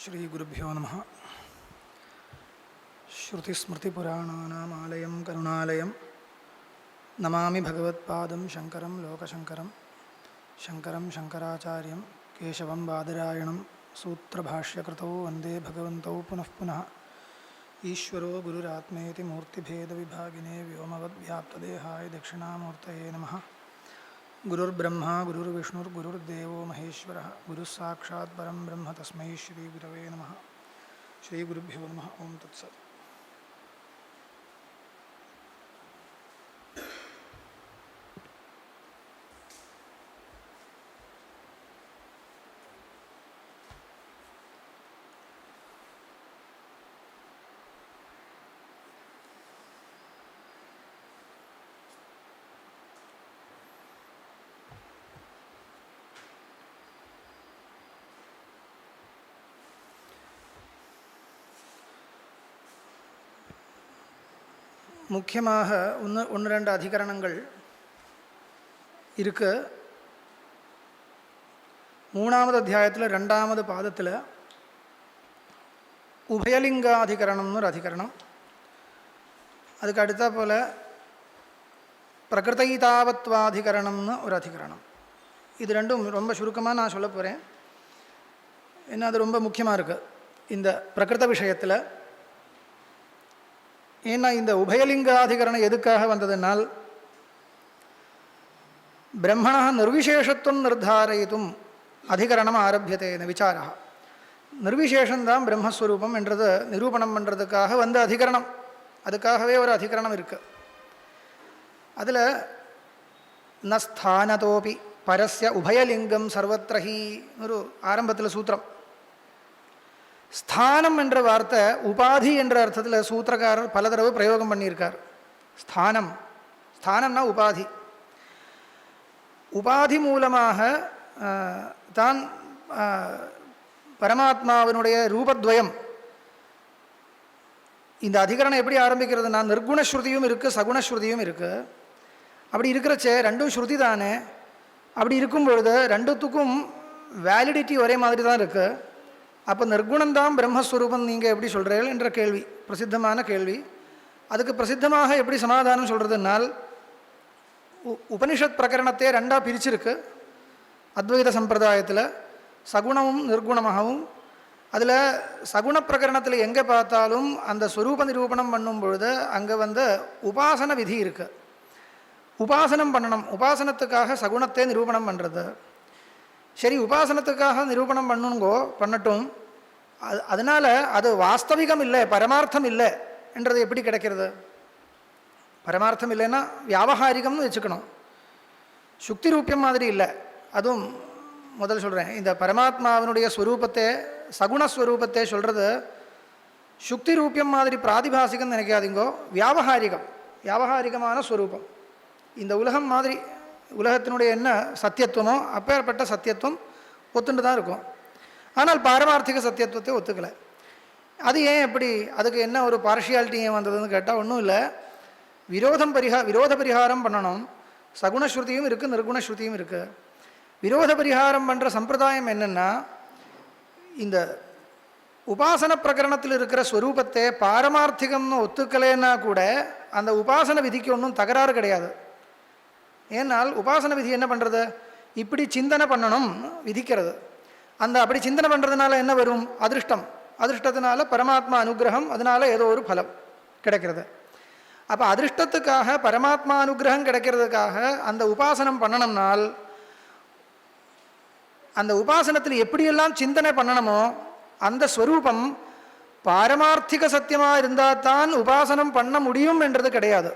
श्रीगुरुभ्यो नमः। श्रुतिस्मृतिपुराणानामालयं करुणालयं नमामि भगवत्पादं शङ्करं लोकशङ्करं शङ्करं शङ्कराचार्यं केशवं बादरायणं सूत्रभाष्यकृतौ वन्दे भगवन्तौ पुनः पुनः। ईश्वरो गुरुरात्मेति मूर्तिभेदविभागिने व्योमवद्व्याप्तदेहाय दक्षिणामूर्तये नमः। गुरुर्ब्रह्मा गुरुर्विष्णुर्गुरुर्देवो महेश्वरः गुरुः साक्षात् परं ब्रह्म तस्मै श्रीगुरवे नमः। श्रीगुरुभ्यो नमः। ओं तत्सत्। முக்கியமாக ஒன்று ரெண்டு அதிகரணங்கள் இருக்கு. மூணாவது அத்தியாயத்தில் ரெண்டாவது பாதத்தில் உபயலிங்காதிகரணம்னு ஒரு அதிகரணம், அதுக்கு அடுத்த போல் பிரகிருதைதாவத்வாதிகரணம்னு ஒரு அதிகரணம். இது ரெண்டும் ரொம்ப சுருக்கமாக நான் சொல்ல போகிறேன், ஏன்னா அது ரொம்ப முக்கியமாக இருக்குது இந்த பிரகிருத விஷயத்தில். ஏன்னா இந்த உபயலிங்காதிகரணம் எதுக்காக வந்ததுனால், பிரம்மண நிர்விசேஷத்துவம் நிர்தாரயித்தும் அதிகரணம் ஆரம்பியதேன விசாரா. நிர்விசேஷந்தான் பிரம்மஸ்வரூபம் என்றது நிரூபணம் பண்ணுறதுக்காக வந்த அதிகரணம். அதுக்காகவே ஒரு அதிகரணம் இருக்குது. அதில் நஸ்தானதோபி பரஸ்ய உபயலிங்கம் சர்வத்ரஹி ஒரு ஆரம்பத்தில் சூத்திரம். ஸ்தானம் என்ற வார்த்தை உபாதி என்ற அர்த்தத்தில் சூத்திரக்காரர் பல தடவை பிரயோகம் பண்ணியிருக்கார். ஸ்தானம், ஸ்தானம்னா உபாதி. உபாதி மூலமாக தான் பரமாத்மாவினுடைய ரூபத்வயம். இந்த அதிகரணம் எப்படி ஆரம்பிக்கிறதுனா, நிர்குணஸ்ருதியும் இருக்குது சகுணஸ்ருதியும் இருக்குது. அப்படி இருக்கிறச்சே ரெண்டும் ஸ்ருதி தானே. அப்படி இருக்கும் பொழுது ரெண்டுத்துக்கும் வேலிடிட்டி ஒரே மாதிரி தான் இருக்குது. அப்போ நிர்குணந்தான் பிரம்மஸ்வரூபம் நீங்கள் எப்படி சொல்கிறீர்கள் என்ற கேள்வி, பிரசித்தமான கேள்வி. அதுக்கு பிரசித்தமாக எப்படி சமாதானம் சொல்கிறதுனால், உபனிஷத் பிரகரணத்தை ரெண்டாக பிரிச்சிருக்கு அத்வைத சம்பிரதாயத்தில், சகுணமும் நிர்குணமாகவும். அதில் சகுண பிரகரணத்தில் எங்கே பார்த்தாலும் அந்த ஸ்வரூப நிரூபணம் பண்ணும் பொழுது அங்கே உபாசன விதி இருக்குது. உபாசனம் பண்ணணும், உபாசனத்துக்காக சகுணத்தை நிரூபணம் பண்ணுறது. சரி, உபாசனத்துக்காக நிரூபணம் பண்ணட்டும், அதனால் அது வாஸ்தவிகம் இல்லை, பரமார்த்தம் இல்லை என்றது எப்படி கிடைக்கிறது? பரமார்த்தம் இல்லைன்னா வியாபகாரிகம்னு வச்சுக்கணும், சுக்தி ரூபியம் மாதிரி இல்லை. அதுவும் முதல்ல சொல்கிறேன், இந்த பரமாத்மாவினுடைய ஸ்வரூபத்தை சகுணஸ்வரூபத்தை சொல்கிறது சுக்தி ரூபியம் மாதிரி பிராதிபாசிகம் நினைக்காதீங்கோ. வியாபகாரிகம், வியாபகாரிகமான ஸ்வரூபம். இந்த உலகம் மாதிரி, உலகத்தினுடைய என்ன சத்தியத்துவமோ அப்பேற்பட்ட சத்தியத்துவம் ஒத்துண்டு தான் இருக்கும். ஆனால் பாரமார்த்திக சத்தியத்துவத்தை ஒத்துக்கலை. அது ஏன் எப்படி, அதுக்கு என்ன ஒரு பார்ஷியாலிட்டி ஏன் வந்ததுன்னு கேட்டால் ஒன்றும் இல்லை. விரோத பரிகாரம் பண்ணணும். சகுணஸ்ருதியும் இருக்குது நிர்குணஸ்ருதியும் இருக்குது. விரோத பரிகாரம் பண்ணுற சம்பிரதாயம் என்னென்னா, இந்த உபாசன பிரகரணத்தில் இருக்கிற ஸ்வரூபத்தை பாரமார்த்திகம்னு ஒத்துக்கலைன்னா கூட அந்த உபாசன விதிக்கு ஒன்றும் தகராறு கிடையாது. ஏன்னால் உபாசன விதி என்ன பண்ணுறது, இப்படி சிந்தனை பண்ணணும் விதிக்கிறது. அந்த அப்படி சிந்தனை பண்ணுறதுனால என்ன வரும், அதிருஷ்டம். அதிருஷ்டத்தினால பரமாத்மா அனுகிரகம், அதனால் ஏதோ ஒரு பலம் கிடைக்கிறது. அப்போ அதிருஷ்டத்துக்காக பரமாத்மா அனுகிரகம் கிடைக்கிறதுக்காக அந்த உபாசனம் பண்ணணும்னால், அந்த உபாசனத்தில் எப்படியெல்லாம் சிந்தனை பண்ணணுமோ அந்த ஸ்வரூபம் பாரமார்த்திக சத்தியமாக இருந்தால் தான் உபாசனம் பண்ண முடியும் என்றது கிடையாது.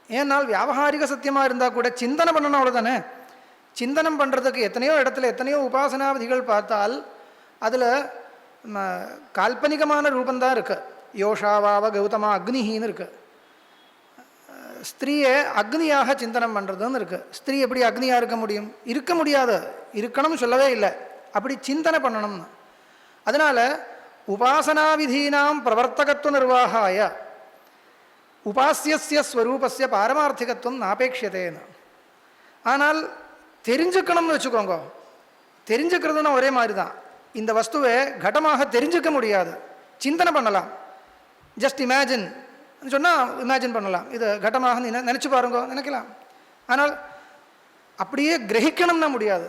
ஏன்னால் வியாபகாரிக சத்தியமாக இருந்தால் கூட சிந்தனை பண்ணணும், அவ்வளோதானே. சிந்தனம் பண்ணுறதுக்கு எத்தனையோ இடத்துல எத்தனையோ உபாசனா விதிகள் பார்த்தால் அதில் கால்பனிகமான ரூபந்தான் இருக்குது. யோஷாவாவ கௌதமா அக்னிஹின்னு இருக்குது. ஸ்திரீயை அக்னியாக சிந்தனம் பண்ணுறதுன்னு இருக்குது. ஸ்திரீ எப்படி அக்னியாக இருக்க முடியும்? இருக்க முடியாது, இருக்கணும்னு சொல்லவே இல்லை. அப்படி சிந்தனை பண்ணணும்னு. அதனால் உபாசனா விதீனாம் பிரவர்த்தகத்துவ நிர்வாகாய உபாசியஸ்ய ஸ்வரூபஸ்ய பாரமார்த்திகத்துவம் நாபேட்சியதேன்னு. ஆனால் தெரிஞ்சுக்கணும்னு வச்சுக்கோங்க, தெரிஞ்சுக்கிறதுனா ஒரே மாதிரி தான். இந்த வஸ்துவை கடமாக தெரிஞ்சுக்க முடியாது. சிந்தனை பண்ணலாம், ஜஸ்ட் இமேஜின் சொன்னால் இமேஜின் பண்ணலாம், இது கடமாக நினச்சி பாருங்க நினைக்கலாம். ஆனால் அப்படியே கிரகிக்கணும்னா முடியாது.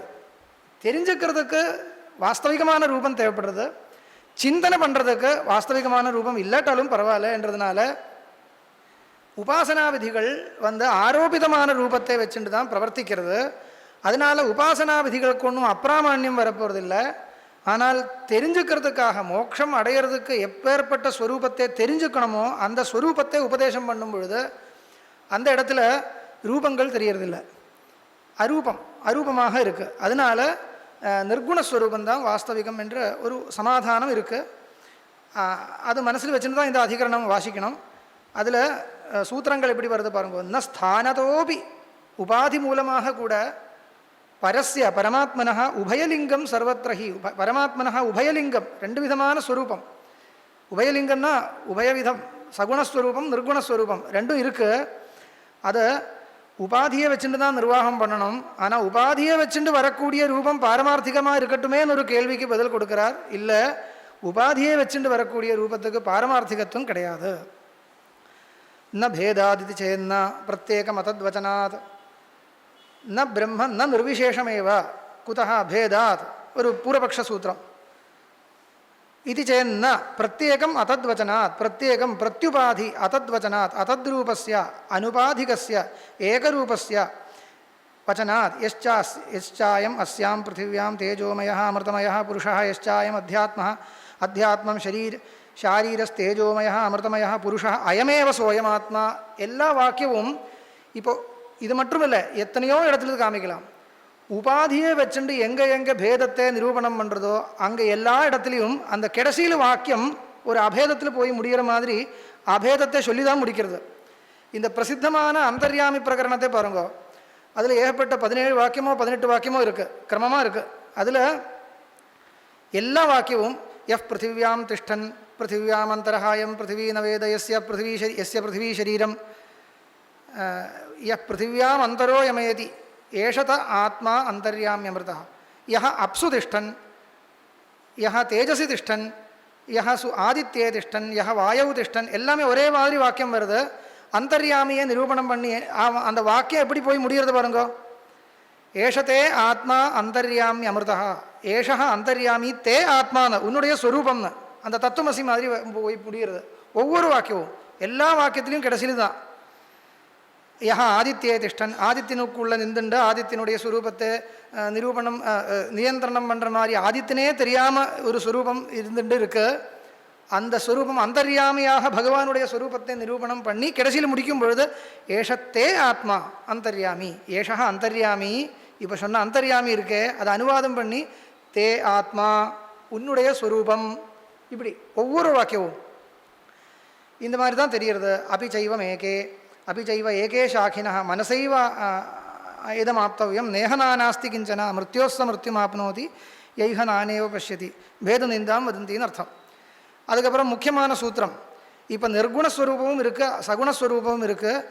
தெரிஞ்சுக்கிறதுக்கு வாஸ்தவிகமான ரூபம் தேவைப்படுறது, சிந்தனை பண்ணுறதுக்கு வாஸ்தவிகமான ரூபம் இல்லாட்டாலும் பரவாயில்ல என்றதுனால உபாசனா விதிகள் ஆரோபிதமான ரூபத்தை வச்சுட்டு தான் பிரவர்த்திக்கிறது. அதனால் உபாசனா விதிகளுக்கு ஒன்றும் அப்பிராமான்யம் வரப்போகிறதில்லை. ஆனால் தெரிஞ்சுக்கிறதுக்காக மோட்சம் அடையிறதுக்கு எப்பேற்பட்ட ஸ்வரூபத்தை தெரிஞ்சுக்கணுமோ அந்த ஸ்வரூபத்தை உபதேசம் பண்ணும் பொழுது அந்த இடத்துல ரூபங்கள் தெரியறதில்லை, அரூபமாக இருக்குது. அதனால் நிர்குணஸ்வரூபந்தான் வாஸ்தவிகம் என்ற ஒரு சமாதானம் இருக்குது. அது மனசில் வச்சுட்டு தான் இந்த அதிகரணம் வாசிக்கணும். அதில் சூத்திரங்கள் எப்படி வருது பாருங்க. ந ஸ்தானதோபி உபாதி மூலமாக கூட பரஸ்ய பரமாத்மனஹ உபயலிங்கம் சர்வத்ரஹி. பரமாத்மனஹ உபயலிங்கம், ரெண்டு விதமான ஸ்வரூபம். உபயலிங்கம்னா உபயவிதம், சகுணஸ்வரூபம் நிர்குணஸ்வரூபம் ரெண்டும் இருக்குது. அதை உபாதியை வச்சுட்டு தான் நிர்வாகம் பண்ணணும். ஆனால் உபாதியை வச்சுட்டு வரக்கூடிய ரூபம் பாரமார்த்திகமாக இருக்கட்டுமேன்னு ஒரு கேள்விக்கு பதில் கொடுக்குறார். இல்லை, உபாதியை வச்சுட்டு வரக்கூடிய ரூபத்துக்கு பாரமார்த்திகத்துவம் கிடையாது. ந பேதாதிதி சேன்ன பிரத்யேக மதத்வச்சனாத் ந பிரம்ம ந நிர்விசேஷமேவ குதஹ பேதாத். ஒரு பூர்வபக்ஷ சூத்திரம். இது சேன்ன பிரத்யேகம் அதத்வச்சனாத், பிரத்யேகம் பிரத்யுபாதி அதத்வச்சனாத், அதத்ரூபஸ்ய அனுபாதிகஸ்ய ஏகரூபஸ்ய வச்சனாத் யச்சாயம் அஸ்யாம் பிருथिव्यां தேஜோமயः அமிர்தமயः புருஷः யச்சாயம் அத்தியாத்மः அத்தியாத்மம் ஷாரீரஸ்தேஜோமயः அமிர்தமயः புருஷः அயமேவ சோயமாத்மா. எல்லா வாக்கியமும் இப்போ இது மட்டும் இல்லை, எத்தனையோ இடத்துல காமிக்கலாம். உபாதியை வச்சுட்டு எங்கே பேதத்தை நிரூபணம் பண்ணுறதோ அங்கே எல்லா இடத்துலையும் அந்த கடைசியில் வாக்கியம் ஒரு அபேதத்தில் போய் முடிகிற மாதிரி அபேதத்தை சொல்லி தான் முடிக்கிறது. இந்த பிரசித்தமான அந்தர்யாமி பிரகரணத்தை பாருங்க. அதில் ஏகப்பட்ட 17 வாக்கியமோ 18 வாக்கியமோ இருக்குது, கிரமமாக இருக்குது. அதில் எல்லா வாக்கியமும் எஃப் பிருथिव्यां திஷ்டன் பிருथिव्याम् அந்தரஹாயம் பிருथिवी நவேத யஸ்ய பிருथिवी சரீரம் யஹ் பிருथिव्याम् அந்தரோ யமயதி ஏஷத ஆத்மா அந்தர்யாமியமிருதா யஹ அப்சு திஷ்டன் யஹ தேஜசி திஷ்டன் யஹ சு ஆதித்யே திஷ்டன் யஹ வாயவு திஷ்டன் எல்லாமே ஒரே மாதிரி வாக்கியம் வருது. அந்தர்யாமியை நிரூபணம் பண்ணி அந்த வாக்கியம் எப்படி போய் முடிகிறது பாருங்க. ஏஷத்தே ஆத்மா அந்தர்யாமி அமிர்தா, ஏஷா அந்தர்யாமி தே ஆத்மான, உன்னுடைய ஸ்வரூபம்னு அந்த தத்துவமசி மாதிரி போய் முடிகிறது. ஒவ்வொரு வாக்கியமும் எல்லா வாக்கியத்திலையும் கடைசியில் தான் யஹ ஆதித்யே திஷ்டன், ஆதித்யனுக்குள்ளே நின்றுண்டு ஆதித்யனுடைய ஸ்வரூபத்தை நிரூபணம் நியந்திரணம் பண்ணுற மாதிரி ஆதித்யனே தெரியாமல் ஒரு ஸ்வரூபம் இருந்துட்டு இருக்கு. அந்த ஸ்வரூபம் அந்தர்யாமியாக பகவானுடைய ஸ்வரூபத்தை நிரூபணம் பண்ணி கடைசியில் முடிக்கும் பொழுது ஏஷத்தே ஆத்மா அந்தர்யாமி, ஏஷா அந்தர்யாமி. இப்போ சொன்ன அந்தர்யாமி இருக்கே அதை அனுவாதம் பண்ணி தே ஆத்மா உன்னுடைய ஸ்வரூபம். இப்படி ஒவ்வொரு வாக்கியமும் இந்த மாதிரி தான் தெரிகிறது. அபிச்சைவம் ஏகே அபிச்சைவ ஏகே சாக்கின மனசைவ இதமாப்தவியம் நேஹனானாஸ்தி கிஞ்சனா மிருத்யோஸ்த மிருத்யுமாப்னோதி யைஹ நானேவ பஷ்யதி பேத நிந்தாம் வதந்தின்னு அர்த்தம். அதுக்கப்புறம் முக்கியமான சூத்திரம். இப்போ நிர்குணஸ்வரூபமும் இருக்குது, சகுணஸ்வரூபமும் இருக்குது.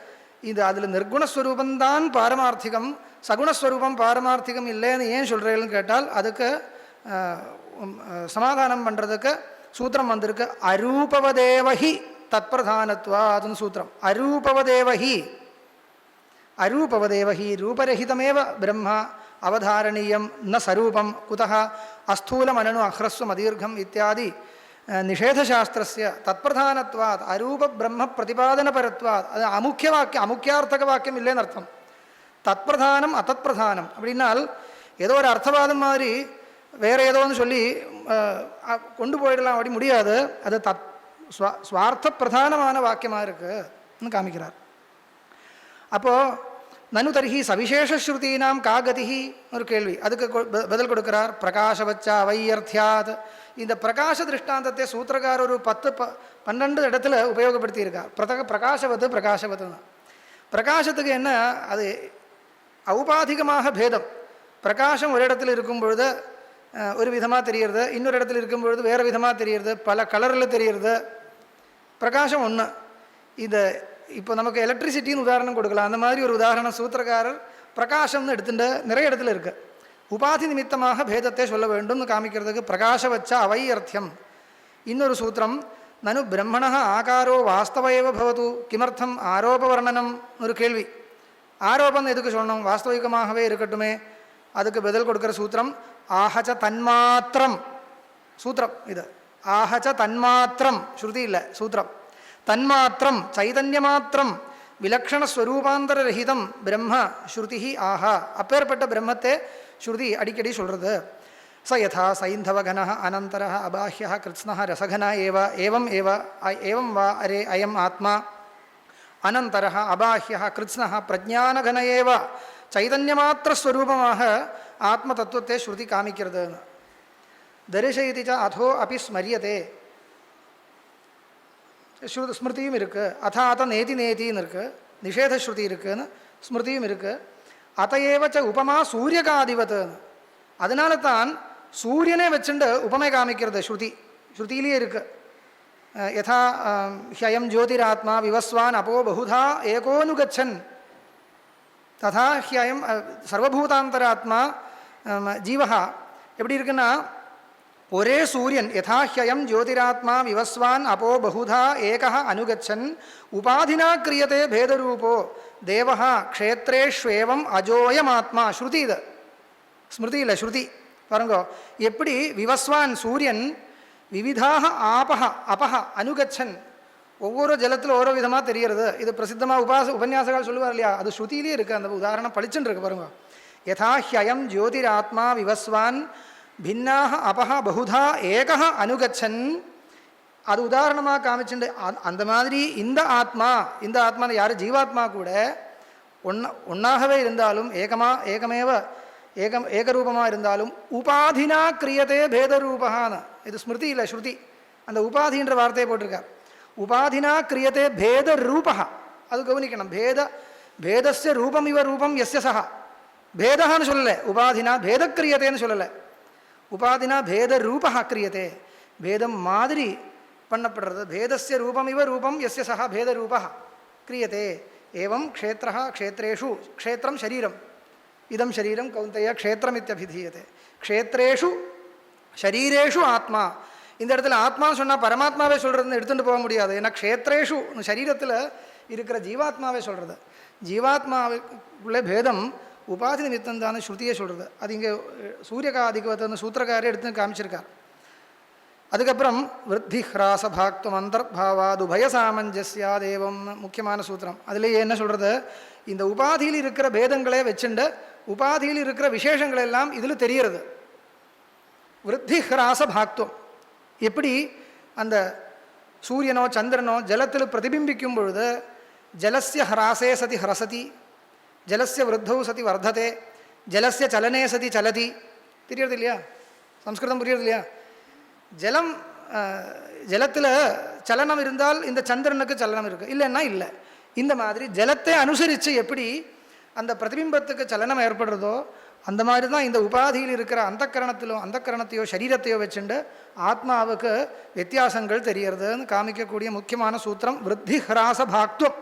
இது அதில் நிர்குணஸ்வரூபந்தான் பாரமார்த்திகம், சகுணஸ்வரூபம் பாரமார்த்திகம் இல்லைன்னு ஏன் சொல்கிறீங்கன்னு கேட்டால் அதுக்கு சமாதானம் பண்ணுறதுக்கு சூத்திரம் வந்திருக்கு. அரூபவதேவஹி தத்பிரதானத்வாத்னு சூத்திரம். அரூபவதேவஹி, அரூபவதேவஹி ரூபரஹிதமேவ பிரம்ம அவதாரணீயம் ந சரூபம் குதஹ அஸ்தூலமனனு அஹ்ரஸ்வம் அதீர்க்கம் இத்தியாதி நிஷேதசாஸ்திரஸ்ய தத்பிரதானத்வாத் அரூப பிரம்ம பிரதிபாதனபரத்வாத். அது அமுக்கிய வாக்கியம், அமுக்கியார்த்தக வாக்கியம் இல்லைன்னு அர்த்தம். தத்பிரதானம் அதத்பிரதானம் அப்படின்னால் ஏதோ ஒரு அர்த்தவாதம் மாதிரி வேறு ஏதோன்னு சொல்லி கொண்டு போயிடலாம், அப்படி முடியாது. அது ஸ்வார்த்த பிரதானமான வாக்கியமாக இருக்குன்னு காமிக்கிறார். அப்போது நனு தர்ஹி சவிசேஷஸ்ருதீனாம் காகதிஹி ஒரு கேள்வி, அதுக்கு பதில் கொடுக்கிறார். பிரகாசவச்சா வையர்த்தியாத். இந்த பிரகாச திருஷ்டாந்தத்தை சூத்திரக்காரர் ஒரு 10-12 இடத்துல உபயோகப்படுத்தியிருக்கார். பிரகாசவத்துன்னு. பிரகாசத்துக்கு என்ன, அது ஔபாதிகமாக பேதம். பிரகாசம் ஒரு இடத்துல இருக்கும் பொழுது ஒரு விதமாக தெரிகிறது, இன்னொரு இடத்துல இருக்கும் பொழுது வேறு விதமாக தெரிகிறது, பல கலரில் தெரிகிறது. பிரகாசம் ஒன்று. இது இப்போ நமக்கு எலக்ட்ரிசிட்டின்னு உதாரணம் கொடுக்கலாம். அந்த மாதிரி ஒரு உதாரணம் சூத்திரக்காரர் பிரகாசம்னு எடுத்துட்டு நிறைய இடத்துல இருக்குது. உபாதி நிமித்தமாக பேதத்தை சொல்ல வேண்டும்னு காமிக்கிறதுக்கு பிரகாசவச்ச அவையர்த்தியம். இன்னொரு சூத்திரம், நனு பிரம்மணः ஆகாரோ வாஸ்தவ ஏவ பவது கிமர்த்தம் ஆரோபவர்ணனம் ஒரு கேள்வி. ஆரோபம் எதுக்கு சொல்லணும்? வாஸ்தவிகமாகவே இருக்கட்டுமே. அதுக்கு பதில் கொடுக்குற சூத்திரம் ஆஹச்ச தன்மாத்திரம் சூத்திரம். இது ஆஹச்ச தன்மாத்திரம், ஸ்ருதி இல்லை சூத்திரம். தன்மாத்திரம் சைதன்யமாத்திரம் விலக்ஷணஸ்வரூபாந்தரரஹிதம் பிரம்ம ஸ்ருதி ஆஹா. அப்பேற்பட்ட பிரம்மத்தை ஸ்ருதி அடிக்கடி சொல்கிறது. ச யதா சைந்தவகன அனந்தர அபாஹ்ய கிருத்ஸ்ன ரசகன ஏவ ஏவம் ஏவ ஏவம் வா அரே அயம் ஆத்மா அனந்தர அபாஹ்ய கிருத்ஸ்ன பிரஜானகன ஏவ சைதன்யமாத்திரஸ்வரூபமாக ஆத்ம தத்துவத்தை ஸ்ருதி காமிக்கிறது. தரிசயதி ச அதோ அப்படி ஸ்மரியதே. ஸ்மிருதியும் இருக்குது. அதாத நேதி நேதின்னு இருக்குது, நிஷேத ஸ்ருதி இருக்குன்னு ஸ்மிருதியும் இருக்குது. அதையேவச்ச உபமா சூரியகாதிபத்துன்னு, அதனால தான் சூரியனே வச்சுண்டு உபமை காமிக்கிறது ஸ்ருதி. ஸ்ருதியிலேயே இருக்குது. யதா ஹ்யயம் ஜோதிராத்மா விவஸ்வான் அப்போ பகுதா ஏகோனுகச்சன் ததா ஹ்யயம் சர்வபூதாந்தராத்மா ஜீவஹா. எப்படி இருக்குன்னா, ஒரே சூரியன் யதா ஹ்யயம் ஜோதிராத்மா விவஸ்வான் அப்போ பகுதா ஏகः அனுகச்சன் உபாதினா கிரியதே பேதரூபோ தேவः க்ஷேத்ரேஷ்வேவம் அஜோயமாத்மா. ஸ்ருதி இது, ஸ்மிருதி இல்லை ஸ்ருதி. பாருங்கோ, எப்படி விவஸ்வான் சூரியன் விவிதாக ஆபஹ அபஹ அனுகச்சன், ஒவ்வொரு ஜலத்தில் ஓரோ விதமாக தெரிகிறது. இது பிரசித்தமாக உபன்யாசகால் சொல்லுவார் இல்லையா, அது ஸ்ருதியிலே இருக்குது. அந்த உதாரணம் பளிச்சுன்னு இருக்கு பாருங்க. யதா ஹ்யயம் ஜோதிராத்மா விவஸ்வான் பின்னாக அபஹ பகுதா ஏகः அனுகச்சன், அது உதாரணமாக காமிச்சுண்டு அந்த மாதிரி இந்த ஆத்மா யார் ஜீவாத்மா கூட ஒன்றாகவே இருந்தாலும் ஏகரூபமாக இருந்தாலும் உபாதினா கிரியதே பேதரூபகான்னு. இது ஸ்மிருதி இல்லை ஸ்ருதி. அந்த உபாதின்ற வார்த்தையை போட்டிருக்கார். உபாதினா கிரியதே பேத ரூபா. அது கவனிக்கணும். பேதஸ்ய ரூபம் இவ ரூபம் எஸ்ய சஹா. பேதகான்னு சொல்லலை, உபாதினா பேத கிரியதேன்னு சொல்லலை. உபாதினா பேத ரூபா கிரியதே, பேதம் மாதிரி பண்ணப்படுறது. பேதஸ்ய ரூபம் இவ ரூபம் எஸ்ய சஹா பேத ரூபா கிரியதே. ஏவம் க்ஷேத்ரஹ க்ஷேத்ரேஷு, க்ஷேத்திரம் சரீரம், இதம் சரீரம் கௌந்தய க்ஷேத்திரம் இத்தியபிதீயதே. க்ஷேத்ரேஷு ஷரீரேஷு ஆத்மா. இந்த இடத்துல ஆத்மான்னு சொன்னால் பரமாத்மாவே சொல்கிறதுன்னு எடுத்துகிட்டு போக முடியாது. ஏன்னா க்ஷேத்ரேஷு சரீரத்தில் இருக்கிற ஜீவாத்மாவே சொல்கிறது. ஜீவாத்மாவுக்குள்ளே பேதம் உபாதி நிமித்தம் தானே ஸ்ருதியை சொல்கிறது. அது இங்கே சூரியகாதிகவத்தன்னு சூத்திரக்காரே எடுத்து காமிச்சிருக்கார். அதுக்கப்புறம் விருத்தி ஹ்ராச பாக்துவம் அந்தர்பாவாது உபயசாமஞ்சஸ்யாதேவம் முக்கியமான சூத்திரம். அதுலேயே என்ன சொல்கிறது, இந்த உபாதியில் இருக்கிற பேதங்களே வச்சுண்டு உபாதியில் இருக்கிற விசேஷங்கள் எல்லாம் இதில் தெரிகிறது. விருத்தி ஹ்ராச பாக்துவம், எப்படி அந்த சூரியனோ சந்திரனோ ஜலத்தில் பிரதிபிம்பிக்கும் பொழுது ஜலஸ்ய ஹ்ராசே சதி ஹ்ரசதி, ஜலஸ்ய விருத்தௌ சதி வர்த்ததே, ஜலஸ்ய சலனே சதி சலதி. தெரியறது இல்லையா? சம்ஸ்கிருதம் புரியுறது இல்லையா? ஜலத்தில் சலனம் இருந்தால் இந்த சந்திரனுக்கு சலனம் இருக்குது, இல்லைன்னா இல்லை. இந்த மாதிரி ஜலத்தை அனுசரித்து எப்படி அந்த பிரதிபிம்பத்துக்கு சலனம் ஏற்படுறதோ அந்த மாதிரி தான் இந்த உபாதியில் இருக்கிற அந்தக்கரணத்தையோ சரீரத்தையோ வச்சுண்டு ஆத்மாவுக்கு வித்தியாசங்கள் தெரியறதுன்னு காமிக்கக்கூடிய முக்கியமான சூத்திரம் விருத்தி ஹ்ராச பாக்துவம்.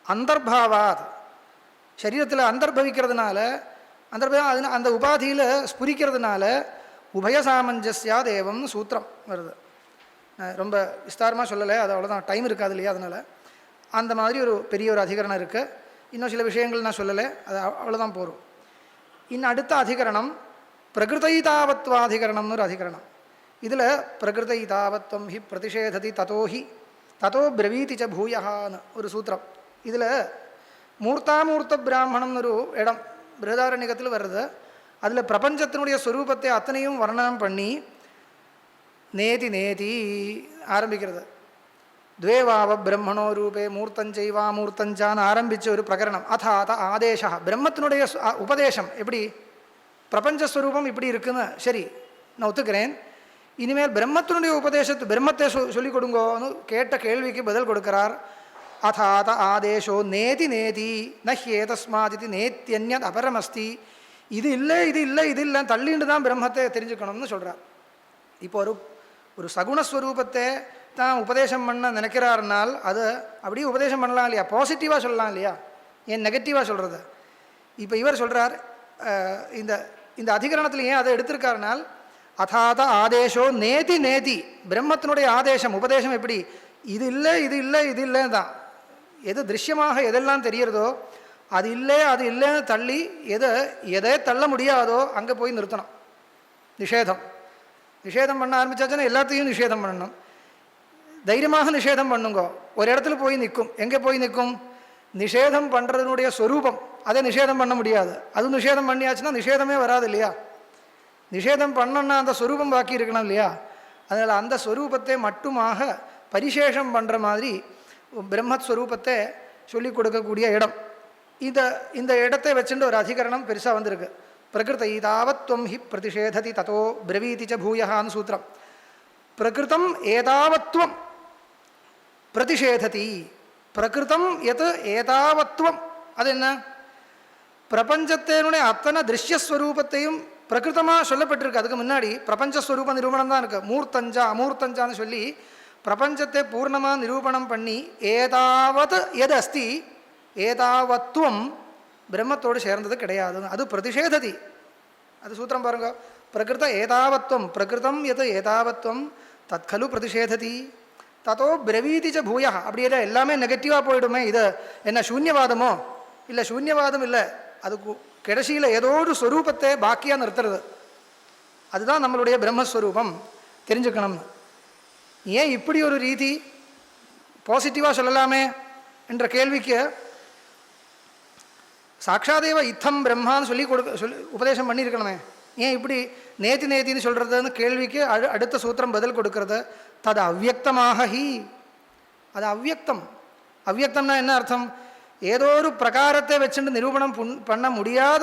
அந்தர்பாவாத், சரீரத்தில் அந்தர்பவிக்கிறதுனால அந்த உபாதியில் ஸ்புரிக்கிறதுனால உபயசாமஞ்சஸ்யாதேவம்னு சூத்திரம் வருது. ரொம்ப விஸ்தாரமாக சொல்லலை, அது அவ்வளோதான், டைம் இருக்காது இல்லையா? அதனால் அந்த மாதிரி ஒரு பெரிய ஒரு அதிகரணம் இருக்குது. இன்னும் சில விஷயங்கள் நான் சொல்லலை, அது அவ்வளோதான் போகும். இன்னும் அடுத்த அதிகரணம் பிரகிருதைதாவத்வாதிகரணம்னு ஒரு அதிகரணம். இதில் பிரகிருதைதாவத்வம் ஹி பிரதிஷேததி ததோ பிரவீதி ச பூயஹான்னு ஒரு சூத்திரம். இதில் மூர்த்தாமூர்த்த பிராமணம்னு ஒரு இடம் பிருஹதாரண்யகத்தில் வருது. அதில் பிரபஞ்சத்தினுடைய ஸ்வரூபத்தை அத்தனையும் வர்ணனம் பண்ணி நேதி நேதி ஆரம்பிக்கிறது. துவேவாவ பிரம்மணோ ரூபே மூர்த்தஞ்சைவா மூர்த்தஞ்சான்னு ஆரம்பித்த ஒரு பிரகரணம். அத ஆதேசா, பிரம்மத்தினுடைய உபதேசம். எப்படி பிரபஞ்சஸ்வரூபம் இப்படி இருக்குன்னு சரி நான் ஒத்துக்கிறேன், இனிமேல் பிரம்மத்தினுடைய பிரம்மத்தை சொல்லிக் கொடுங்கோன்னு கேட்ட கேள்விக்கு பதில் கொடுக்கிறார். அதாத ஆதேஷோ நேதி நேதி நஹ்யேதஸ்மாதிதி நேத்தியன்யத் அபரமஸ்தி. இது இல்லை தள்ளிண்டு தான் பிரம்மத்தை தெரிஞ்சுக்கணும்னு சொல்கிறார். இப்போ ஒரு சகுணஸ்வரூபத்தை தான் உபதேசம் பண்ண நினைக்கிறாருனால் அது அப்படியே உபதேசம் பண்ணலாம் இல்லையா? பாசிட்டிவாக சொல்லலாம் இல்லையா? ஏன் நெகட்டிவாக சொல்கிறது? இப்போ இவர் சொல்கிறார், இந்த அதிகரணத்தில் ஏன் அதை எடுத்திருக்காருனால் அதாத ஆதேஷோ நேதி நேதி, பிரம்மத்தினுடைய ஆதேசம் உபதேசம் எப்படி இது இல்லை இது இல்லை இது இல்லை தான். எது திருஷ்யமாக எதெல்லாம் தெரியறதோ அது இல்லை அது இல்லைன்னு தள்ளி எதை தள்ள முடியாதோ அங்கே போய் நிறுத்தணும். நிஷேதம் பண்ண ஆரம்பிச்சாச்சுன்னா எல்லாத்தையும் நிஷேதம் பண்ணணும். தைரியமாக நிஷேதம் பண்ணுங்க. ஒரு இடத்துல போய் நிற்கும். எங்கே போய் நிற்கும்? நிஷேதம் பண்ணுறதுனுடைய ஸ்வரூபம், அதை நிஷேதம் பண்ண முடியாது. அது நிஷேதம் பண்ணியாச்சுன்னா நிஷேதமே வராது இல்லையா? நிஷேதம் பண்ணோன்னா அந்த ஸ்வரூபம் பாக்கி இருக்கணும் இல்லையா? அதனால் அந்த ஸ்வரூபத்தை மட்டுமாக பரிசேஷம் பண்ணுற மாதிரி பிரம்மஸ்வரூபத்தை சொல்லிக் கொடுக்கக்கூடிய இடம். இந்த இடத்தை வச்சுட்டு ஒரு அதிகரணம் பெருசாக வந்திருக்கு. பிரகிருத ஏதாவத்வம் ஹி பிரதிஷேததி ததோ பிரவீதி ச பூயஹான்னு சூத்திரம். பிரகிருதம் ஏதாவத்வம் பிரதிஷேததி. பிரகிருதம் எது ஏதாவத்வம், அது என்ன? பிரபஞ்சத்தினுடைய அத்தனை திருஷ்யஸ்வரூபத்தையும் பிரகிருத்தமாக சொல்லப்பட்டிருக்கு. அதுக்கு முன்னாடி பிரபஞ்சஸ்வரூப நிரூபணம் தான் இருக்குது. மூர்த்தஞ்சா அமூர்த்தஞ்சான்னு சொல்லி பிரபஞ்சத்தை பூர்ணமாக நிரூபணம் பண்ணி ஏதாவது எது அஸ்தி ஏதாவத்துவம் பிரம்மத்தோடு சேர்ந்தது கிடையாது. அது பிரதிஷேததி. அது சூத்திரம் பாருங்க. பிரகிருத ஏதாவத்வம் பிரகிருதம் எது ஏதாவத்வம் தத்கலு பிரதிஷேததி ததோ பிரவீதி ச பூயா. அப்படி இல்லை, எல்லாமே நெகட்டிவாக போயிடுமே, இது என்ன சூன்யவாதமோ? இல்லை, சூன்யவாதம் இல்லை. அதுக்கு கடைசியில் ஏதோ ஒரு ஸ்வரூபத்தை பாக்கியாக நிறுத்துறது. அதுதான் நம்மளுடைய பிரம்மஸ்வரூபம். தெரிஞ்சுக்கணும்னு. ஏன் இப்படி ஒரு ரீதி பாசிட்டிவாக சொல்லலாமே என்ற கேள்விக்கு சாட்சாதேவ இத்தம் பிரம்மான்னு சொல்லி உபதேசம் பண்ணியிருக்கணுமே. ஏன் இப்படி நேத்தின்னு சொல்கிறதுன்னு கேள்விக்கு அடுத்த சூத்திரம் பதில் கொடுக்கறது. தது அவ்யக்தமாக ஹி. அது அவ்யக்தம். அவ்யக்தம்னா என்ன அர்த்தம்? ஏதோ ஒரு பிரகாரத்தை வச்சுட்டு நிரூபணம் பண்ண முடியாத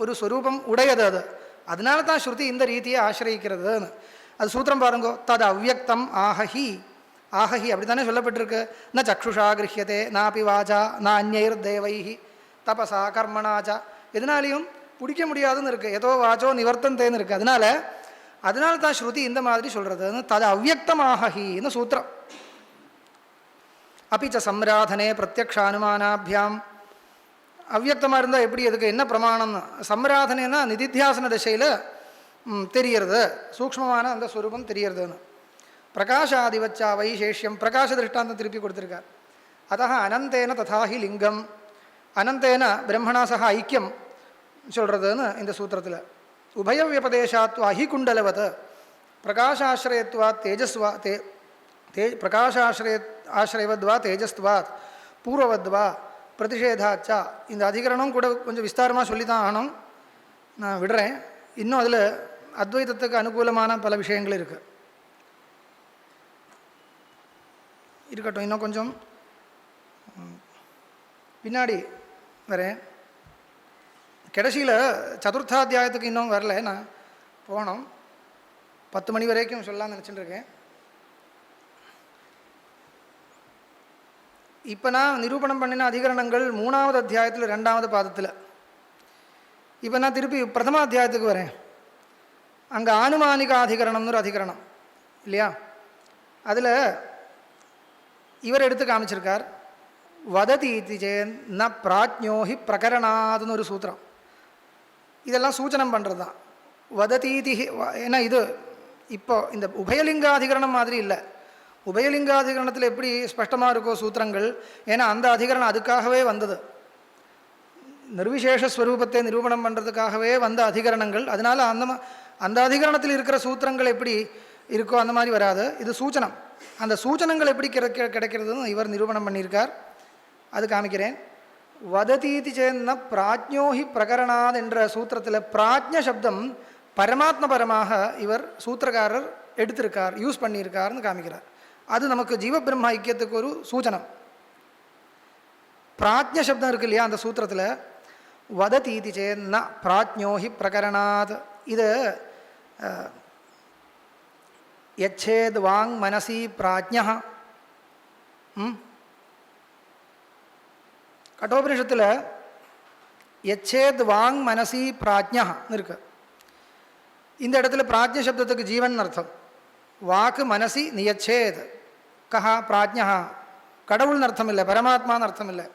ஒரு ஸ்வரூபம் உடையது அது. அதனால தான் ஸ்ருதி இந்த ரீதியை ஆசிரியிக்கிறதுன்னு. அது சூத்திரம் பாருங்கோ. தது அவ்யக்தம் ஆஹஹி. ஆஹஹி அப்படி தானே சொல்லப்பட்டிருக்கு. ந சக்ஷுஷா கிரஹியதே நாபி வாஜா ந அந்யைர் தேவைஹி தபசா கர்மணாச்சா. எதனாலையும் பிடிக்க முடியாதுன்னு இருக்குது. ஏதோ வாச்சோ நிவர்த்தந்தேன்னு இருக்குது. அதனால தான் ஸ்ருதி இந்த மாதிரி சொல்கிறது. தது அவ்யக்தம் ஆஹஹின்னு சூத்திரம். அப்பிச்ச சம்ராதனே பிரத்யக்ஷானுமானாபியாம். அவ்யக்தமாக இருந்தால் எப்படி? அதுக்கு என்ன பிரமாணம்னு? சம்ராதனைனா நிதித்தியாசன திசையில் தெரியறது, சூக்ஷ்மமான அந்த ஸ்வரூபம் தெரியறதுன்னு. பிரகாஷாதிவச்சா வைசேஷ்யம். பிரகாஷ திருஷ்டாந்தம் திருப்பி கொடுத்துருக்கார். அத்தः அனந்தேன ததாஹி லிங்கம். அனந்தேன பிரம்மணா சக ஐக்கியம் சொல்கிறதுன்னு இந்த சூத்திரத்தில். உபயவியபதேசாத்வா ஹி குண்டலவத் பிரகாஷாசிரயத்வாத் தேஜஸ்வா பிரகாஷாசிரயவத்வா தேஜஸ்வாத் பூர்வவத்வா பிரதிஷேதாச்சா. இந்த அதிகரணம் கூட கொஞ்சம் விஸ்தாரமாக சொல்லி தான் ஆகணும். நான் விடுறேன். இன்னும் அதில் அத்வைதத்துக்கு அனுகூலமான பல விஷயங்கள் இருக்கட்டும். இன்னும் கொஞ்சம் பின்னாடி வரேன். கடைசியில் சதுர்த்தாத்தியாயத்துக்கு இன்னும் வரல. நான் போனோம் 10 மணி வரைக்கும் சொல்லலாம்னு நினச்சிட்டு இருக்கேன். இப்போ நான் நிரூபணம் பண்ணின அதிகரணங்கள் 3வது அத்தியாயத்தில் 2வது பாதத்தில். இப்போ நான் திருப்பி பிரதம அத்தியாயத்துக்கு வரேன். அங்கே ஆனுமானிக அதிகரணம்னு ஒரு அதிகரணம் இல்லையா? அதில் இவர் எடுத்து காமிச்சிருக்கார். வததி இதி சேன் ந பிராஜ்ஞோஹி பிரகரணாதுன்னு ஒரு சூத்திரம். இதெல்லாம் சூச்சனம் பண்ணுறது தான். வததீதி. ஏன்னா இது இப்போ இந்த உபயலிங்காதிகரணம் மாதிரி இல்லை. உபயலிங்காதிகரணத்தில் எப்படி ஸ்பஷ்டமாக இருக்கோ சூத்திரங்கள், ஏன்னா அந்த அதிகரணம் அதுக்காகவே வந்தது. நிர்விசேஷ ஸ்வரூபத்தை நிரூபணம் பண்ணுறதுக்காகவே வந்த அதிகரணங்கள். அதனால் அந்த அதிகரணத்தில் இருக்கிற சூத்திரங்கள் எப்படி இருக்கோ அந்த மாதிரி வராது. இது சூச்சனம். அந்த சூச்சனங்கள் எப்படி கிடைக்கிறதுன்னு இவர் நிரூபணம் பண்ணியிருக்கார். அது காமிக்கிறேன். வததீதி சேன்ன பிராஜ்ஞோஹி பிரகரணாத் என்ற சூத்திரத்தில் பிராஜ்ஞ சப்தம் பரமாத்மபரமாக இவர் சூத்திரக்காரர் எடுத்திருக்கார், யூஸ் பண்ணியிருக்காருன்னு காமிக்கிறார். அது நமக்கு ஜீவபிரம்ம ஐக்கியத்துக்கு ஒரு சூச்சனம். பிராஜ்ஞ சப்தம் இருக்கு இல்லையா அந்த சூத்திரத்தில், வததீதி சேன்ன பிராஜ்ஞோஹி பிரகரணாத். இது யச்சேத் வாங் மனசி பிராஜ்ஞா. கட்டோபனிஷத்தில் யச்சேத் வாங் மனசி பிராஜ்ஞான்னு இருக்கு. இந்த இடத்துல பிராஜ்ஞ சப்தத்துக்கு ஜீவன் அர்த்தம். வாக்கு மனசி நியச்சேத். கஹா பிராஜ்ஞா. கடவுள்னு அர்த்தம் இல்லை, பரமாத்மான்னு அர்த்தம் இல்லை.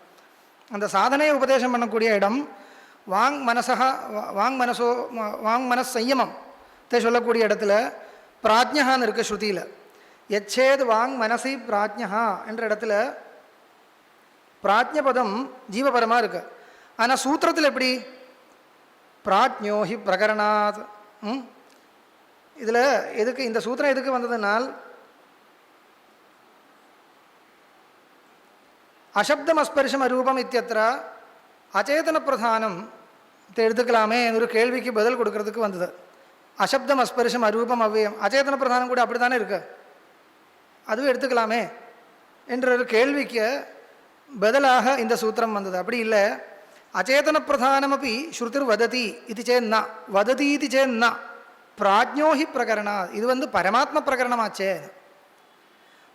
அந்த சாதனையை உபதேசம் பண்ணக்கூடிய இடம். வாங் மனஸ் சம்யமம் சொல்லக்கூடிய இடத்துல பிராஜ்யஹான்னு இருக்குது ஸ்ருதியில். எச்சேது வாங் மனசி பிராஜ்யா என்ற இடத்துல பிராஜ்யபதம் ஜீவபரமாக இருக்கு. ஆனால் சூத்திரத்தில் எப்படி பிராஜ்யோஹி பிரகரணாத். இதில் எதுக்கு இந்த சூத்திரம் எதுக்கு வந்ததுனால் அசப்தம் அஸ்பர்ஷம் அரூபம் இத்தியத்திர அச்சேதன பிரதானம் எடுத்துக்கலாமே ஒரு கேள்விக்கு பதில் கொடுக்கறதுக்கு வந்தது. அசப்தம் அஸ்பர்ஷம் அரூபம் அவ்வியம் அச்சேதன பிரதானம் கூட அப்படி தானே இருக்கு, அதுவும் எடுத்துக்கலாமே என்ற ஒரு கேள்விக்கு பதிலாக இந்த சூத்திரம் வந்தது. அப்படி இல்லை, அச்சேதன பிரதானமப்பி ஸ்ருதிர் வததி இது சேன்னா வததி இது சேன்னா பிராஜ்யோஹி பிரகரணா. இது பரமாத்ம பிரகரணமாச்சே.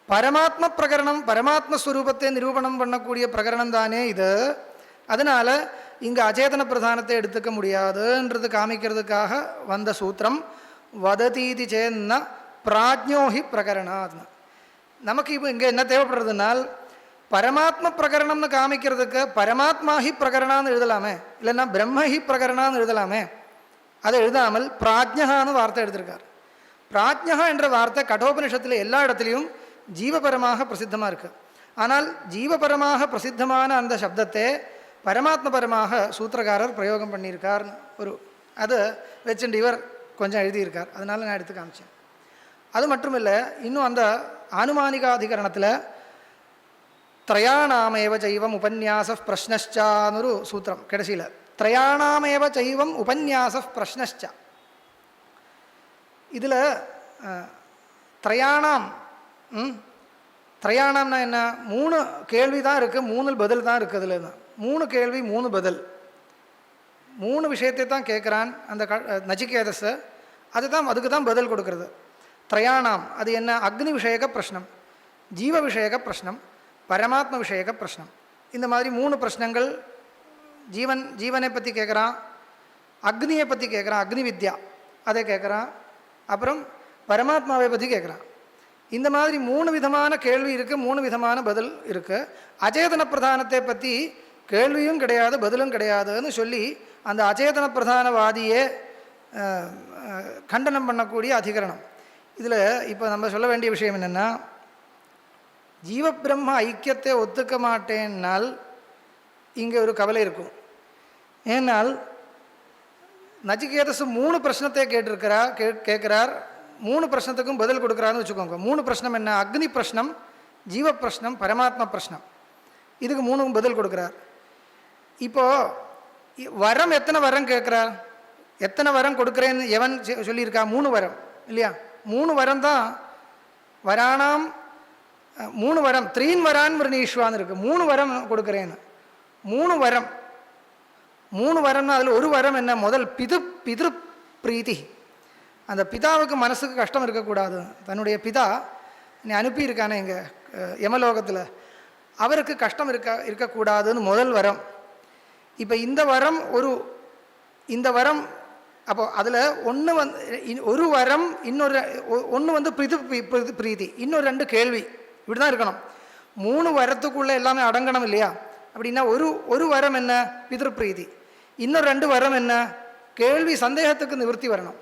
பரமாத்ம பிரகரணம் பரமாத்மஸ்வரூபத்தை நிரூபணம் பண்ணக்கூடிய பிரகரணம் தானே இது. அதனால் இங்கே அச்சேதன பிரதானத்தை எடுத்துக்க முடியாதுன்றது காமிக்கிறதுக்காக வந்த சூத்திரம் வததீதி சேன்னா பிராஜ்யோஹி பிரகரணாத். நமக்கு இப்போ இங்கே என்ன தேவைப்படுறதுனால் பரமாத்ம பிரகரணம்னு காமிக்கிறதுக்கு பரமாத்மாஹி பிரகரணான்னு எழுதலாமே, இல்லைன்னா பிரம்மஹி பிரகரணான்னு எழுதலாமே. அதை எழுதாமல் பிராஜ்யஹான்னு வார்த்தை எடுத்திருக்கார். பிராஜ்யஹா என்ற வார்த்தை கடோபனிஷத்தில் எல்லா இடத்துலையும் ஜீவபரமாக பிரசித்தமாக இருக்குது. ஆனால் ஜீவபரமாக பிரசித்தமான அந்த சப்தத்தை பரமாத்மபரமாக சூத்திரக்காரர் பிரயோகம் பண்ணியிருக்கார். அது வச்சுட்டு இவர் கொஞ்சம் எழுதியிருக்கார். அதனால் நான் எடுத்து காமிச்சேன். அது மட்டும் இல்லை, இன்னும் அந்த ஆனுமானிகாதிகரணத்தில் திரயாணாமேவ சைவம் உபன்யாச பிரஷ்னஷ்சான்னு சூத்திரம் கடைசியில் திரயாணாமேவ சைவம் உபன்யாச பிரஷ்னஷ்சா. இதில் திரயாணம்னா என்ன, 3 கேள்வி தான் இருக்குது, 3 பதில் தான் இருக்குது. அதில் 3 கேள்வி 3 பதில், 3 விஷயத்தை தான் கேட்குறான் அந்த நச்சிகேதஸை. அதுக்கு தான் பதில் கொடுக்கறது. திரயாணாம் அது என்ன, அக்னி விஷயக பிரஷ்னம், ஜீவ விஷயக பிரஷ்னம், பரமாத்ம விஷயக பிரஷ்னம். இந்த மாதிரி 3 பிரஷ்னங்கள். ஜீவனை பற்றி கேட்குறான், அக்னியை பற்றி கேட்குறான், அக்னி வித்யா அதை கேட்குறான், அப்புறம் பரமாத்மாவை பற்றி கேட்குறான். இந்த மாதிரி 3 விதமான கேள்வி இருக்குது, 3 விதமான பதில் இருக்குது. அச்சேதன பிரதானத்தை பற்றி கேள்வியும் கிடையாது பதிலும் கிடையாதுன்னு சொல்லி அந்த அச்சேதன பிரதானவாதியே கண்டனம் பண்ணக்கூடிய அதிகரணம். இதில் இப்போ நம்ம சொல்ல வேண்டிய விஷயம் என்னென்னா, ஜீவபிரம்ம ஐக்கியத்தை ஒத்துக்க மாட்டேன்னால் இங்கே ஒரு கவலை இருக்கும். ஏன்னால் நச்சிகேதஸ் 3 பிரச்சனத்தை கேட்குறார். 3 பிரச்சனத்துக்கும் பதில் கொடுக்குறான்னு வச்சுக்கோங்க. 3 பிரச்சனம் என்ன, அக்னி பிரஷ்னம், ஜீவ பிரஷ்னம், பரமாத்மா பிரஷ்னம். இதுக்கு 3க்கும் பதில் கொடுக்குறார். இப்போது வரம் எத்தனை வரம் கேட்குறார், எத்தனை வரம் கொடுக்குறேன்னு எவன் சொல்லியிருக்கா, 3 வரம் இல்லையா. 3 வரம் தான் வரானாம். 3 வரம் 3 வரான் மிருணீஸ்வான்னு இருக்குது. 3 வரம் கொடுக்குறேன்னு. 3 வரம் 3 வரம்னா அதில் ஒரு வரம் என்ன, முதல் பிதிரு பிரீத்தி. அந்த பிதாவுக்கு மனசுக்கு கஷ்டம் இருக்கக்கூடாது. தன்னுடைய பிதா நீ அனுப்பியிருக்கானே எங்கள் யமலோகத்தில், அவருக்கு கஷ்டம் இருக்கக்கூடாதுன்னு முதல் வரம். இப்போ இந்த வரம் அப்போ அதில் ஒரு வரம், ஒன்று பிரீத்தி, இன்னொரு 2 கேள்வி. இப்படி தான் இருக்கணும். 3 வரத்துக்குள்ளே எல்லாமே அடங்கணும் இல்லையா. அப்படின்னா ஒரு வரம் என்ன, பிதிரு பிரீத்தி. இன்னொரு 2 வரம் என்ன, கேள்வி சந்தேகத்துக்கு நிவர்த்தி வரணும்.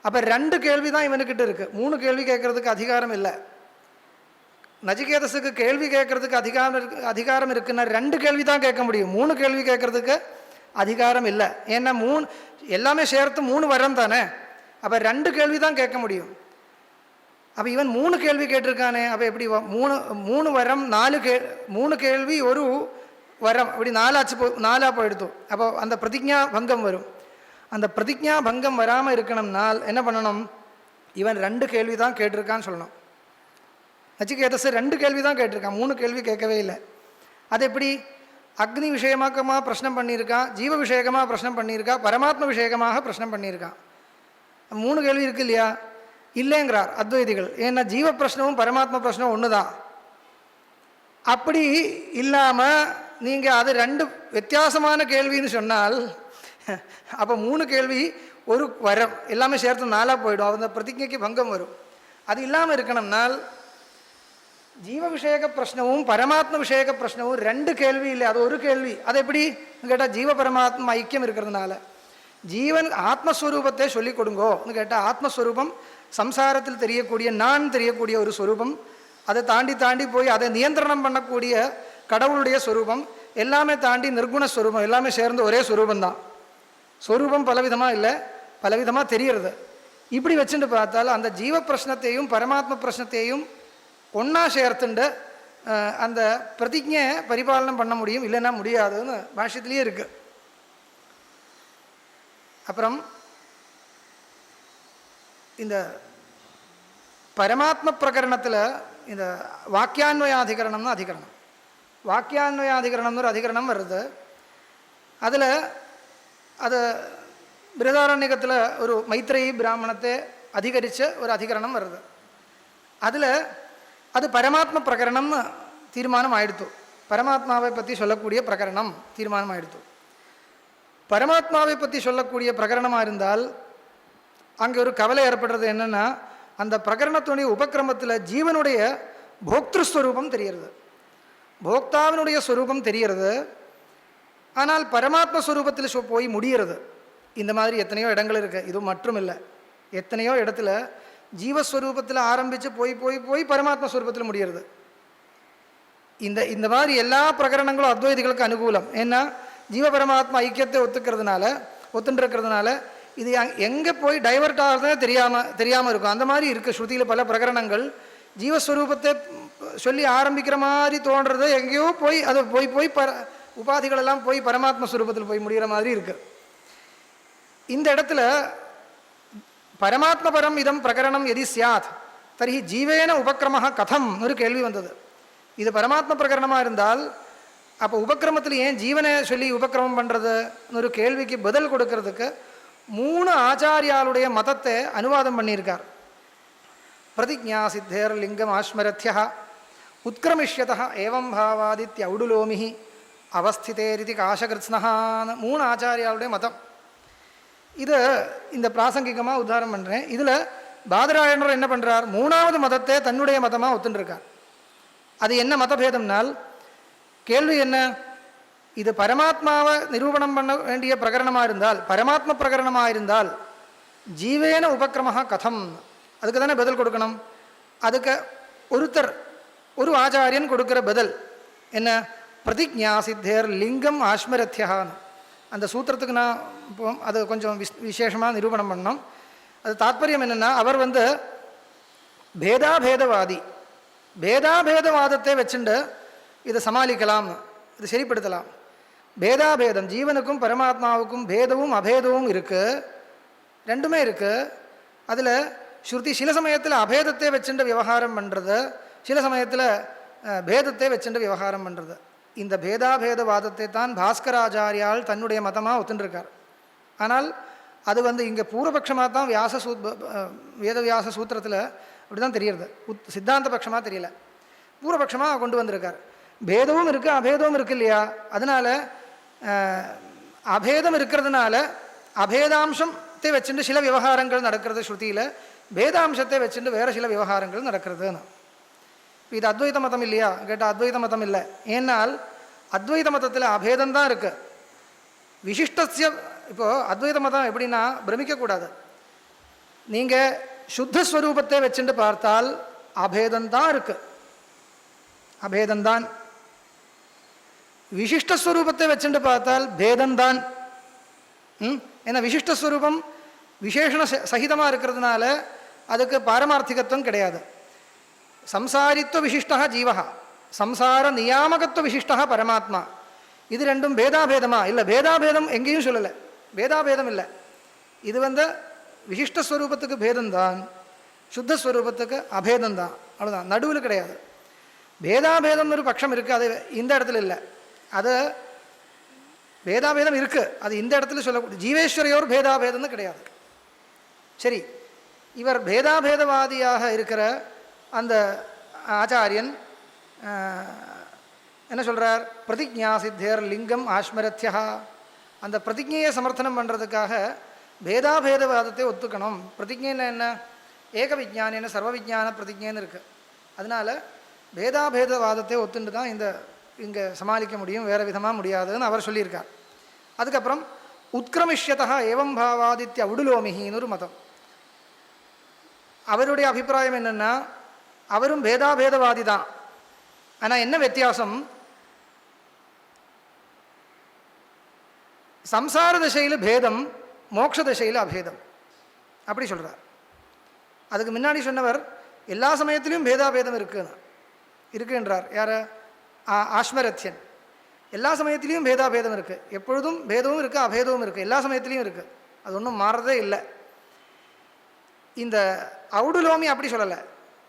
அப்போ 2 கேள்வி தான் இவனுக்கிட்ட இருக்குது. 3 கேள்வி கேட்கறதுக்கு அதிகாரம் இல்லை. நச்சிகேதஸுக்கு கேள்வி கேட்கறதுக்கு அதிகாரம் இருக்குன்னா 2 கேள்வி தான் கேட்க முடியும். 3 கேள்வி கேட்கறதுக்கு அதிகாரம் இல்லை. ஏன்னா எல்லாமே சேர்த்து 3 வரம் தானே. அப்போ 2 கேள்வி தான் கேட்க முடியும். அப்போ இவன் 3 கேள்வி கேட்டிருக்கானே. அப்போ எப்படி 3 வரம் 3 கேள்வி ஒரு வரம், அப்படி 4 போயிடுத்து. அப்போ அந்த பிரதிஜ்ஞா பங்கம் வரும். அந்த பிரதிஜ்ஞா பங்கம் வராமல் இருக்கணும்னால் என்ன பண்ணணும், இவன் 2 கேள்வி தான் கேட்டிருக்கான்னு சொல்லணும். நச்சிகேதஸ் 2 கேள்வி தான் கேட்டிருக்கான், 3 கேள்வி கேட்கவே இல்லை. அது எப்படி, அக்னி விஷயமாக்கமாக பிரச்சனை பண்ணியிருக்கான், ஜீவ விஷயகமாக பிரச்சனை பண்ணியிருக்கா, பரமாத்ம விஷயகமாக பிரச்சனை பண்ணியிருக்கான். 3 கேள்வி இருக்கு இல்லையா. இல்லைங்கிறார் அத்வைதிகள். ஏன்னா ஜீவ பிரச்சனமும் பரமாத்ம பிரச்சனம் ஒன்று தான். அப்படி இல்லாமல் நீங்கள் அது 2 வித்தியாசமான கேள்வின்னு சொன்னால் அப்போ 3 கேள்வி ஒரு வரம் எல்லாமே சேர்த்து 4 போயிடும். அந்த பிரதிஜைக்கு பங்கம் வரும். அது இல்லாமல் இருக்கணும்னால் ஜீவ விஷயக பிரச்சனவும் பரமாத்ம விஷயக பிரச்சனவும் ரெண்டு கேள்வி இல்லை, அது ஒரு கேள்வி. அது எப்படி கேட்டால் ஜீவ பரமாத்மா ஐக்கியம் இருக்கிறதுனால ஜீவன் ஆத்மஸ்வரூபத்தை சொல்லிக் கொடுங்கோன்னு கேட்டால் ஆத்மஸ்வரூபம் சம்சாரத்தில் தெரியக்கூடிய நான் தெரியக்கூடிய ஒரு ஸ்வரூபம், அதை தாண்டி தாண்டி போய் அதை நியந்திரணம் பண்ணக்கூடிய கடவுளுடைய ஸ்வரூபம், எல்லாமே தாண்டி நிர்குணஸ்வரூபம், எல்லாமே சேர்ந்து ஒரே ஸ்வரூபந்தான். ஸ்வரூபம் பலவிதமாக இல்லை, பலவிதமாக தெரியறது. இப்படி வச்சுட்டு பார்த்தால் அந்த ஜீவ பிரச்சனத்தையும் பரமாத்ம பிரச்சனத்தையும் ஒன்றா சேர்த்துண்டு அந்த பிரதிஜை பரிபாலனம் பண்ண முடியும், இல்லைன்னா முடியாதுன்னு பாஷ்யத்திலேயே இருக்குது. அப்புறம் இந்த பரமாத்ம பிரகரணத்தில் இந்த வாக்கியான்வயாதிகரணம்னு அதிகரணம், வாக்கியான்வயாதிகரணம்னு ஒரு அதிகரணம் வருது. அதில் அது பிருஹதாரண்யகத்தில் ஒரு மைத்ரேயி பிராமணத்தை அதிகரித்த ஒரு அதிகரணம் வருது. அதில் அது பரமாத்ம பிரகரணம்னு தீர்மானம் ஆயிடுத்து. பரமாத்மாவை பற்றி சொல்லக்கூடிய பிரகரணம் தீர்மானம் ஆயிடுத்து. பரமாத்மாவை பற்றி சொல்லக்கூடிய பிரகரணமாக இருந்தால் அங்கே ஒரு கவலை ஏற்படுறது என்னென்னா, அந்த பிரகரணத்துடைய உபக்கிரமத்தில் ஜீவனுடைய போக்திருஸ்வரூபம் தெரிகிறது, போக்தாவினுடைய ஸ்வரூபம் தெரிகிறது. ஆனால் பரமாத்ம ஸ்வரூபத்தில் போய் முடிகிறது. இந்த மாதிரி எத்தனையோ இடங்கள் இருக்குது. இது மற்றும் இல்லை, எத்தனையோ இடத்துல ஜீவஸ்வரூபத்தில் ஆரம்பித்து போய் போய் போய் பரமாத்ம ஸ்வரூபத்தில் முடிகிறது. இந்த மாதிரி எல்லா பிரகரணங்களும் அத்வைதிகளுக்கு அனுகூலம். ஏன்னா ஜீவ பரமாத்மா ஐக்கியத்தை ஒத்துண்டிருக்கிறதுனால இது எங்கே போய் டைவர்ட் ஆகிறதுனே தெரியாமல் இருக்கும். அந்த மாதிரி இருக்குது. ஸ்ருதியில் பல பிரகரணங்கள் ஜீவஸ்வரூபத்தை சொல்லி ஆரம்பிக்கிற மாதிரி தோன்றது, எங்கேயோ போய் அது போய் போய் உபாதிகளெல்லாம் போய் பரமாத்ம ஸ்வரூபத்தில் போய் முடிகிற மாதிரி இருக்குது. இந்த இடத்துல பரமாத்ம பரம் இதம் பிரகரணம் எதி சியாத் தர்ஹி ஜீவேன உபக்கிரம கதம் ஒரு கேள்வி வந்தது. இது பரமாத்ம பிரகரணமாக இருந்தால் அப்போ உபக்கிரமத்தில் ஏன் ஜீவனை சொல்லி உபக்கிரமம் பண்ணுறதுன்னு ஒரு கேள்விக்கு பதில் கொடுக்கறதுக்கு 3 ஆச்சாரியாளுடைய மதத்தை அனுவாதம் பண்ணியிருக்கார். பிரதிஜா சித்தேர் லிங்கம் ஆஸ்மரத்யா உத்கிரமிஷ்யத ஏவம் பாவாதித்ய ஔடுலோமிஹி அவஸ்திதேரிதி காஷகிருத்ஸ்னஹான்னு 3 ஆச்சாரியாளுடைய மதம். இது இந்த பிராசங்கிகமாக உதாரணம் பண்ணுறேன். இதில் பாதராயணர் என்ன பண்ணுறார், 3வது மதத்தை தன்னுடைய மதமாக ஒத்துண்டிருக்கார். அது என்ன மதபேதம்னால் கேள்வி என்ன, இது பரமாத்மாவை நிரூபணம் பண்ண வேண்டிய பிரகரணமாக இருந்தால், பரமாத்ம பிரகரணமாக இருந்தால் ஜீவேன உபக்கிரம கதம், அதுக்கு தானே பதில் கொடுக்கணும். அதுக்கு ஒரு ஆச்சாரியன் கொடுக்குற பதில் என்ன, பிரதிஜா சித்தேர் லிங்கம் ஆஸ்மரத்யான்னு. அந்த சூத்திரத்துக்கு நான் அது கொஞ்சம் விசேஷமாக நிரூபணம் பண்ணோம். அது தாத்பரியம் என்னென்னா, அவர் பேதாபேதவாதி, பேதாபேதவாதத்தை வச்சுண்டு இதை சமாளிக்கலாம், இது சரிப்படுத்தலாம். பேதாபேதம், ஜீவனுக்கும் பரமாத்மாவுக்கும் பேதமும் அபேதமும் இருக்குது, ரெண்டுமே இருக்குது. அதில் ஸ்ருதி சில சமயத்தில் அபேதத்தை வச்சுட்டு விவகாரம் பண்ணுறது, சில சமயத்தில் பேதத்தை வச்சுட்டு விவகாரம் பண்ணுறது. இந்த பேதாபேதவாதத்தை தான் பாஸ்கராச்சாரியால் தன்னுடைய மதமாக ஒத்துண்டிருக்கார். ஆனால் அது இங்கே பூர்வபட்சமாக தான் வேதவியாச சூத்திரத்தில் அப்படி தான் தெரியுறது, சித்தாந்த பட்சமாக தெரியல, பூர்வபட்சமாக கொண்டு வந்திருக்கார். பேதமும் இருக்குது அபேதமும் இருக்குது இல்லையா, அதனால் அபேதம் இருக்கிறதுனால அபேதாம்சத்தை வச்சுட்டு சில விவகாரங்கள் நடக்கிறது ஸ்ருதியில், பேதாம்சத்தை வச்சுட்டு வேறு சில விவகாரங்கள் நடக்கிறதுன்னு. இது அத்வைத மதம் இல்லையா கேட்டால் அத்வைத மதம் இல்லை. ஏன்னால் அத்வைத மதத்தில் அபேதம்தான் இருக்குது. விசிஷ்டசிய இப்போது அத்வைத மதம் எப்படின்னா பிரமிக்கக்கூடாது. நீங்கள் சுத்தஸ்வரூபத்தை வச்சுட்டு பார்த்தால் அபேதம்தான் இருக்குது, அபேதம்தான். விசிஷ்டஸ்வரூபத்தை வச்சுட்டு பார்த்தால் பேதம்தான். ஏன்னா விசிஷ்டஸ்வரூபம் விசேஷண சகிதமாக இருக்கிறதுனால அதுக்கு பாரமார்த்திகத்துவம் கிடையாது. சம்சாரித்துவ விசிஷ்டா ஜீவா, சம்சார நியாமகத்துவ விசிஷ்டா பரமாத்மா. இது ரெண்டும் பேதாபேதமா இல்லை, பேதாபேதம் எங்கேயும் சொல்லலை, பேதாபேதம் இல்லை. இது விசிஷ்டஸ்வரூபத்துக்கு பேதம்தான், சுத்தஸ்வரூபத்துக்கு அபேதம்தான், அவ்வளோதான், நடுவில் கிடையாது. பேதாபேதம்னு ஒரு பட்சம் இருக்குது, அது இந்த இடத்துல இல்லை. அது பேதாபேதம் இருக்குது, அது இந்த இடத்துல சொல்லக்கூடிய ஜீவேஸ்வரையோர் பேதாபேதம்னு கிடையாது. சரி, இவர் பேதாபேதவாதியாக இருக்கிற அந்த ஆச்சாரியன் என்ன சொல்கிறார், பிரதிஜா சித்தேர் லிங்கம் ஆஸ்மரத்யா. அந்த பிரதிஜையை சமர்த்தனம் பண்ணுறதுக்காக பேதாபேதவாதத்தை ஒத்துக்கணும். பிரதிஜைன்னு என்ன, ஏக விஜானின்னு சர்வ விஜான பிரதிஜைன்னு இருக்குது. அதனால் பேதாபேதவாதத்தை ஒத்துண்டு தான் இங்கே சமாளிக்க முடியும், வேறு விதமாக முடியாதுன்னு அவர் சொல்லியிருக்கார். அதுக்கப்புறம் உத்கிரமிஷ்யதா ஏவம் பாவாதித்ய உடுலோமிகின்னு ஒரு மதம். அவருடைய அபிப்பிராயம் என்னென்னா, அவரும் பேதாபேதவாதி தான். ஆனால் என்ன வித்தியாசம், சம்சார தசையில் பேதம், மோட்ச தசையில் அபேதம் அப்படி சொல்கிறார். அதுக்கு முன்னாடி சொன்னவர் எல்லா சமயத்திலையும் பேதாபேதம் இருக்குன்றார். யார்? ஆஷ்மரத்யன். எல்லா சமயத்திலையும் பேதாபேதம் இருக்குது, எப்பொழுதும் பேதமும் இருக்குது அபேதமும் இருக்குது, எல்லா சமயத்திலையும் இருக்குது, அது ஒன்றும் மாறதே இல்லை. இந்த ஔடுலோமி அப்படி சொல்லலை,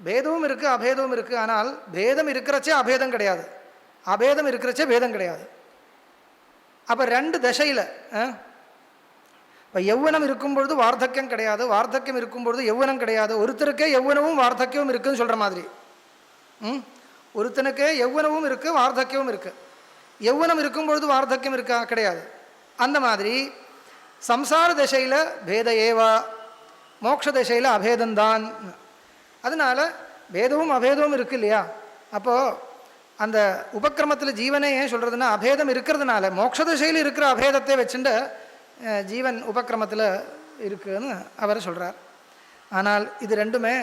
பேதமும் இருக்குது அபேதமும் இருக்குது, ஆனால் பேதம் இருக்கிறச்சே அபேதம் கிடையாது, அபேதம் இருக்கிறச்சே பேதம் கிடையாது. அப்போ ரெண்டு தசையில், இப்போ யௌவனம் இருக்கும்பொழுது வார்த்தக்கியம் கிடையாது, வார்த்தக்கியம் இருக்கும்பொழுது யௌவனம் கிடையாது, ஒருத்தருக்கே யௌவனமும் வார்த்தக்கியமும் இருக்குதுன்னு சொல்கிற மாதிரி. ஒருத்தனுக்கே யௌவனமும் இருக்குது வார்த்தக்கியமும் இருக்குது, யௌவனம் இருக்கும்பொழுது வார்த்தக்கியம் இருக்கா? கிடையாது. அந்த மாதிரி சம்சார தசையில் பேத ஏவா, மோட்ச தசையில் அபேதம்தான். அதனால் பேதமும் அபேதமும் இருக்குது இல்லையா? அப்போது அந்த உபக்கிரமத்தில் ஜீவனே ஏன் சொல்கிறதுனா, அபேதம் இருக்கிறதுனால மோட்ச தசையில் இருக்கிற அபேதத்தை வச்சுட்டு ஜீவன் உபக்கிரமத்தில் இருக்குதுன்னு அவர் சொல்கிறார். ஆனால் இது ரெண்டுமே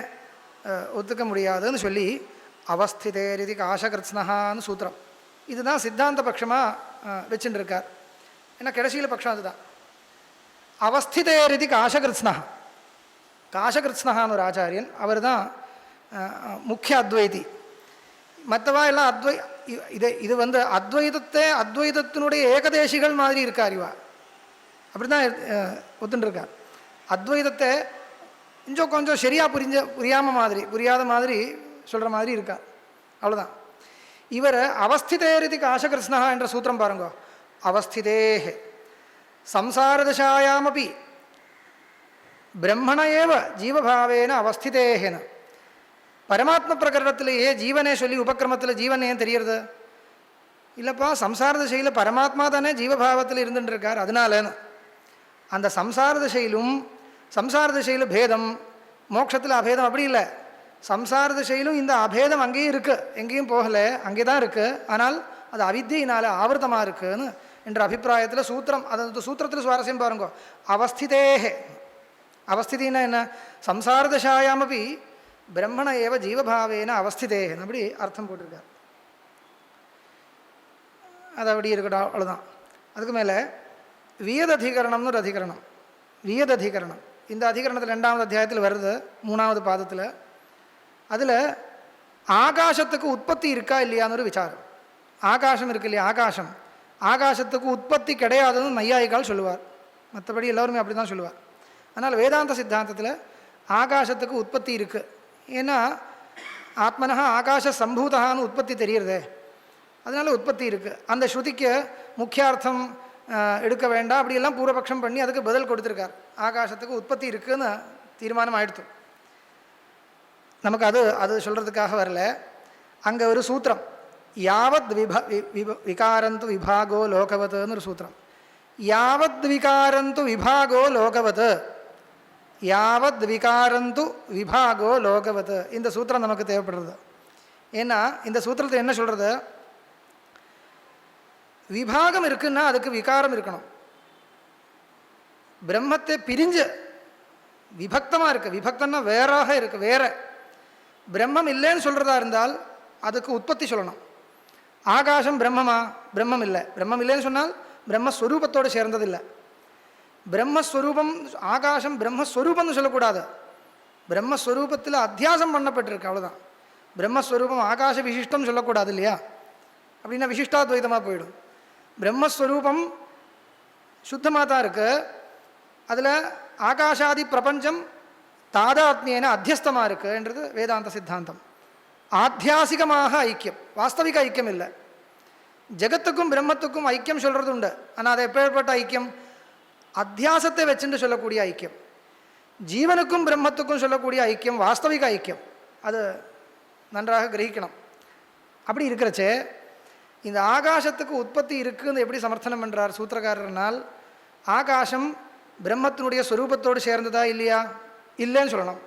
ஒத்துக்க முடியாதுன்னு சொல்லி அவஸ்திதேரிதி காஷகிருத்ஸ்னஹான்னு சூத்திரம், இதுதான் சித்தாந்த பட்சமாக வச்சுட்டுருக்கார். ஏன்னா கடைசியில் பட்சம் அதுதான். அவஸ்திதேரிதி காஷகிருத்ஸ்னஹா, காஷகிருத்ஸ்னஹான்னு ஒரு ஆச்சாரியன், அவர் தான் முக்கிய அத்வைதி. மற்றவா எல்லாம் இது அத்வைதத்தினுடைய ஏகதேசிகள் மாதிரி இருக்கார். இவா அப்படி தான் ஒத்துட்டுருக்கார். அத்வைதத்தை கொஞ்சம் சரியாக புரியாத மாதிரி சொல்கிற மாதிரி இருக்கார், அவ்வளோதான். இவர் அவஸ்திதேரிதி காஷகிருஷ்ணா என்ற சூத்திரம் பாருங்க. அவஸ்திதேஹ சம்சாரதசாயாமபி பிரம்மண ஏவ ஜீவபாவேன அவஸ்திதேஹன. பரமாத்ம பிரகரணத்திலேயே ஜீவனே சொல்லி உபக்கிரமத்தில் ஜீவன் ஏன் தெரியறது? இல்லைப்பா, சம்சார தசையில் பரமாத்மா தானே ஜீவபாவத்தில் இருந்துட்டு இருக்கார், அதனாலன்னு. அந்த சம்சார தசையில் பேதம், மோட்சத்தில் அபேதம் அப்படி இல்லை. சம்சார தசையிலும் இந்த அபேதம் அங்கேயும் இருக்குது, எங்கேயும் போகலை, அங்கே தான் இருக்குது. ஆனால் அது அவித்தியினால் ஆவர்த்தமாக இருக்குன்னு என்ற அபிப்பிராயத்தில் சூத்திரம், அது சூத்திரத்தில் சுவாரஸ்யம் பாருங்க. அவஸ்திதேஹே, அவஸ்திதின்னா என்ன? சம்சார தசாயாமபி பிரம்மண ஏவ ஜீவபாவேன அவஸ்திதேன்னு அப்படி அர்த்தம் போட்டிருக்கார். அது அப்படி இருக்கட்டும், அவ்வளோதான். அதுக்கு மேலே வியததிகரணம்னு ஒரு அதிகரணம். வியததிகரணம் இந்த அதிகரணத்தில் 2வது அத்தியாயத்தில் வருது, 3வது பாதத்தில். அதில் ஆகாசத்துக்கு உற்பத்தி இருக்கா இல்லையான்னு ஒரு விசாரம். ஆகாசம் இருக்கு இல்லையா, ஆகாசத்துக்கு உற்பத்தி கிடையாதுன்னு நையாயிகால் சொல்லுவார். மற்றபடி எல்லோருமே அப்படி தான் சொல்லுவார். ஆனால் வேதாந்த சித்தாந்தத்தில் ஆகாசத்துக்கு உற்பத்தி இருக்குது. ஏன்னா ஆத்மனஹா ஆகாச சம்பூதான்னு உற்பத்தி தெரியுறதே, அதனால் உற்பத்தி இருக்குது. அந்த ஸ்ருதிக்கு முக்கியார்த்தம் எடுக்க வேண்டாம் அப்படியெல்லாம் பூர்வபக்ஷம் பண்ணி அதுக்கு பதில் கொடுத்துருக்கார். ஆகாசத்துக்கு உற்பத்தி இருக்குதுன்னு தீர்மானம் ஆயிடுத்து. நமக்கு அது சொல்கிறதுக்காக வரல. அங்கே ஒரு சூத்திரம், யாவத் விகாரந்து விபாகோ லோகவத்துன்னு ஒரு சூத்திரம். யாவத் விகாரந்து விபாகோ லோகவத், யாவத் விகாரந்து விபாகோ லோகவத், இந்த சூத்திரம் நமக்கு தேவைப்படுறது. ஏன்னா இந்த சூத்திரத்தை என்ன சொல்கிறது, விபாகம் இருக்குன்னா அதுக்கு விகாரம் இருக்கணும். பிரம்மத்தை பிரிஞ்சு விபக்தமாக இருக்குது, விபக்தம்னா வேறாக இருக்குது, வேற பிரம்மம் இல்லைன்னு சொல்கிறதா இருந்தால் அதுக்கு உற்பத்தி சொல்லணும். ஆகாசம் பிரம்மமா? பிரம்மம் இல்லை. பிரம்மம் இல்லைன்னு சொன்னால் பிரம்மஸ்வரூபத்தோடு சேர்ந்ததில்லை. பிரம்மஸ்வரூபம் ஆகாசம் பிரம்மஸ்வரூபம்னு சொல்லக்கூடாது, பிரம்மஸ்வரூபத்தில் அத்தியாசம் பண்ணப்பட்டிருக்கு, அவ்வளோதான். பிரம்மஸ்வரூபம் ஆகாச விசிஷ்டம் சொல்லக்கூடாது இல்லையா, அப்படின்னா விசிஷ்டாத்வைதமாக போயிடும். பிரம்மஸ்வரூபம் சுத்தமாக தான் இருக்குது, அதில் ஆகாஷாதி பிரபஞ்சம் தாதாத்மியன அத்தியஸ்தமாக இருக்குன்றது வேதாந்த சித்தாந்தம். ஆத்தியாசிகமாக ஐக்கியம், வாஸ்தவிக ஐக்கியம் இல்லை. ஜெகத்துக்கும் பிரம்மத்துக்கும் ஐக்கியம் சொல்கிறது உண்டு, ஆனால் அது எப்பேற்பட்ட ஐக்கியம்? அத்தியாசத்தை வச்சுட்டு சொல்லக்கூடிய ஐக்கியம். ஜீவனுக்கும் பிரம்மத்துக்கும் சொல்லக்கூடிய ஐக்கியம் வாஸ்தவிக ஐக்கியம், அது நன்றாக கிரகிக்கணும். அப்படி இருக்கிறச்சே இந்த ஆகாசத்துக்கு உற்பத்தி இருக்குன்னு எப்படி சமர்த்தனம் பண்ணுறார் சூத்திரக்காரர்னால், ஆகாசம் பிரம்மத்தினுடைய ஸ்வரூபத்தோடு சேர்ந்ததா இல்லையா? இல்லைன்னு சொல்லணும்.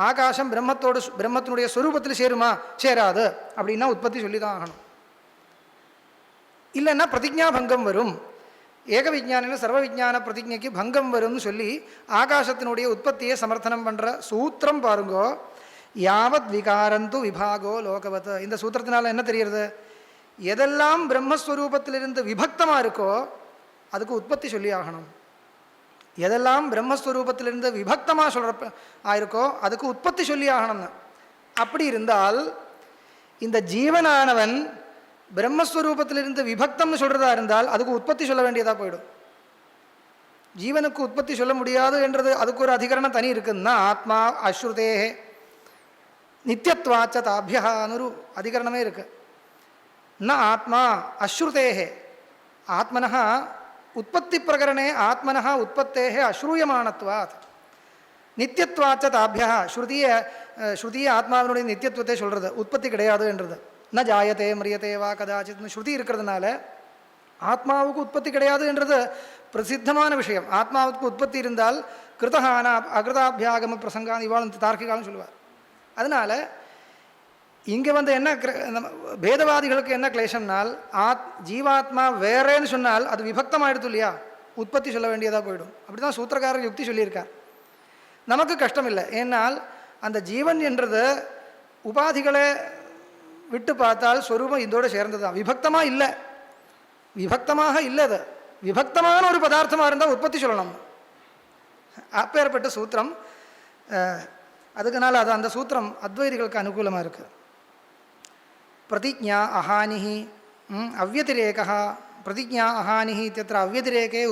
ஆகாசம் பிரம்மத்தினுடைய ஸ்வரூபத்தில் சேருமா? சேராது. அப்படின்னா உற்பத்தி சொல்லி தான் ஆகணும். இல்லைன்னா பிரதிஜா பங்கம் வரும். ஏக விஜானின சர்வ விஜான பிரதிஜைக்கு பங்கம் வரும்னு சொல்லி ஆகாசத்தினுடைய உற்பத்தியை சமர்த்தனம் பண்ணுற சூத்திரம் பாருங்கோ. யாவத் விகாரந்து விபாகோ லோகவத். இந்த சூத்திரத்தினால என்ன தெரிகிறது? எதெல்லாம் பிரம்மஸ்வரூபத்திலிருந்து விபக்தமாக இருக்கோ அதுக்கு உற்பத்தி சொல்லி ஆகணும். எதெல்லாம் பிரம்மஸ்வரூபத்திலிருந்து விபக்தமாக சொல்கிற ஆயிருக்கோ அதுக்கு உற்பத்தி சொல்லி ஆகணும்னு. அப்படி இருந்தால் இந்த ஜீவனானவன் பிரம்மஸ்வரூபத்திலிருந்து விபக்தம்னு சொல்கிறதா இருந்தால் அதுக்கு உற்பத்தி சொல்ல வேண்டியதாக போயிடும். ஜீவனுக்கு உற்பத்தி சொல்ல முடியாது என்றது அதுக்கு ஒரு அதிகரணம் தனி இருக்குன்னா ஆத்மா அஸ்ருதே நித்தியத்வாச்ச தாபியான்னு ஒரு அதிகரணமே இருக்கு. ந ஆத்மா அஸ்ருதேஹே ஆத்மனः உற்பத்தி பிரகரணே ஆத்மனः உற்பத்தேஹ அஸ்ரூயமானத்வாத் நித்தியத்வாச்ச தாபியா. ஸ்ருதியை ஆத்மாவினுடைய நித்தியத்துவத்தை சொல்கிறது, உற்பத்தி கிடையாது என்றது. ந ஜாயத்தே மிரியத்தே வா கதாச்சித் ஸ்ருதி இருக்கிறதுனால ஆத்மாவுக்கு உற்பத்தி கிடையாது என்றது பிரசித்தமான விஷயம். ஆத்மாவுக்கு உற்பத்தி இருந்தால் கிருதஹான அகிருதாபியாகம பிரசங்கான் இவாளும் தார்க்கிகாலும் சொல்லுவார். அதனால் இங்கே வந்து என்ன பேதவாதிகளுக்கு என்ன கிளேசம்னால் ஜீவாத்மா வேறேன்னு சொன்னால் அது விபக்தமாகிடுது இல்லையா, உற்பத்தி சொல்ல வேண்டியதாக போயிடும். அப்படி தான் சூத்திரக்காரர் யுக்தி சொல்லியிருக்கார். நமக்கு கஷ்டம் இல்லை. ஏன்னால் அந்த ஜீவன் என்றது உபாதிகளை விட்டு பார்த்தால் ஸ்வரூபம் இதோடு சேர்ந்தது தான், விபக்தமாக இல்லை. விபக்தமாக இல்லை. அது விபக்தமான ஒரு பதார்த்தமாக இருந்தால் உற்பத்தி சொல்லணும். அப்பேற்பட்ட சூத்திரம். அதுக்குனால அது அந்த சூத்திரம் அத்வைதிகளுக்கு அனுகூலமாக இருக்குது. பிரதிஜா அஹானிஹி அவ்யதிரேகः. பிரதிஜா அஹானிஹி இत्यत्र அவ்யதிரேகே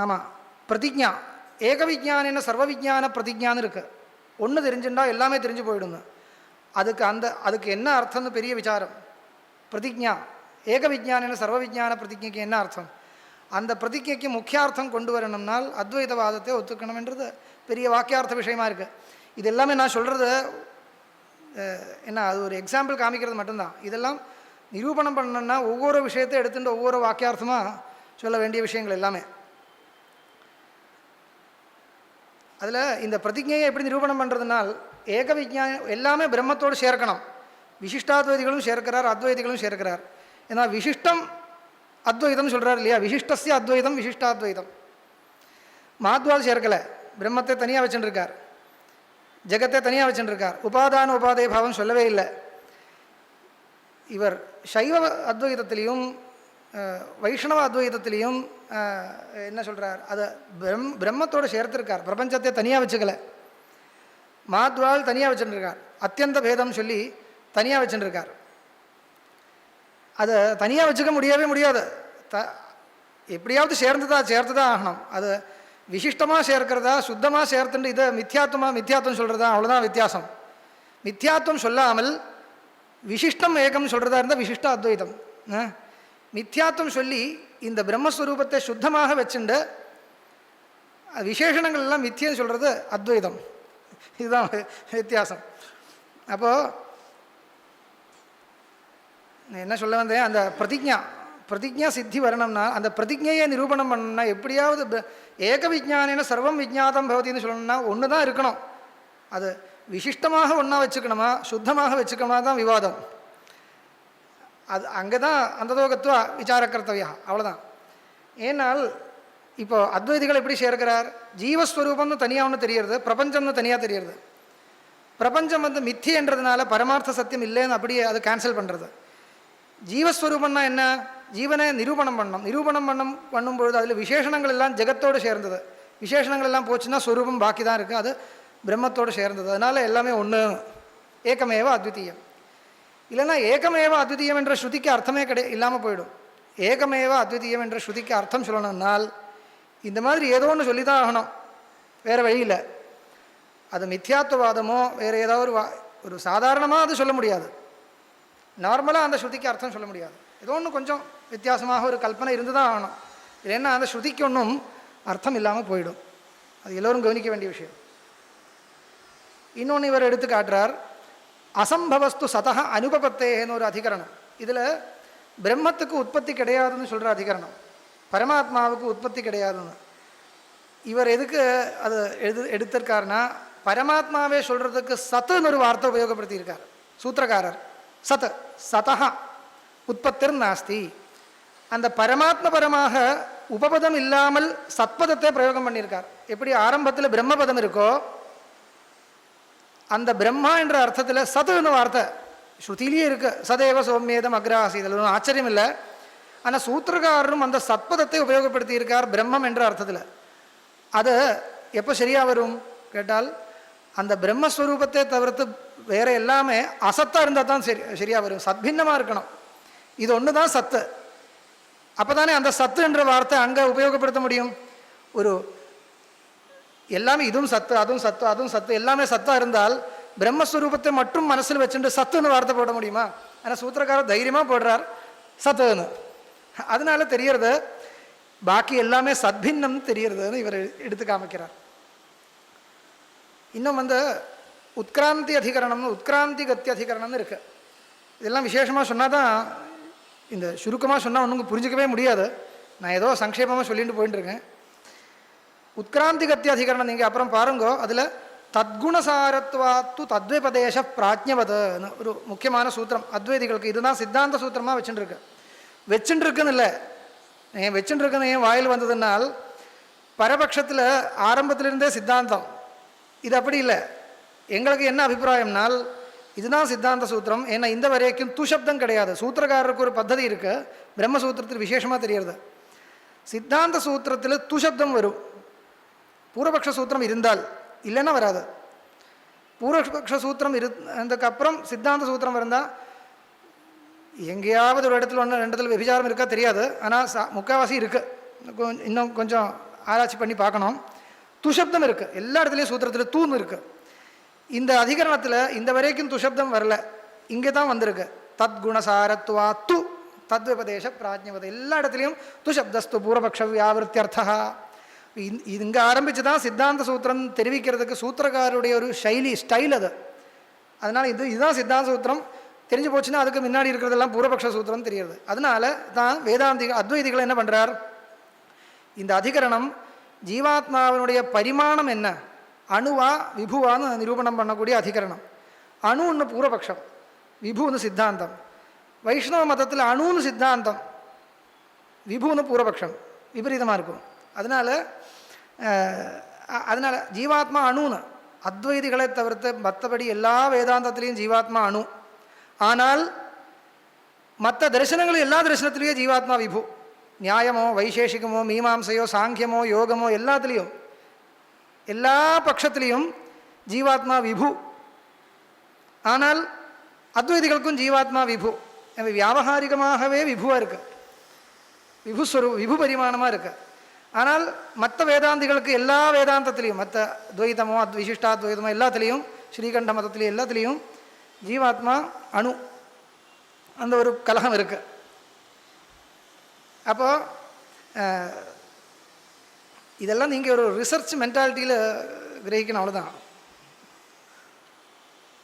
ஆமாம், பிரதிஜா ஏக விஜானின சர்வ விஜான பிரதிஜான்னு இருக்குது. ஒன்று தெரிஞ்சுட்டா எல்லாமே தெரிஞ்சு போயிடுங்க. அதுக்கு என்ன அர்த்தம்னு பெரிய விசாரம். பிரதிஜா ஏக விஜானின சர்வ விஜான பிரதிஜைக்கு என்ன அர்த்தம்? அந்த பிரதிஜைக்கு முக்கியார்த்தம் கொண்டு வரணும்னால் அத்வைதவாதத்தை ஒத்துக்கணும்ன்றது பெரிய வாக்கியார்த்த விஷயமா இருக்குது. இது எல்லாமே நான் சொல்கிறது என்ன, அது ஒரு எக்ஸாம்பிள் காமிக்கிறது மட்டும்தான். இதெல்லாம் நிரூபணம் பண்ணணும்னா ஒவ்வொரு விஷயத்தை எடுத்துட்டு ஒவ்வொரு வாக்கியார்த்தமாக சொல்ல வேண்டிய விஷயங்கள் எல்லாமே. அதில் இந்த பிரதிஜையை எப்படி நிரூபணம் பண்ணுறதுனால் ஏக விஜானம் எல்லாமே பிரம்மத்தோடு சேர்க்கணும். விசிஷ்டாத்வைதிகளும் சேர்க்கிறார், அத்வைதிகளும் சேர்க்கிறார். ஏன்னா விசிஷ்டம் அத்வைதம் சொல்கிறார் இல்லையா, விசிஷ்டஸ்ய அத்வைதம் விசிஷ்டாத்வைதம். மாத்வால் சேர்க்கலை, பிரம்மத்தை தனியாக வச்சுருக்கார், ஜெகத்தை தனியாக வச்சுருக்கார். உபாதான உபாதேய பாவம் சொல்லவே இல்லை. இவர் சைவ அத்வைதத்திலையும் வைஷ்ணவ அத்வைதத்திலையும் என்ன சொல்கிறார், அதை பிரம்மத்தோடு சேர்த்துருக்கார், பிரபஞ்சத்தை தனியாக வச்சுக்கலை. மாத்வால் தனியாக வச்சுருக்கார், அத்தியந்த பேதம் சொல்லி தனியாக வச்சுருக்கார். அதை தனியாக வச்சுக்க முடியவே முடியாது. எப்படியாவது சேர்த்து தான் ஆகணும். அது விசிஷ்டமாக சேர்க்கிறதா சுத்தமாக சேர்த்துட்டு இதை மித்யாத்வம் சொல்கிறதா, அவ்வளோதான் வித்தியாசம். மித்யாத்வம் சொல்லாமல் விசிஷ்டம் ஏகம் சொல்கிறதா இருந்தால் விசிஷ்ட அத்வைதம். மித்யாத்வம் சொல்லி இந்த பிரம்மஸ்வரூபத்தை சுத்தமாக வச்சுண்டு விசேஷணங்கள் எல்லாம் மித்தியன்னு சொல்கிறது அத்வைதம். இதுதான் வித்தியாசம். அப்போது என்ன சொல்ல வந்தேன், அந்த பிரதிஜா சித்தி வரணும்னா அந்த பிரதிஜையை நிரூபணம் பண்ணணும்னா எப்படியாவது ஏக விஜானின சர்வம் விஜாதம் பவதின்னு சொல்லணும்னா ஒன்று தான் இருக்கணும். அது விசிஷ்டமாக ஒன்றா வச்சுக்கணுமா சுத்தமாக வச்சுக்கணுமா தான் விவாதம். அது அங்கே தான் அந்ததோகத்துவ விசாரக்கர்த்தவியா, அவ்வளோதான். ஏன்னால் இப்போ அத்வைதிகள் எப்படி சேர்க்கிறார், ஜீவஸ்வரூபம்னு தனியாக ஒன்று தெரியறது, பிரபஞ்சம்னு தனியாக தெரியறது. பிரபஞ்சம் வந்து மித்தியன்றதுனால பரமார்த்த சத்தியம் இல்லைன்னு அப்படியே அது கேன்சல் பண்ணுறது. ஜீவஸ்வரூபம்னா என்ன, ஜீவனை நிரூபணம் பண்ணும்பொழுது அதில் விசேஷணங்கள் எல்லாம் ஜெகத்தோடு சேர்ந்தது. விசேஷணங்கள் எல்லாம் போச்சுன்னா ஸ்வரூபம் பாக்கி தான் இருக்குது, அது பிரம்மத்தோடு சேர்ந்தது. அதனால் எல்லாமே ஒன்று, ஏகமேவ அத்விதீயம். இல்லைன்னா ஏகமேவ அத்விதீயம் என்ற ஸ்ருதிக்கு அர்த்தமே இல்லாமல் போயிடும். ஏகமேவ அத்விதீயம் என்ற ஸ்ருதிக்கு அர்த்தம் சொல்லணும்னால் இந்த மாதிரி ஏதோ ஒன்று சொல்லி தான் ஆகணும், வேறு வழியில். அது மித்யாத்வவாதமோ வேறு ஏதாவது ஒரு சாதாரணமாக அது சொல்ல முடியாது. நார்மலாக அந்த ஸ்ருதிக்கு அர்த்தம் சொல்ல முடியாது. ஏதோ ஒன்று கொஞ்சம் வித்தியாசமாக ஒரு கல்பனை இருந்து தான் ஆகணும். இல்லைன்னா அந்த ஸ்ருதிக்கு ஒன்றும் அர்த்தம் இல்லாமல் போயிடும். அது எல்லோரும் கவனிக்க வேண்டிய விஷயம். இன்னொன்று இவர் எடுத்து காட்டுறார், அசம்பவஸ்து சதக அனுபபத்தேன்னு ஒரு அதிகரணம். இதில் பிரம்மத்துக்கு உற்பத்தி கிடையாதுன்னு சொல்கிற அதிகரணம், பரமாத்மாவுக்கு உற்பத்தி கிடையாதுன்னு. இவர் எதுக்கு அது எடுத்திருக்காருன்னா, பரமாத்மாவே சொல்கிறதுக்கு சத்துன்னு ஒரு வார்த்தை உபயோகப்படுத்தியிருக்கார் சூத்திரக்காரர். சத் சதஹா உற்பத்திர் நாஸ்தி. அந்த பரமாத்மபரமாக உபபதம் இல்லாமல் சத்பதத்தை பிரயோகம் பண்ணியிருக்கார். எப்படி ஆரம்பத்தில் பிரம்மபதம் இருக்கோ, அந்த பிரம்மா என்ற அர்த்தத்தில் சத்துன்னு வார்த்தை ஸ்ருதியிலேயே இருக்கு. சதேவ சௌமியதம் அக்ராசி, இதில் ஒன்றும் ஆச்சரியம் இல்லை. ஆனால் சூத்திரக்காரரும் அந்த சத்பதத்தை உபயோகப்படுத்தி இருக்கார் பிரம்மம் என்ற அர்த்தத்தில். அது எப்போ சரியாக வரும் கேட்டால், அந்த பிரம்மஸ்வரூபத்தை தவிர்த்து வேற எல்லாமே அசத்தாக இருந்தால் தான் சரியாக வரும். சத்பின்னமாக இருக்கணும். இது ஒன்று தான் சத்து. அப்போ தானே அந்த சத்து என்ற வார்த்தை அங்கே உபயோகப்படுத்த முடியும். ஒரு எல்லாமே இதுவும் சத்து, அதுவும் சத்து, அதுவும் சத்து, எல்லாமே சத்தாக இருந்தால் பிரம்மஸ்வரூபத்தை மட்டும் மனசில் வச்சுட்டு சத்துன்னு வார்த்தை போட முடியுமா? ஆனால் சூத்திரக்காரர் தைரியமாக போடுறார் சத்துன்னு. அதனால தெரியறது பாக்கி எல்லாமே சத்பின்னம் தெரியறதுன்னு இவர் எடுத்து காமிக்கிறார். இன்னும் உத்கிராந்தி அதிகரணம்னு உத்கிராந்தி கத்தி அதிகரணம்னு இருக்கு. இதெல்லாம் விசேஷமாக சொன்னால் தான், இந்த சுருக்கமாக சொன்னால் ஒன்றும் புரிஞ்சிக்கவே முடியாது. நான் ஏதோ சங்கேபமாக சொல்லிட்டு போயிட்டு இருக்கேன். உத்கிராந்தி கத்தி அதிகரணம் நீங்கள் அப்புறம் பாருங்கோ. அதில் தத்குணசாரத்வாத்து தத்விபதேச பிராஜ்ஞவதன்னு ஒரு முக்கியமான சூத்திரம் அத்வைதிகளுக்கு. இதுதான் சித்தாந்த சூத்திரமாக வச்சுட்டுருக்கு. வச்சுட்டுருக்குன்னு இல்லை, ஏன் வச்சுட்டுருக்குன்னு ஏன் வாயில் வந்ததுனால், பரபட்சத்தில் ஆரம்பத்திலிருந்தே சித்தாந்தம். இது அப்படி இல்லை. எங்களுக்கு என்ன அபிப்பிராயம்னால், இதுதான் சித்தாந்த சூத்திரம். ஏன்னா இந்த வரைக்கும் துஷப்தம் கிடையாது. சூத்திரக்காரருக்கு ஒரு பద్ధதி இருக்குது, பிரம்மசூத்திரத்தில் விசேஷமாக தெரிகிறது. சித்தாந்த சூத்திரத்தில் துஷப்தம் வரும் பூர்வபக்ஷ சூத்திரம் இருந்தால், இல்லைன்னா வராது. பூர்வபக்ஷ சூத்திரம் இருந்ததுக்கப்புறம் சித்தாந்த சூத்திரம் இருந்தால், எங்கேயாவது ஒரு இடத்துல ஒன்று ரெண்டு இடத்துல விபச்சாரம் இருக்கா தெரியாது, ஆனால் முக்கால்வாசி இருக்குது. இன்னும் கொஞ்சம் ஆராய்ச்சி பண்ணி பார்க்கணும். துஷப்தம் இருக்குது எல்லா இடத்துலையும். சூத்திரத்தில் தூன்னு இருக்குது. இந்த அதிகரணத்தில் இந்த வரைக்கும் துஷப்தம் வரல, இங்கே தான் வந்திருக்கு. தத்குணசாரத்வா து தத்விபதேச பிராஜ்ஞவத. எல்லா இடத்துலையும் துஷப்தஸ்து பூர்வபக்ஷ வியாவிருத்தியர்த்தா. இங்கே ஆரம்பித்து தான் சித்தாந்த சூத்திரம் தெரிவிக்கிறதுக்கு சூத்திரக்காரருடைய ஒரு ஸ்டைல் அது. அதனால் இதுதான் சித்தாந்த சூத்திரம் தெரிஞ்சு போச்சுன்னா அதுக்கு முன்னாடி இருக்கிறதெல்லாம் பூர்வபக்ஷ சூத்திரம் தெரியுது. அதனால தான் அத்வைதிகள் என்ன பண்ணுறார், இந்த அதிகரணம் ஜீவாத்மாவினுடைய பரிமாணம் என்ன, அணுவா விபுவான்னு நிரூபணம் பண்ணக்கூடிய அதிகரணம். அணுன்னு பூர்வபக்ஷம், விபுன்னு சித்தாந்தம். வைஷ்ணவ மதத்தில் அணுன்னு சித்தாந்தம், விபுன்னு பூர்வபக்ஷம். விபரீதமாக இருக்கும். அதனால் ஜீவாத்மா அணுன்னு அத்வைதிகளை தவிர்த்து மற்றபடி எல்லா வேதாந்தத்திலையும் ஜீவாத்மா அணு. ஆனால் மற்ற தரிசனங்களும் எல்லா தரிசனத்திலையும் ஜீவாத்மா விபு. நியாயமோ வைசேஷிகமோ மீமாம்சையோ சாங்கியமோ யோகமோ எல்லாத்துலேயும் எல்லா பட்சத்திலையும் ஜீவாத்மா விபு. ஆனால் அத்வைதிகளுக்கும் ஜீவாத்மா விபு. வியாபகாரிகமாகவே விபுவாக இருக்கு, விபு பரிமாணமாக இருக்கு. ஆனால் மற்ற வேதாந்திகளுக்கு எல்லா வேதாந்தத்திலையும், மற்ற துவைதமோ விசிஷ்டாத்வைதமோ எல்லாத்துலேயும், ஸ்ரீகண்ட மதத்திலையும் எல்லாத்துலேயும் ஜீவாத்மா அணு, அந்த ஒரு கலகம் இருக்கு. அப்போது இதெல்லாம் நீங்கள் ஒரு ரிசர்ச் மென்டாலிட்டியில் கிரகிக்கணும், அவ்வளோதான்.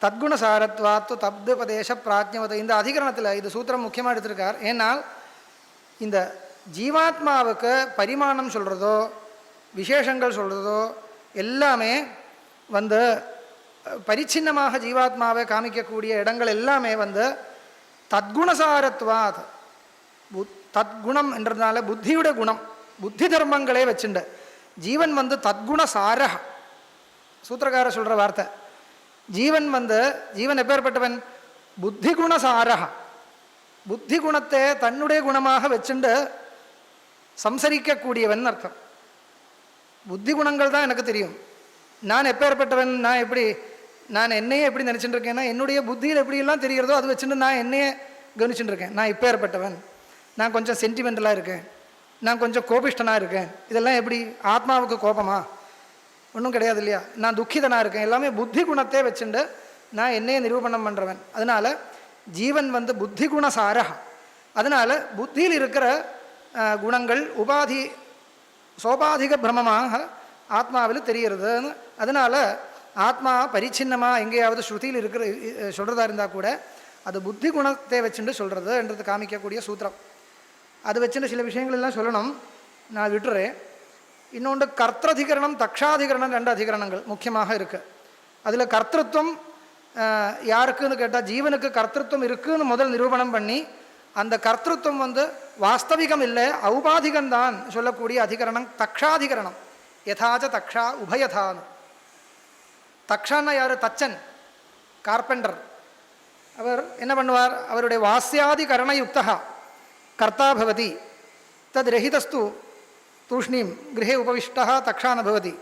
தத்குணசாரத்வாத்து தப்துபதேச பிராஜ்ஞவத. இந்த அதிகரணத்தில் இது சூத்திரம் முக்கியமாக எடுத்திருக்கார். ஏன்னால் இந்த ஜீவாத்மாவுக்கு பரிமாணம் சொல்கிறதோ விசேஷங்கள் சொல்கிறதோ எல்லாமே பரிச்சின்னமாக ஜீவாத்மாவை காமிக்கக்கூடிய இடங்கள் எல்லாமே தத்குணசாரத்வாத். தத்குணம் என்றதுனால புத்தியுடைய குணம், புத்தி தர்மங்களே வச்சுண்டு ஜீவன் தத்குணசாரஹ. சூத்திரக்கார சொல்கிற வார்த்தை. ஜீவன் எப்பேற்பட்டவன்? புத்தி குணசாரஹ. புத்தி குணத்தை தன்னுடைய குணமாக வச்சுண்டு சம்சரிக்கக்கூடியவன் அர்த்தம். புத்தி குணங்கள் தான் எனக்கு தெரியும். நான் எப்பேற்பட்டவன், நான் என்னையே எப்படி நினச்சிட்டு இருக்கேன்னா, என்னுடைய புத்தியில் எப்படியெல்லாம் தெரிகிறதோ அது வச்சுட்டு நான் என்னையே கவனிச்சுட்டு இருக்கேன். நான் எப்பேற்பட்டவன், நான் கொஞ்சம் சென்டிமெண்டலாக இருக்கேன், நான் கொஞ்சம் கோபிஷ்டனாக இருக்கேன். இதெல்லாம் எப்படி ஆத்மாவுக்கு கோபமா? ஒன்றும் கிடையாது இல்லையா? நான் துக்கிதனாக இருக்கேன். எல்லாமே புத்தி குணத்தை வச்சுட்டு நான் என்னையே நிரூபணம் பண்ணுறவன். அதனால் ஜீவன் புத்தி குணசாரஹ. அதனால் புத்தியில் இருக்கிற குணங்கள் சோபாதிக பிரமமாக ஆத்மாவில் தெரிகிறது. அதனால் ஆத்மா பரிச்சின்னமாக எங்கேயாவது ஸ்ருதியில் சொல்கிறதா இருந்தால் கூட அது புத்தி குணத்தை வச்சுட்டு சொல்கிறது என்றது காமிக்கக்கூடிய சூத்திரம். அது வச்சுட்டு சில விஷயங்கள் எல்லாம் சொல்லணும், நான் விட்டுறேன். இன்னொன்று கர்த்ததிகரணம் தக்ஷாதிகரணம், 2 அதிகரணங்கள் முக்கியமாக இருக்குது. அதில் கர்த்தத்துவம் யாருக்குன்னு கேட்டால் ஜீவனுக்கு கர்த்தத்துவம் இருக்குன்னு முதல் நிரூபணம் பண்ணி, அந்த கர்த்தத்துவம் வாஸ்தவிகம் இல்லை, ஔபாதிகம்தான் சொல்லக்கூடிய அதிகரணம் தக்ஷாதிகரணம். யதாச்ச தக்ஷா உபயதான்னு. தக்ஷான்னா யார்? தச்சன், கார்பெண்டர். அவர் என்ன பண்ணுவார்? அவருடைய வாஸ்யாதி கரணயுக்தா கர்த்தா பவதி, தத் ரஹிதஸ்து தூஷ்ணீம் கிரகே உபவிஷ்டா தக்ஷான பவதி.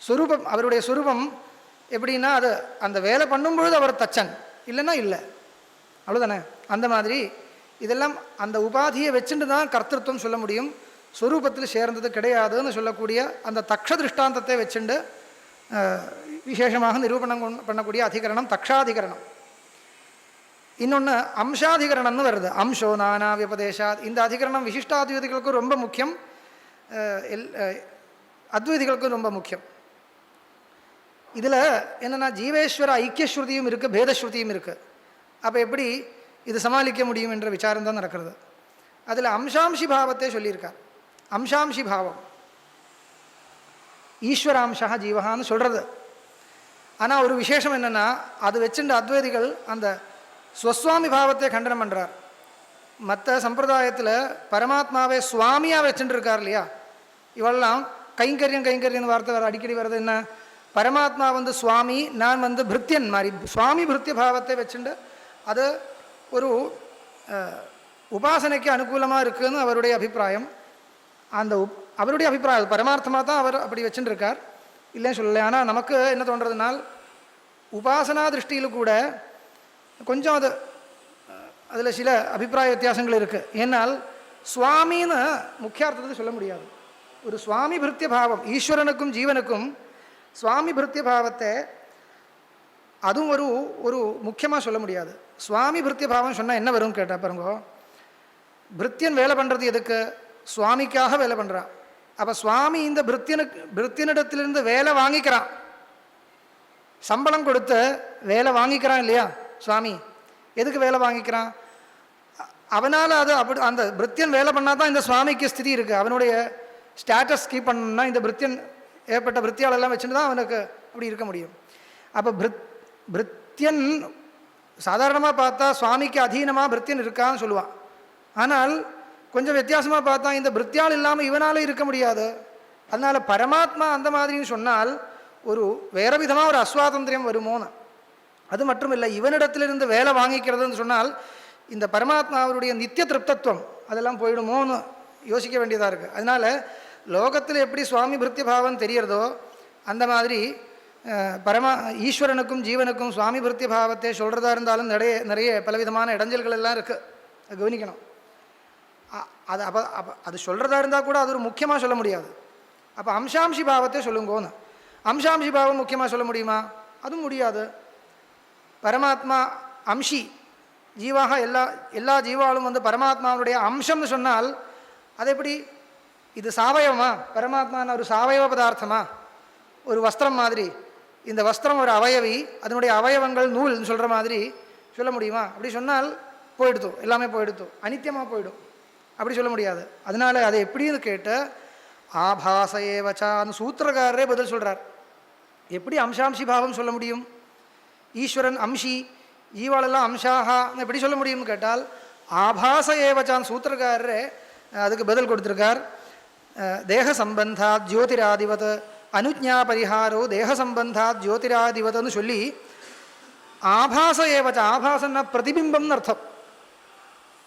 ஸ்வரூபம், அவருடைய ஸ்வரூபம் எப்படின்னா, அது அந்த வேலை பண்ணும்பொழுது அவர் தச்சன், இல்லைன்னா இல்லை, அவ்வளோதானே. அந்த மாதிரி இதெல்லாம் அந்த உபாதியை வச்சுட்டு தான் கர்த்தத்துவம் சொல்ல முடியும். ஸ்வரூபத்தில் சேர்ந்தது கிடையாதுன்னு சொல்லக்கூடிய அந்த தக்ஷ திருஷ்டாந்தத்தை வச்சுண்டு விசேஷமாக நிரூபணம் பண்ணக்கூடிய அதிகரணம் தக்ஷாதிகரணம். இன்னொன்று அம்சாதிகரணம்னு வருது. அம்சோ நானா விபதேஷாத். இந்த அதிகரணம் விசிஷ்டாத்வைதிகளுக்கும் ரொம்ப முக்கியம், அத்வைதிகளுக்கும் ரொம்ப முக்கியம். இதில் என்னென்னா ஜீவேஸ்வர ஐக்கியஸ்ருதியும் இருக்குது, பேதஸ்ருதியும் இருக்குது. அப்போ எப்படி இது சமாளிக்க முடியும் என்ற விசாரம் தான் நடக்கிறது. அதில் அம்சாம்சி பாவத்தை சொல்லியிருக்கார். அம்சாம்சி பாவம் ஈஸ்வராம்சா ஜீவகான்னு சொல்கிறது. ஆனால் ஒரு விசேஷம் என்னென்னா, அது வச்சுட்டு அத்வைதிகள் அந்த ஸ்வஸ்வாமி பாவத்தை கண்டனம் பண்ணுறார். மற்ற சம்பிரதாயத்தில் பரமாத்மாவை சுவாமியாக வச்சுட்டு இருக்கார் இல்லையா, இவெல்லாம் கைங்கரியம் வார்த்தை அடிக்கடி வர்றது. என்ன, பரமாத்மா சுவாமி, நான் பிருத்தியன் மாதிரி சுவாமி பிருத்திய பாவத்தை வச்சுட்டு அது ஒரு உபாசனைக்கு அனுகூலமாக இருக்குதுன்னு அவருடைய அபிப்பிராயம். அந்த அவருடைய அபிப்பிராயம் பரமார்த்தமாக தான் அவர் அப்படி வச்சுட்டு இருக்கார், இல்லைன்னு சொல்லலை. ஆனால் நமக்கு என்ன தோன்றதுனால், உபாசனா திருஷ்டியில் கூட கொஞ்சம் அதில் சில அபிப்பிராய வித்தியாசங்கள் இருக்குது. ஏன்னால் சுவாமின்னு முக்கியார்த்தத்தை சொல்ல முடியாது. ஒரு சுவாமி பிருத்திய பாவம், ஈஸ்வரனுக்கும் ஜீவனுக்கும் சுவாமி பிருத்திய பாவத்தை அதுவும் ஒரு முக்கியமாக சொல்ல முடியாது. சுவாமி பிருத்திய பாவம் சொன்னால் என்ன வரும்னு கேட்டால் பாருங்க, பிருத்தியன் வேலை பண்ணுறது எதுக்கு? சுவாமிக்காக வேலை பண்ணுறான். அப்போ சுவாமி இந்த பிருத்தியனிடத்திலிருந்து வேலை வாங்கிக்கிறான், சம்பளம் கொடுத்து வேலை வாங்கிக்கிறான் இல்லையா. சுவாமி எதுக்கு வேலை வாங்கிக்கிறான்? அவனால் அது அப்படி அந்த பிருத்தியன் வேலை பண்ணால் தான் இந்த சுவாமிக்கு ஸ்திதி இருக்குது. அவனுடைய ஸ்டேட்டஸ் கீப் பண்ணணும்னா இந்த பிருத்தியன் ஏற்பட்ட பிருத்தியாலெல்லாம் வச்சுட்டு தான் அவனுக்கு அப்படி இருக்க முடியும். அப்போ பிருத்தியன் சாதாரணமாக பார்த்தா சுவாமிக்கு அதீனமாக பிருத்தியன் இருக்கான்னு சொல்லுவான். ஆனால் கொஞ்சம் வித்தியாசமாக பார்த்தா இந்த பிருத்தியால் இல்லாமல் இவனால் இருக்க முடியாது. அதனால் பரமாத்மா அந்த மாதிரின்னு சொன்னால் ஒரு வேறு விதமாக ஒரு அஸ்வாதந்திரியம் வருமோன்னு. அது மட்டும் இல்லை, இவனிடத்திலிருந்து வேலை வாங்கிக்கிறதுன்னு சொன்னால் இந்த பரமாத்மாவுடைய நித்திய திருப்தத்துவம் அதெல்லாம் போயிடுமோன்னு யோசிக்க வேண்டியதாக இருக்குது. அதனால் லோகத்தில் எப்படி சுவாமி பிருத்திய பாவம் தெரியறதோ அந்த மாதிரி ஈஸ்வரனுக்கும் ஜீவனுக்கும் சுவாமி பிருத்திய பாவத்தை சொல்கிறதா இருந்தாலும் நிறைய பலவிதமான இடைஞ்சல்கள் எல்லாம் இருக்குது, அது கவனிக்கணும். அது சொல்கிறதா இருந்தால் கூட அது ஒரு முக்கியமாக சொல்ல முடியாது. அப்போ அம்சாம்சி பாவத்தை சொல்லுங்கோன்னு. அம்சாம்சி பாவம் முக்கியமாக சொல்ல முடியுமா? அதுவும் முடியாது. பரமாத்மா அம்சி ஜீவாக எல்லா ஜீவாலும் பரமாத்மாவுடைய அம்சம்னு சொன்னால் அது எப்படி? இது சாவயவமா? பரமாத்மான ஒரு சாவயவ பதார்த்தமா? ஒரு வஸ்திரம் மாதிரி, இந்த வஸ்திரம் ஒரு அவயவி, அதனுடைய அவயவங்கள் நூல்னு சொல்கிற மாதிரி சொல்ல முடியுமா? அப்படி சொன்னால் போயிடுத்து, எல்லாமே போயிடுத்து, அனித்தியமாக போயிடும். அப்படி சொல்ல முடியாது. அதனால் அதை எப்படின்னு கேட்டு ஆபாசையேவச்சான்னு சூத்திரக்காரரே பதில் சொல்கிறார். எப்படி அம்சாம்சி பாவம் சொல்ல முடியும்? ஈஸ்வரன் அம்சி, ஜீவாலெல்லாம் அம்சாகான்னு எப்படி சொல்ல முடியும்னு கேட்டால் ஆபாச ஏவச்சான் சூத்திரக்காரரே அதுக்கு பதில் கொடுத்துருக்கார். தேக சம்பந்தாத் ஜோதிராதிவத் அனுஜ்ஞா பரிஹாரோ தேக சம்பந்தாத் ஜோதிராதிவத்னு சொல்லி ஆபாச ஏவச்ச, ஆபாசன்னா பிரதிபிம்பம்னு அர்த்தம்.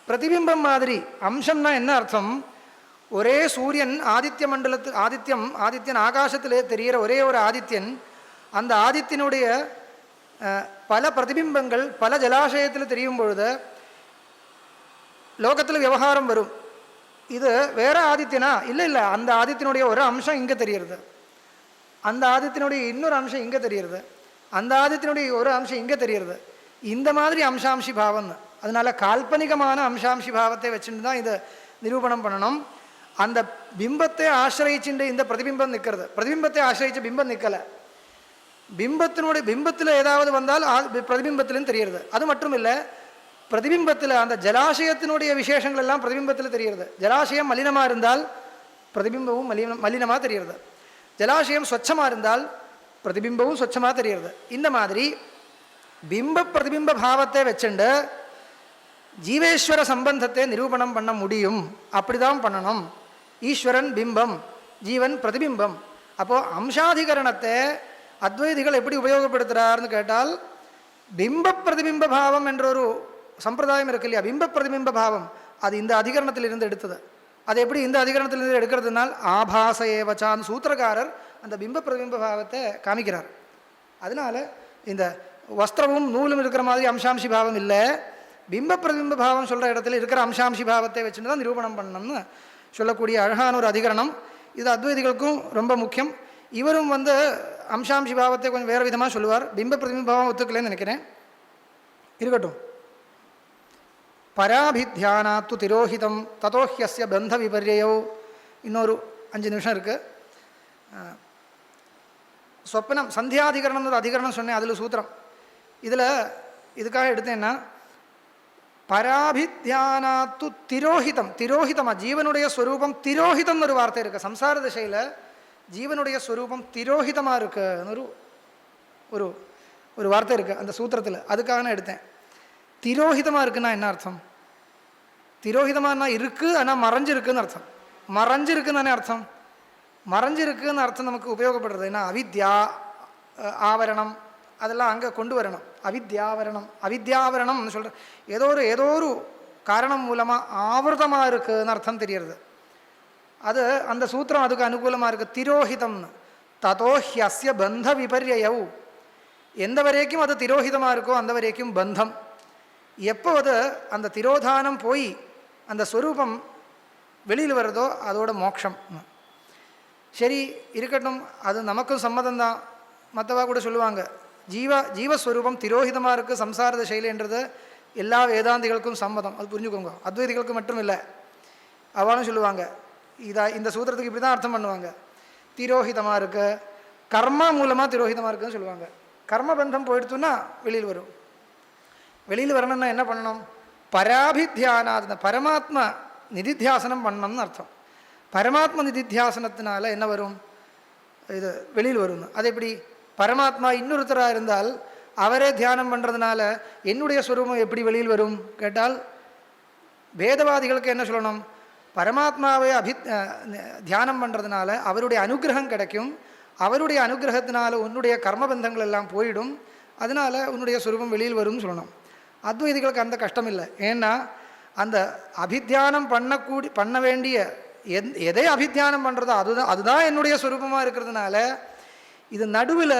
பிரதிபிம்பம் மாதிரி. அம்சம்னா என்ன அர்த்தம்? ஒரே சூரியன் ஆதித்யன் ஆகாசத்திலே தெரிகிற ஒரே ஒரு ஆதித்யன், அந்த ஆதித்யனுடைய பல பிரதிபிம்பங்கள் பல ஜலாசயத்தில் தெரியும் பொழுது லோகத்தில் விவகாரம் வரும். இது வேற ஆதித்யனா? இல்லை, அந்த ஆதித்யனுடைய ஒரு அம்சம் இங்கே தெரிகிறது, அந்த ஆதித்யனுடைய இன்னொரு அம்சம் இங்கே தெரிகிறது, அந்த ஆதித்யனுடைய ஒரு அம்சம் இங்கே தெரிகிறது. இந்த மாதிரி அம்சாம்சி பாவம். அதனால கால்பனிகமான அம்சாம்சி பாவத்தை வச்சுட்டு தான் இதை நிரூபணம் பண்ணணும். அந்த பிம்பத்தை ஆசிரியிச்சுட்டு இந்த பிரதிபிம்பம் நிற்கிறது, பிரதிபிம்பத்தை ஆசிரியிச்ச பிம்பம் நிற்கலை. பிம்பத்தில் ஏதாவது வந்தால் பிரதிபிம்பத்திலும் தெரிகிறது. அது மட்டும் இல்லை, பிரதிபிம்பத்தில் அந்த ஜலாசயத்தினுடைய விசேஷங்கள் எல்லாம் பிரதிபிம்பத்தில் தெரிகிறது. ஜலாசயம் மலினமாக இருந்தால் பிரதிபிம்பமும் மலினமாக தெரிகிறது. ஜலாசயம் ஸ்வச்சமாக இருந்தால் பிரதிபிம்பமும் ஸ்வச்சமாக தெரிகிறது. இந்த மாதிரி பிம்ப பிரதிபிம்ப பாவத்தை வச்சுண்டு ஜீவேஸ்வர சம்பந்தத்தை நிரூபணம் பண்ண முடியும். அப்படி தான் பண்ணணும். ஈஸ்வரன் பிம்பம், ஜீவன் பிரதிபிம்பம். அப்போது அம்சாதிகரணத்தை அத்வைதிகள் எப்படி உபயோகப்படுத்துகிறார்னு கேட்டால், பிம்ப பிரதிபிம்ப பாவம் என்ற ஒரு சம்பிரதாயம் இருக்கு இல்லையா, பிம்ப பிரதிபிம்ப பாவம், அது இந்த அதிகரணத்திலிருந்து எடுத்தது. அது எப்படி இந்த அதிகரணத்திலிருந்து எடுக்கிறதுனால் ஆபாச ஏவச்சான் சூத்திரக்காரர் அந்த பிம்ப பிரதிபிம்ப பாவத்தை காமிக்கிறார். அதனால் இந்த வஸ்திரமும் நூலும் இருக்கிற மாதிரி அம்சாம்சி பாவம் இல்லை, பிம்ப பிரதிபிம்ப பாவம் சொல்கிற இடத்துல இருக்கிற அம்சாம்சி பாவத்தை வச்சுன்னு தான் நிரூபணம் பண்ணணும்னு சொல்லக்கூடிய அழகான ஒரு அதிகரணம். இது அத்வைதிகளுக்கும் ரொம்ப முக்கியம். இவரும் அம்சாம்சி பாவத்தை கொஞ்சம் வேறு விதமாக சொல்லுவார். பிம்ப பிரதிபிம்ப பாவம் ஒத்துக்கலைன்னு நினைக்கிறேன். இருக்கட்டும். பராபித்யானாத்து திரோஹிதம் ததோஹ்யஸ்ய பந்த விபர்யோ. இன்னொரு 5 நிமிஷம் இருக்குது. சொப்பனம் சந்தியாதிகரணம் ஒரு அதிகரணம் சொன்னேன், அதில் சூத்திரம். இதில் இதுக்காக எடுத்தேன்னா, பராபித்யானாத்து திரோஹிதம், திரோஹிதமா ஜீவனுடைய ஸ்வரூபம் திரோஹிதம்னு ஒரு வார்த்தை இருக்குது. சம்சார திசையில் ஜீவனுடைய ஸ்வரூபம் திரோஹிதமாக இருக்குன்னு ஒரு ஒரு வார்த்தை இருக்குது அந்த சூத்திரத்தில். அதுக்காக நான் எடுத்தேன். திரோஹிதமாக இருக்குன்னா என்ன அர்த்தம்? திரோஹிதமானா இருக்குது, ஆனால் மறைஞ்சிருக்குன்னு அர்த்தம். மறைஞ்சிருக்குன்னு தானே அர்த்தம். மறைஞ்சிருக்குன்னு அர்த்தம் நமக்கு உபயோகப்படுறது என்ன? அவித்யா ஆவரணம் அதெல்லாம் அங்கே கொண்டு வரணும். அவித்யாவரணம், அவித்யாவரணம்னு சொல்கிறேன். ஏதோ ஒரு காரணம் மூலமாக ஆவர்த்தமாக இருக்குதுன்னு அர்த்தம் தெரியறது. அது அந்த சூத்திரம் அதுக்கு அனுகூலமாக இருக்குது. திரோஹிதம்னு ததோஹ்யஸ்ய பந்த விபர்யௌ. எந்த வரைக்கும் அது திரோஹிதமாக இருக்கோ அந்த வரைக்கும் பந்தம். எப்போ அது அந்த திரோதானம் போய் அந்த ஸ்வரூபம் வெளியில் வர்றதோ அதோட மோட்சம். சரி இருக்கட்டும், அது நமக்கும் சம்மதம்தான். மற்றவா கூட சொல்லுவாங்க, ஜீவஸ்வரூபம் திரோஹிதமாக இருக்குது சம்சார திசையில்ன்றது எல்லா வேதாந்திகளுக்கும் சம்மதம். அது புரிஞ்சுக்கோங்க. அத்வைதிகளுக்கு மட்டும் இல்லை, அவளும் சொல்லுவாங்க. இந்த சூத்திரத்துக்கு இப்படி தான் அர்த்தம் பண்ணுவாங்க. திரோஹிதமாக இருக்குது, கர்மா மூலமாக திரோஹிதமாக இருக்குதுன்னு சொல்லுவாங்க. கர்மபந்தம் போயிடுத்துன்னா வெளியில் வரும். வெளியில் வரணும்னா என்ன பண்ணணும்? பராபித்யானாத், பரமாத்மா நிதித்தியாசனம் பண்ணணும்னு அர்த்தம். பரமாத்மா நிதித்தியாசனத்தினால என்ன வரும்? இது வெளியில் வரும். அது எப்படி? பரமாத்மா இன்னொருத்தராக இருந்தால் அவரே தியானம் பண்ணுறதுனால என்னுடைய ஸ்வரூபம் எப்படி வெளியில் வரும் கேட்டால், வேதவாதிகளுக்கு என்ன சொல்லணும்? பரமாத்மாவை தியானம் பண்ணுறதுனால அவருடைய அனுகிரகம் கிடைக்கும். அவருடைய அனுகிரகத்தினால உன்னுடைய கர்மபந்தங்கள் எல்லாம் போயிடும். அதனால் உன்னுடைய ஸ்வரூபம் வெளியில் வரும்னு சொல்லணும். அத்வைதிகளுக்கு அந்த கஷ்டம் இல்லை. ஏன்னா அந்த அபித்தியானம் பண்ண வேண்டிய எதை அபித்தியானம் பண்ணுறதோ அதுதான் என்னுடைய ஸ்வரூபமாக இருக்கிறதுனால இது நடுவில்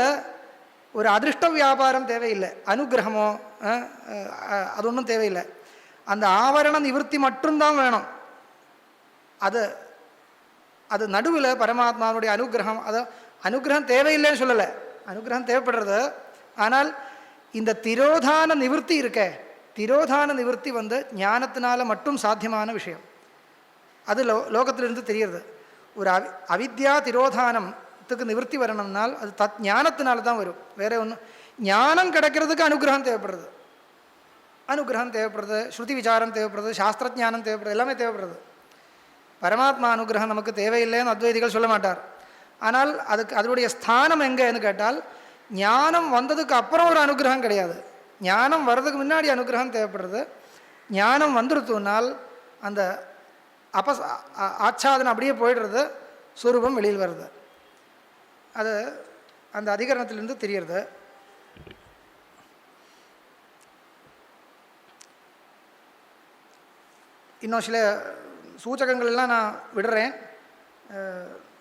ஒரு அதிருஷ்ட வியாபாரம் தேவையில்லை, அனுகிரகமோ அது ஒன்றும் தேவையில்லை. அந்த ஆவரண நிவர்த்தி மட்டும்தான் வேணும். அது நடுவில் பரமாத்மாவுடைய அனுகிரகம், அது அனுகிரகம் தேவையில்லைன்னு சொல்லலை, அனுகிரகம் தேவைப்படுறது. ஆனால் இந்த திரோதான நிவர்த்தி இருக்கே, திரோதான நிவர்த்தி ஞானத்தினால மட்டும் சாத்தியமான விஷயம். அது லோகத்திலிருந்து தெரிகிறது. ஒரு அவித்யா திரோதானத்துக்கு நிவர்த்தி வரணும்னால் அது ஞானத்தினால தான் வரும். வேற ஒன்றும் ஞானம் கிடைக்கிறதுக்கு அனுகிரகம் தேவைப்படுறது. அனுகிரகம் தேவைப்படுறது, ஸ்ருதி விசாரம் தேவைப்படுறது, சாஸ்திரஜானம் தேவைப்படுறது, எல்லாமே தேவைப்படுறது. பரமாத்மா அனுகிரகம் நமக்கு தேவையில்லைன்னு அத்வைதிகள் சொல்ல மாட்டார். ஆனால் அதனுடைய ஸ்தானம் எங்கேன்னு கேட்டால், ஞானம் வந்ததுக்கு அப்புறம் ஒரு அனுகிரகம் கிடையாது, ஞானம் வர்றதுக்கு முன்னாடி அனுகிரகம் தேவைப்படுறது. ஞானம் வந்துருத்துனால் அந்த ஆச்சாதனம் அப்படியே போயிடுறது, ஸ்வரூபம் வெளியில் வருது. அது அந்த அதிகரணத்திலிருந்து தெரியறது. இன்னும் சில சூச்சகங்கள்லாம் நான் விடுறேன்.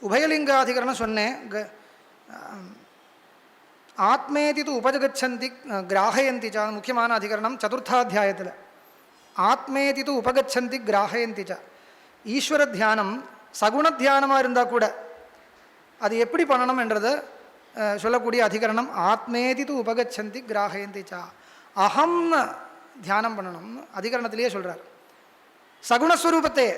உபயலிங்காதிகரணம் சொன்னேன். ஆத்மேதி து உபகச்சந்தி கிராஹயந்தி ச, முக்கியமான அதிகரணம் 4th ஆத்மேதி து உபகச்சந்தி கிராஹயந்தி ச. ஈஸ்வர தியானம் சகுண தியானமாக இருந்தால் கூட அது எப்படி பண்ணணும் என்றது சொல்லக்கூடிய அதிகரணம் ஆத்மேதி து உபகச்சந்தி கிராஹயந்தி ச. அகம்னு தியானம் பண்ணணும்னு அதிகரணத்திலேயே சொல்கிறார். சகுணஸ்வரூபத்தை,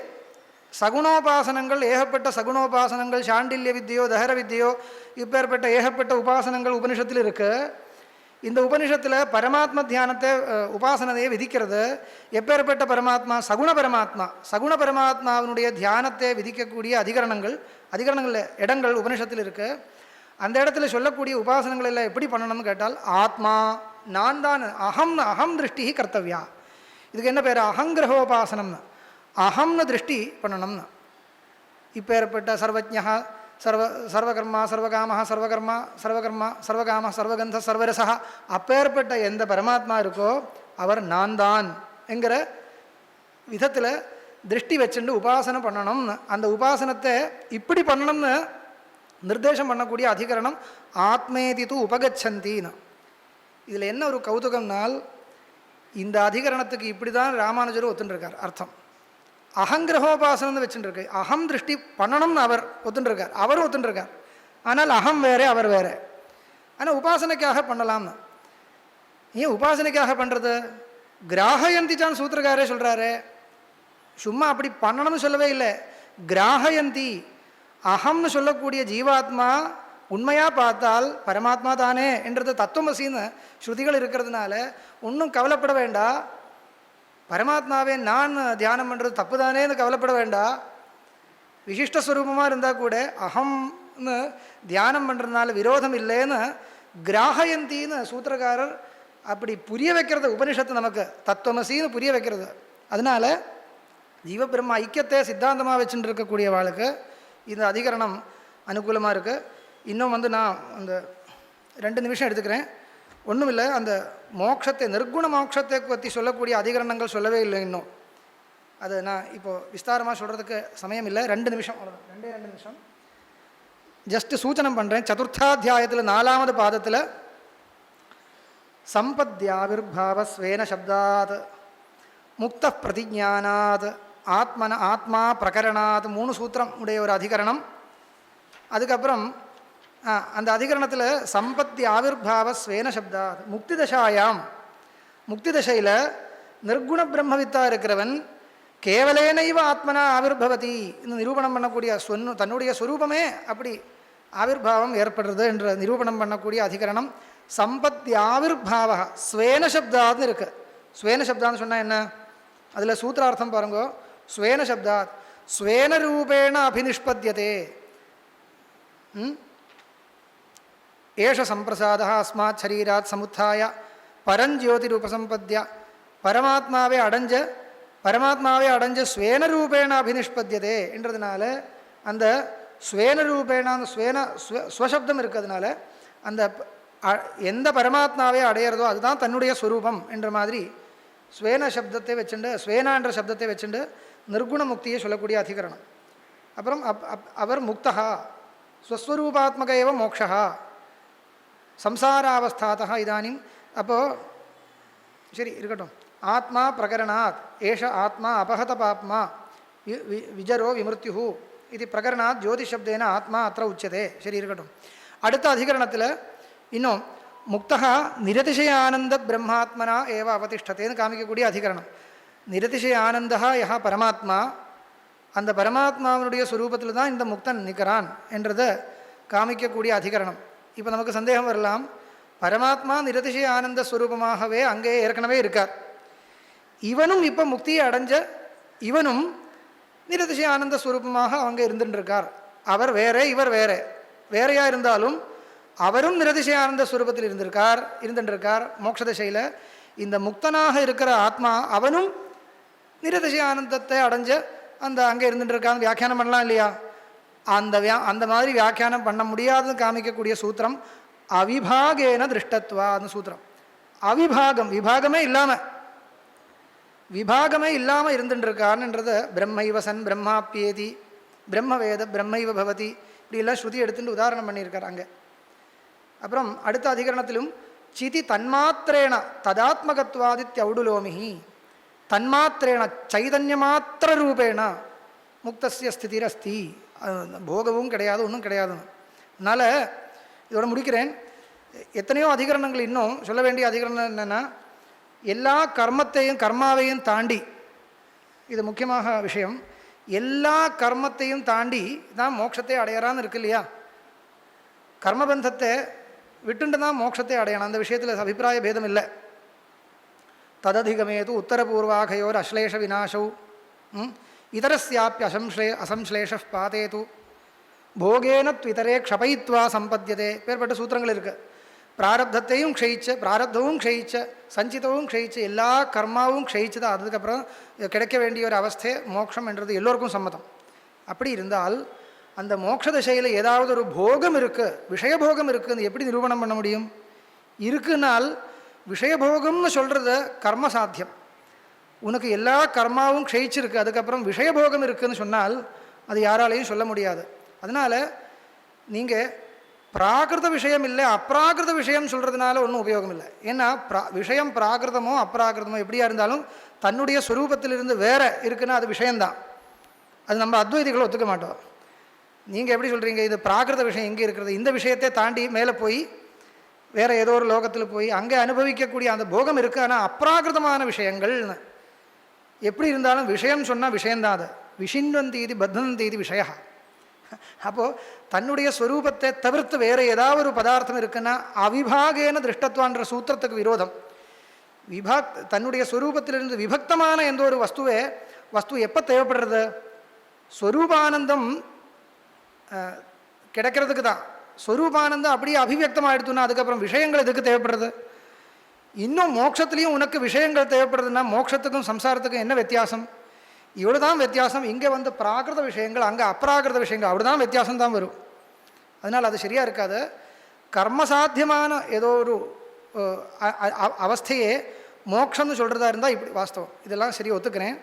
சகுணோபாசனங்கள், ஏகப்பட்ட சகுணோபாசனங்கள், சாண்டில்ய வித்தியோ தஹர வித்தியோ இப்பேற்பட்ட ஏகப்பட்ட உபாசனங்கள் உபனிஷத்தில் இருக்குது. இந்த உபனிஷத்தில் பரமாத்ம தியானத்தை உபாசனையை விதிக்கிறது. எப்பேற்பட்ட பரமாத்மா? சகுண பரமாத்மா. சகுண பரமாத்மாவினுடைய தியானத்தை விதிக்கக்கூடிய அதிகரணங்கள் இடங்கள் உபனிஷத்தில் இருக்குது. அந்த இடத்துல சொல்லக்கூடிய உபாசனங்கள் எல்லாம் எப்படி பண்ணணும்னு கேட்டால், ஆத்மா நான் தான், அகம் திருஷ்டி கர்த்தவியா. இதுக்கு என்ன பேர்? அகங்கிரகோபாசனம்னு. அகம்னு திருஷ்டி பண்ணணும்னு. இப்போ ஏற்பட்ட சர்வஜா சர்வகர்மா சர்வகாம சர்வகந்த சர்வரசா அப்பேற்பட்ட எந்த பரமாத்மா இருக்கோ அவர் நான் தான் என்கிற விதத்தில் திருஷ்டி வச்சுட்டு உபாசனை பண்ணணும்னு. அந்த உபாசனத்தை இப்படி பண்ணணும்னு நிர்தேசம் பண்ணக்கூடிய அதிகரணம் ஆத்மேதி து உபகச்சந்தின்னு. இதில் என்ன ஒரு கௌதுகம்னால், இந்த அதிகரணத்துக்கு இப்படி தான் ராமானுஜரும் ஒத்துருக்கார் அர்த்தம். அகங்கிரகோபாசனம்னு வச்சுட்டுருக்கு. அகம் திருஷ்டி பண்ணணும்னு அவர் ஒத்துருக்கார், அவரும் ஒத்துருக்கார். ஆனால் அகம் வேறே, அவர் வேறே. ஆனால் உபாசனைக்காக பண்ணலாம்னு. ஏன் உபாசனைக்காக பண்ணுறது? கிராகயந்திச்சான் சூத்திரக்காரே சொல்கிறாரு. சும்மா அப்படி பண்ணணும்னு சொல்லவே இல்லை. கிராகயந்தி அகம்னு சொல்லக்கூடிய ஜீவாத்மா உண்மையாக பார்த்தால் பரமாத்மா தானே என்றது தத்துவமசின்னு ஸ்ருதிகள் இருக்கிறதுனால ஒன்றும் கவலைப்பட வேண்டாம். பரமாத்மாவே நான் தியானம் பண்ணுறது தப்பு தானேன்னு கவலைப்பட வேண்டாம். விசிஷ்டஸ்வரூபமாக இருந்தால் கூட அகம்னு தியானம் பண்ணுறதுனால விரோதம் இல்லைன்னு கிராகயந்தின்னு சூத்திரக்காரர் அப்படி புரிய வைக்கிறது உபனிஷத்து நமக்கு, தத்துவமசின்னு புரிய வைக்கிறது. அதனால் ஜீவபிரம்ம ஐக்கியத்தை சித்தாந்தமாக வச்சுட்டு இருக்கக்கூடிய வாழ்க்கை இந்த அதிகரணம் அனுகூலமாக இருக்குது. இன்னும் நான் அந்த 2 நிமிஷம் எடுத்துக்கிறேன். ஒன்றும் இல்லை, அந்த மோட்சத்தை நிர்குண மோட்சத்தை பற்றி சொல்லக்கூடிய அதிகரணங்கள் சொல்லவே இல்லை இன்னும். அது நான் இப்போது விஸ்தாரமாக சொல்கிறதுக்கு சமயம் இல்லை. 2 நிமிஷம், அவ்வளோதான், 2 நிமிஷம் ஜஸ்ட்டு சூச்சனம் பண்ணுறேன். சதுர்த்தாத்தியாயத்தில் 4வது பாதத்தில் சம்பத்யாவிர்பாவ ஸ்வேன சப்தாத் முக்த பிரதிஜானாத் ஆத்மா பிரகரணாத் 3 சூத்திரம் உடைய ஒரு அதிகரணம். அதுக்கப்புறம் அந்த அதிகரணத்தில் சம்பத்தி ஆவிர்பாவ ஸ்வேன சப்தாத் முக்தி தசாயாம், முக்தி தசையில் நிர்குண பிரம்மவித்தாக இருக்கிறவன் கேவலேனைவ ஆத்மனா ஆவிர்பவதி இன்னும் நிரூபணம் பண்ணக்கூடிய தன்னுடைய ஸ்வரூபமே அப்படி ஆவிர்பாவம் ஏற்படுறது என்ற நிரூபணம் பண்ணக்கூடிய அதிகரணம் சம்பத்தி ஆவிர்பாவ ஸ்வேன சப்தாத்னு இருக்குது. ஸ்வேன சப்தான்னு சொன்னால் என்ன? அதில் சூத்திரார்த்தம் பாருங்கோ. ஸ்வேன சப்தாத் ஸ்வேன ரூபேண அபிநிஷ்பத்தியதே ஏஷ சம்பிரசாத அஸ்மாத் சரீராத் சமுத்தாய பரஞ்சோதிரூபசம்பத்திய பரமாத்மாவே அடைஞ்ச ஸ்வேன ரூபேண அபிநிஷ்பத்தியதே என்றதுனால அந்த ஸ்வேன ரூபேண அந்த ஸ்வசப்தம் இருக்கிறதுனால அந்த எந்த பரமாத்மாவே அடையிறதோ அதுதான் தன்னுடைய ஸ்வரூபம் என்ற மாதிரி ஸ்வேன சப்தத்தை வச்சுண்டு, ஸ்வேனா என்ற சப்தத்தை வச்சுண்டு நிர்குண முக்தியை சொல்லக்கூடிய அதிகரணம். அப்புறம் அவர் முக்தா ஸ்வஸ்வரூபாத்மக ஏவ மோக்ஷா சம்சாராவஸ்தாதா இதானிம். அப்போது சரி இருக்கட்டும். ஆத்மா பிரகரணாத் ஏஷ ஆத்மா அபகத பாப்மா விஜரோ விமிருத்யு இது பிரகரணாத் ஜோதிஷப்தேன ஆத்மா அത്ര உச்சதே. சரி இருக்கட்டும். அடுத்த அதிகரணத்தில் இன்னும் முக்தா நிரதிசய ஆனந்த பிரம்மாத்மனா ஏவ அவதிஷ்டத்தேன்னு காமிக்கக்கூடிய அதிகரணம். நிரதிசய ஆனந்தா யா பரமாத்மா, அந்த பரமாத்மாவனுடைய ஸ்வரூபத்தில் தான் இந்த முக்தன் நிற்கிறான் என்றதை காமிக்கக்கூடிய அதிகரணம். இப்போ நமக்கு சந்தேகம் வரலாம், பரமாத்மா நிரதிசய ஆனந்த ஸ்வரூபமாகவே அங்கே ஏற்கனவே இருக்கார். இவனும் இப்போ முக்தியை அடைஞ்ச இவனும் நிரதிசய ஆனந்த ஸ்வரூபமாக அவங்க இருந்துட்டுருக்கார். அவர் வேறே, இவர் வேறையாக இருந்தாலும் அவரும் நிரதிசய ஆனந்த ஸ்வரூபத்தில் இருந்துட்டுருக்கார் மோட்ச திசையில். இந்த முக்தனாக இருக்கிற ஆத்மா அவனும் நிரதிசய ஆனந்தத்தை அடைஞ்ச அந்த அங்கே இருந்துட்டுருக்கான்னு வியாக்கியானம் பண்ணலாம் இல்லையா? அந்த மாதிரி வியாக்கியானம் பண்ண முடியாதுன்னு காமிக்கக்கூடிய சூத்திரம் அவிபாகேன திருஷ்டத்வா. அந்த சூத்திரம் அவிபாகம், விபாகமே இல்லாமல் இருந்துட்டுருக்கான்ன்றதை பிரம்மைவசன் பிரம்மாப்பியேதி பிரம்மவேத பிரம்மைவ பவதி இப்படியெல்லாம் ஸ்ருதி எடுத்துட்டு உதாரணம் பண்ணியிருக்கார் அங்கே. அப்புறம் அடுத்த அதிகரணத்திலும் சிதி தன்மாத்திரேன ததாத்மகத்வாதித்யௌடுலோமிஹி தன்மாத்திரேன சைதன்யமாத்திர ரூபேண முக்தஸ்ய ஸ்திதிரஸ்தி. போகவும் கிடையாது, ஒன்றும் கிடையாது. அதனால் இதோட முடிக்கிறேன். எத்தனையோ அதிகரணங்கள் இன்னும் சொல்ல வேண்டிய அதிகரணம் என்னென்னா, எல்லா கர்மாவையும் தாண்டி, இது முக்கியமாக விஷயம், எல்லா கர்மத்தையும் தாண்டி தான் மோட்சத்தை அடையறான்னு இருக்கு இல்லையா? கர்மபந்தத்தை விட்டுண்டு தான் மோட்சத்தை அடையணும். அந்த விஷயத்தில் அபிப்பிராய பேதம் இல்லை. தததிகமேது உத்தரபூர்வாகயோர் அஸ்லேஷ விநாசௌ இதரஸ்யாப்பி அசம்ஸ்லேஷ பாதேது போகேன த்விதரே க்ஷபயித்வா சம்பத்தியதே. பேர்பட்ட சூத்திரங்கள் இருக்குது. பிராரப்தத்தையும் க்ஷயிச்ச, பிராரப்தமும் க்ஷயிச்ச, சஞ்சிதவும் க்ஷயிச்ச, எல்லா கர்மாவும் க்ஷயிச்சு தான் அதுக்கப்புறம் கிடைக்க வேண்டிய ஒரு அவஸ்தை மோட்சம் என்றது எல்லோருக்கும் சம்மதம். அப்படி இருந்தால் அந்த மோட்ச திசையில் ஏதாவது ஒரு போகம் இருக்குது, விஷயபோகம் இருக்குதுன்னு எப்படி நிரூபணம் பண்ண முடியும்? இருக்குன்னால் விஷயபோகம்னு சொல்கிறது கர்ம சாத்தியம். உனக்கு எல்லா கர்மாவும் க்ஷயிச்சிருக்கு, அதுக்கப்புறம் விஷயபோகம் இருக்குதுன்னு சொன்னால் அது யாராலையும் சொல்ல முடியாது. அதனால் நீங்கள் பிராகிருத விஷயம் இல்லை அப்ராகிருத விஷயம் சொல்கிறதுனால ஒன்றும் உபயோகம் இல்லை. ஏன்னா விஷயம் பிராகிருதமோ அப்ராகிருதமோ எப்படியா இருந்தாலும் தன்னுடைய ஸ்வரூபத்திலிருந்து வேற இருக்குன்னா அது விஷயந்தான். அது நம்ம அத்வைதிகளை ஒத்துக்க மாட்டோம். நீங்கள் எப்படி சொல்கிறீங்க இது பிராகிருத விஷயம் எங்கே இருக்கிறது, இந்த விஷயத்தை தாண்டி மேலே போய் வேறு ஏதோ ஒரு லோகத்தில் போய் அங்கே அனுபவிக்கக்கூடிய அந்த போகம் இருக்குது, ஆனால் அப்ராகிருதமான விஷயங்கள்னு எப்படி இருந்தாலும் விஷயம் சொன்னால் விஷயந்தான். அது விஷின்வந்தீதி பத்தந்தீதி விஷயா. அப்போது தன்னுடைய ஸ்வரூபத்தை தவிர்த்து வேறு ஏதாவது ஒரு பதார்த்தம் இருக்குன்னா அவிபாகேன திருஷ்டத்வான்ற சூத்திரத்துக்கு விரோதம். தன்னுடைய ஸ்வரூபத்திலிருந்து விபக்தமான எந்த ஒரு வஸ்து எப்போ தேவைப்படுறது? ஸ்வரூபானந்தம் கிடைக்கிறதுக்கு தான். ஸ்வரூபானந்தம் அப்படியே அபிவியக்தமாகிடுத்துன்னா அதுக்கப்புறம் விஷயங்கள் எதுக்கு தேவைப்படுறது? இன்னும் மோட்சத்துலேயும் உனக்கு விஷயங்கள் தேவைப்படுறதுன்னா மோட்சத்துக்கும் சம்சாரத்துக்கும் என்ன வித்தியாசம்? இவ்வளோ தான் வித்தியாசம். இங்கே வந்து பிராகிருத விஷயங்கள், அங்கே அப்ராகிருத விஷயங்கள், அவ்வளோதான் வித்தியாசம் தான் வரும். அதனால் அது சரியாக இருக்காது. கர்மசாத்தியமான ஏதோ ஒரு அவஸ்தையே மோட்சம்னு சொல்கிறதா இருந்தால் இப்படி வாஸ்தவம், இதெல்லாம் சரி ஒத்துக்கிறேன்.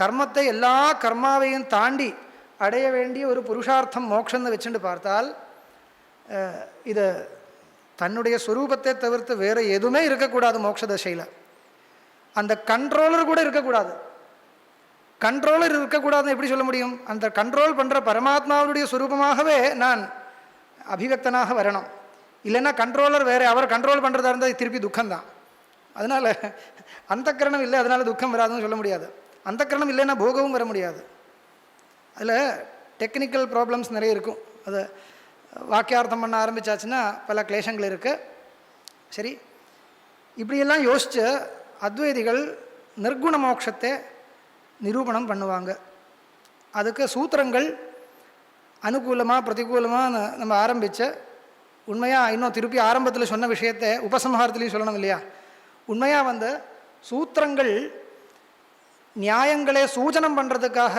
கர்மத்தை எல்லா கர்மாவையும் தாண்டி அடைய வேண்டிய ஒரு புருஷார்த்தம் மோட்சம்னு வச்சுட்டு பார்த்தால் இது தன்னுடைய ஸ்வரூபத்தை தவிர்த்து வேறு எதுவுமே இருக்கக்கூடாது. மோட்ச தசையில் அந்த கண்ட்ரோலர் கூட இருக்கக்கூடாது. கண்ட்ரோலர் இருக்கக்கூடாதுன்னு எப்படி சொல்ல முடியும்? அந்த கண்ட்ரோல் பண்ணுற பரமாத்மாவுடைய ஸ்வரூபமாகவே நான் அபிவக்தனாக வரணும். இல்லைன்னா கண்ட்ரோலர் வேறு, அவர் கண்ட்ரோல் பண்ணுறதா இருந்தால் திருப்பி துக்கம்தான். அதனால் அந்த கரணம் இல்லை, அதனால் துக்கம் வராதுன்னு சொல்ல முடியாது. அந்த கரணம் இல்லைன்னா போகவும் வர முடியாது. அதில் டெக்னிக்கல் ப்ராப்ளம்ஸ் நிறைய இருக்கும். அது வாக்கியார்த்தம் பண்ண ஆரம்பித்தாச்சுன்னா பல கிளேஷங்கள் இருக்குது. சரி, இப்படியெல்லாம் யோசித்து அத்வைதிகள் நிர்குண மோட்சத்தை நிரூபணம் பண்ணுவாங்க. அதுக்கு சூத்திரங்கள் அனுகூலமாக பிரதிகூலமாக நம்ம ஆரம்பித்த உண்மையாக இன்னும் திருப்பி ஆரம்பத்தில் சொன்ன விஷயத்தை உபசம்ஹாரத்துலேயும் சொல்லணும் இல்லையா? உண்மையாக வந்து சூத்திரங்கள் நியாயங்களே சூச்சனம் பண்ணுறதுக்காக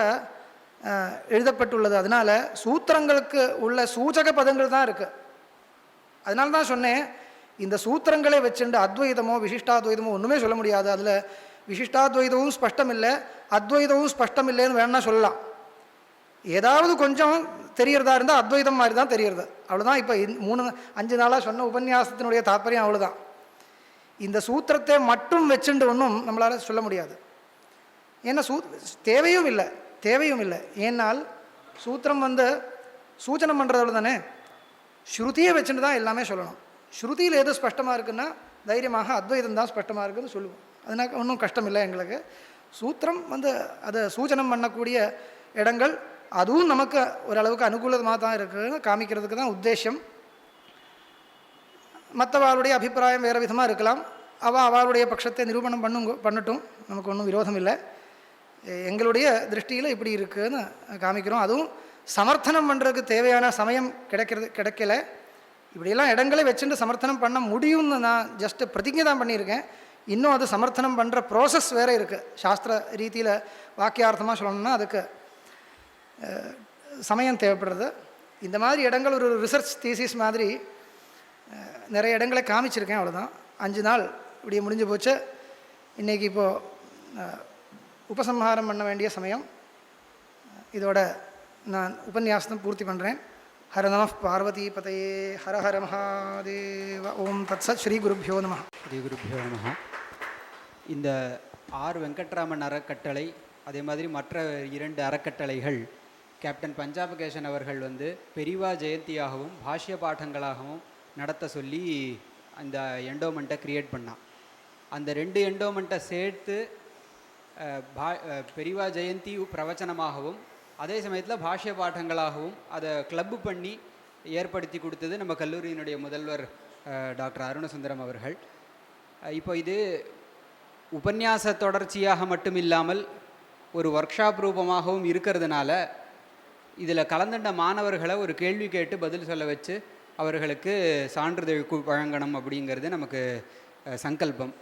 எழுதப்பட்டுள்ளது. அதனால் சூத்திரங்களுக்கு உள்ள சூச்சக பதங்கள் தான் இருக்குது. அதனால தான் சொன்னேன், இந்த சூத்திரங்களே வச்சுட்டு அத்வைதமோ விசிஷ்டாத்வைதமோ ஒன்றுமே சொல்ல முடியாது. அதில் விசிஷ்டாத்வைதமும் ஸ்பஷ்டம் இல்லை, அத்வைதமும் ஸ்பஷ்டம் இல்லைன்னு வேணா சொல்லலாம். ஏதாவது கொஞ்சம் தெரியறதா இருந்தால் அத்வைதம் மாதிரி தான் தெரியறது, அவ்வளோதான். இப்போ 3-5 நாளாக சொன்ன உபன்யாசத்தினுடைய தாற்பயம் அவ்வளோதான். இந்த சூத்திரத்தை மட்டும் வச்சுட்டு ஒன்றும் நம்மளால் சொல்ல முடியாது. ஏன்னா தேவையும் இல்லை. ஏன்னால் சூத்திரம் வந்து சூச்சனம் பண்ணுறதோடு தானே, ஸ்ருதியை வச்சுட்டு தான் எல்லாமே சொல்லணும். ஸ்ருதியில் எது ஸ்பஷ்டமாக இருக்குன்னா தைரியமாக அத்வைதம் தான் ஸ்பஷ்டமாக இருக்குதுன்னு சொல்லுவோம். அதனால் ஒன்றும் கஷ்டம் இல்லை எங்களுக்கு. சூத்திரம் வந்து அதை சூச்சனம் பண்ணக்கூடிய இடங்கள் அதுவும் நமக்கு ஓரளவுக்கு அனுகூலமாக தான் இருக்குதுன்னு காமிக்கிறதுக்கு தான் உத்தேசம். மற்றவாளுடைய அபிப்பிராயம் வேறு விதமாக இருக்கலாம். அவளுடைய பட்சத்தை நிரூபணம் பண்ணட்டும், நமக்கு ஒன்றும் விரோதம் இல்லை. எங்களுடைய திருஷ்டியில் இப்படி இருக்குதுன்னு காமிக்கிறோம். அதுவும் சமர்த்தனம் பண்ணுறதுக்கு தேவையான சமயம் கிடைக்கல. இப்படியெல்லாம் இடங்களே வச்சுட்டு சமர்த்தனம் பண்ண முடியும்னு நான் ஜஸ்ட்டு பிரதிஜை தான் பண்ணியிருக்கேன். இன்னும் அது சமர்த்தனம் பண்ணுற ப்ராசஸ் வேறு இருக்குது. சாஸ்திர ரீதியில் வாக்கியார்த்தமாக சொல்லணும்னா அதுக்கு சமயம் தேவைப்படுறது. இந்த மாதிரி இடங்கள் ஒரு ரிசர்ச் தீசிஸ் மாதிரி நிறைய இடங்களை காமிச்சிருக்கேன், அவ்வளோதான். 5 நாள் இப்படியே முடிஞ்சு போச்சு. இன்றைக்கி இப்போது உபசம்ஹாரம் பண்ண வேண்டிய சமயம். இதோட நான் உபன்யாசத்தை பூர்த்தி பண்ணுறேன். ஹர நம பார்வதி பதையே, ஹர ஹர மகாதேவ. ஓம் தத்சத். ஸ்ரீ குருப்பியோ நம. ஸ்ரீ குருப்பியோ நம. இந்த ஆர் வெங்கட்ராமன் அறக்கட்டளை, அதே மாதிரி மற்ற 2 அறக்கட்டளைகள் கேப்டன் பஞ்சாபகேசன் அவர்கள் வந்து பெரிவா ஜெயந்தியாகவும் பாஷ்ய பாடங்களாகவும் நடத்த சொல்லி அந்த எண்டோமெண்ட்டை க்ரியேட் பண்ணான். அந்த 2 எண்டோமெண்ட்டை சேர்த்து பெரிவா ஜெயந்தி பிரவச்சனமாகவும் அதே சமயத்தில் பாஷ்ய பாடங்களாகவும் அதை கிளப்பு பண்ணி ஏற்படுத்தி கொடுத்தது நம்ம கல்லூரியினுடைய முதல்வர் டாக்டர் அருணசுந்தரம் அவர்கள். இப்போ இது உபன்யாச தொடர்ச்சியாக மட்டும் இல்லாமல் ஒரு ஒர்க் ஷாப் ரூபமாகவும் இருக்கிறதுனால இதில் கலந்துட்ட மாணவர்களை ஒரு கேள்வி கேட்டு பதில் சொல்ல வச்சு அவர்களுக்கு சான்றிதழ் வழங்கணும் அப்படிங்கிறது நமக்கு சங்கல்பம்.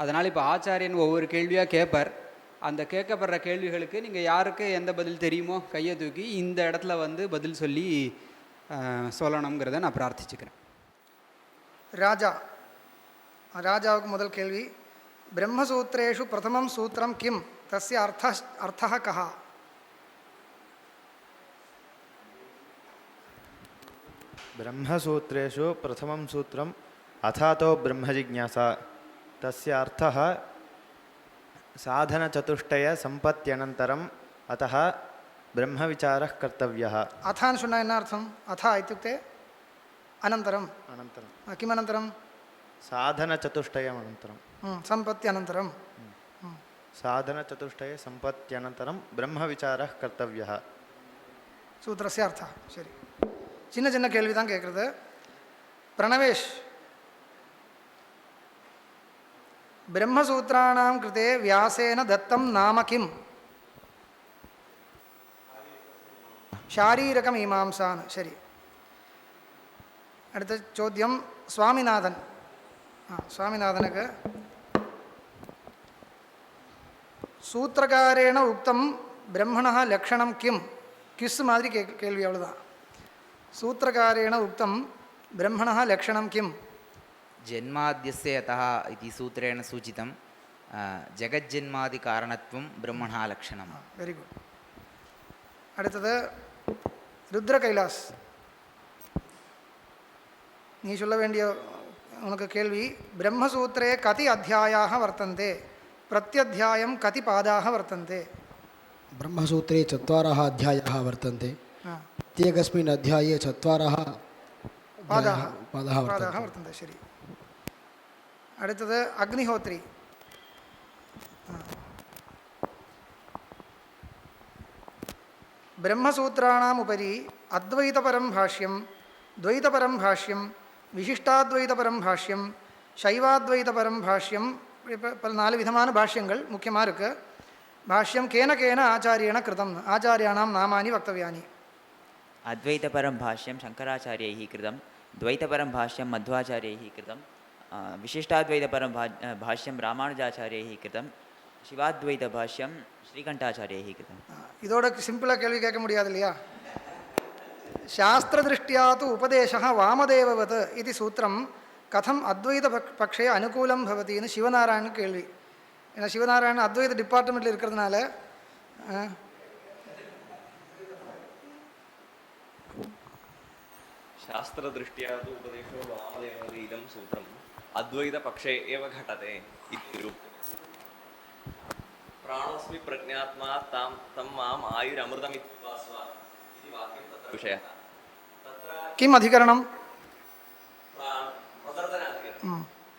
அதனால் இப்போ ஆச்சாரியன் ஒவ்வொரு கேள்வியாக கேட்பார். அந்த கேட்கப்படுற கேள்விகளுக்கு நீங்கள் யாருக்கு எந்த பதில் தெரியுமோ கையை தூக்கி இந்த இடத்துல வந்து பதில் சொல்லி சொல்லணுங்கிறத நான் பிரார்த்திச்சுக்கிறேன். ராஜாவுக்கு முதல் கேள்வி. பிரம்மசூத்ரேஷு பிரதமம் சூத்திரம் கிம் தஸ்ய அர்த்தः கः? ब्रह्मसूत्रेषु प्रथमं सूत्रम् अथातो ब्रह्मजिज्ञासा तस्य अर्थः साधनचतुष्टयसम्पत्त्यनन्तरम् अतः ब्रह्मविचारः कर्तव्यः. अथान् சொன்னா என்ன அர்த்தம்? अथा इत्युक्ते अनन्तरम्. किम् अनन्तरं? साधनचतुष्टयमनन्तरं. सम्पत्त्यनन्तरं. साधनचतुष्टयसम्पत्त्यनन्तरं ब्रह्मविचारः कर्तव्यः. सूत्रस्य अर्थः. சரி, சின்ன சின்ன கேள்வி தான் கேட்குறது. பிரணவேஷ், பிரம்மசூத்ராணாம் கிருதே வியாசேன தத்தம் நாம கிம்? ஷாரீரக மீமாம்சான். சரி, அடுத்த சோத்தியம் சுவாமிநாதன். சுவாமிநாதனுக்கு சூத்திரகாரேண உக்தம் பிரம்மணः லக்ஷணம் கிம்? கிஸ் மாதிரி கேள்வி, அவ்வளோதான். सूत्रकारेण उक्तं ब्रह्मणः लक्षणं किम्? जन्माद्यस्य यतः इति सूत्रेण सूचितं जगज्जन्मादिकारणत्वं ब्रह्मणः लक्षणं. Very good. அடுத்தது ருத்ர கைலாஸ், நீ சொல்ல வேண்டிய உனக்கு கேள்வி. பிரம்மசூத்ரே கதி அத்தியாயாக வர்த்தन्ते, प्रत्यध्यायं कति पादाः वर्तन्ते? ब्रह्मसूत्रे 4 अध्यायाः वर्तन्ते. प्रत्येकस्मिन् अध्याये 4 पादाः वर्तन्ते. சரி, அடுத்தது அக்னிஹோத்ரி. ब्रह्मसूत्राणाम् उपरि अद्वैतपरं भाष्यं, द्वैतपरं भाष्यं, विशिष्टाद्वैतपरं भाष्यं, शैवाद्वैतपरं भाष्यं, 4 விதமான பாஷ்யங்கள் முக்கியமாக இருக்குது. भाष्यं केन केन आचार्येण कृतम्? आचार्याणां नामानि वक्तव्यानि. अद्वैतपरं भाष्यं शङ्कराचार्यैः कृतं, द्वैतपरं भाष्यं मध्वाचार्यैः कृतं, विशिष्टाद्वैतपरं भाष्यं रामानुजाचार्यैः कृतं, शिवाद्वैतभाष्यं श्रीकण्ठाचार्यैः कृतं. இதோட சிம்பிளாக கேள்வி கேட்க முடியாது இல்லையா? शास्त्रदृष्ट्या तु उपदेशः वामदेववत् इति सूत्रं कथम् अद्वैतपक्षे अनुकूलं भवति ன்னு சிவநாராயணன் கேள்வி. ஏன்னா சிவநாராயணன் அத்வைத டிபார்ட்மெண்ட்டில் இருக்கிறதுனால शास्त्रदृष्ट्या तु उपदेशो वामदेववत् इदं सूत्रम् अद्वैतपक्षे एव घटते इति रूपं प्राणोऽस्मि प्रज्ञात्मा तं माम् आयुरमृतमित्युपास्व इति वाक्यं तत्र विषयः. तत्र किम् अधिकरणं?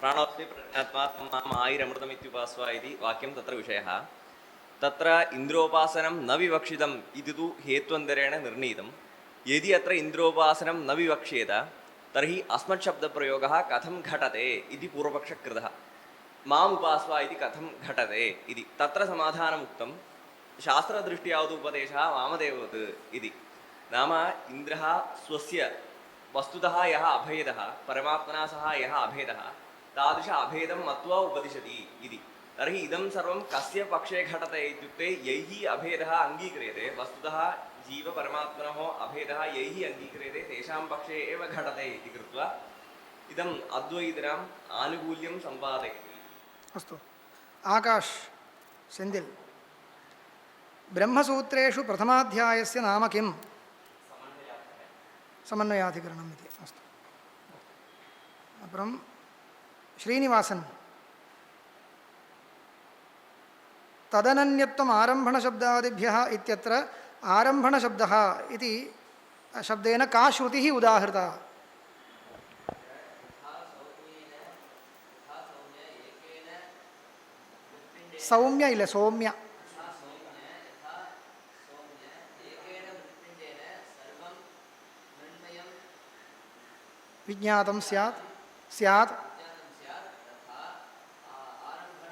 प्राणोऽस्मि प्रज्ञात्मा तं माम् आयुरमृतमित्युपास्व इति वाक्यं तत्र विषयः. तत्र इन्द्रोपासनं न विवक्षितम् इति तु हेत्वन्तरेण निर्णीतं. यदि अत्र इन्द्रोपासनं न विवक्ष्येत तर्हि अस्मत्शब्दप्रयोगः कथं घटते इति पूर्वपक्षः कृतः. माम् उपास्व इति कथं घटते इति तत्र समाधानमुक्तं. शास्त्रदृष्ट्या तु उपदेशः वामदेववत् इति. नाम इन्द्रः स्वस्य वस्तुतः यः अभेदः, परमात्मना सह यः अभेदः, तादृश अभेदं मत्वा उपदिशति इति. तर्हि इदं सर्वं कस्य पक्षे घटते इत्युक्ते यैः अभेदः अङ्गीक्रियते, वस्तुतः जीवपरमात्मनः अभेदः यैः अङ्गीक्रियते तेषां पक्षे एव घटते इति कृत्वा इदम् अद्वैतानाम् आनुकूल्यं सम्पादयति. अस्तु, आकाश सेन्दिल्. ब्रह्मसूत्रेषु प्रथमाध्यायस्य नाम किम्? समन्वयाधिकरणम् इति. अस्तु, अपरं श्रीनिवासन्. तदनन्यत्वम् आरम्भणशब्दादिभ्यः इत्यत्र आरम्भणशब्दः इति शब्देन का श्रुतिः उदाहृता? सौम्य इल्ल सौम्य. विज्ञातं स्यात् ஸ்யாத்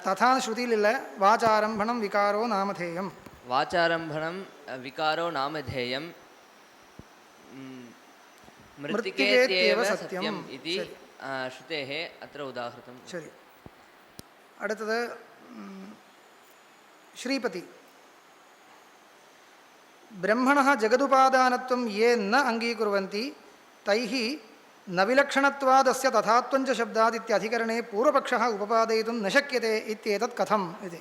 ததா ஸ்ருதியில் இல்லை வாச்சாரம்பணம் விகாரோ நாமதேயம். वाचारम्भणं विकारो नामधेयं मृत्तिकेत्येव मृत्तिकेत्येव सत्यम् सत्यम् इति சரி. श्रुतेः अत्र उदाहृतं. சரி, அடுத்தது ஸ்ரீபதி. ब्रह्मणः जगदुपादानत्वं ये न अङ्गीकुर्वन्ति तैः न विलक्षणत्वादस्य तथात्वञ्च शब्दात् इत्यधिकरणे पूर्वपक्षः उपपादयितुं न शक्यते इत्येतत् कथम् इति.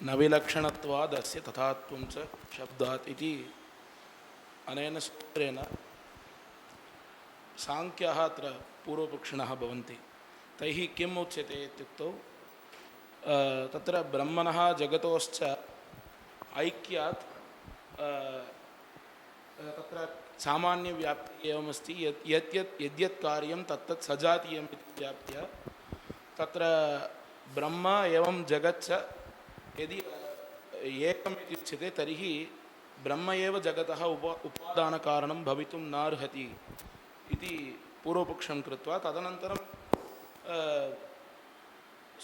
न विलक्षणत्वादस्य तथात्वं च शब्दात् इति अनेन सूत्रेण सांख्याः अत्र पूर्वपक्षिणः भवन्ति. तैः किम् उच्यते इत्युक्तौ तत्र ब्रह्मणः जगतोश्च ऐक्यात् तत्र सामान्यव्याप्तिः एवमस्ति यद्यत् कार्यं तत्तत् सजातीयम् इति व्याप्त्या तत्र ब्रह्म एवं जगच्च यदि एकम् इति उच्यते तर्हि ब्रह्म एव जगतः उपादानकारणं भवितुं नार्हति इति पूर्वपक्षं कृत्वा तदनन्तरं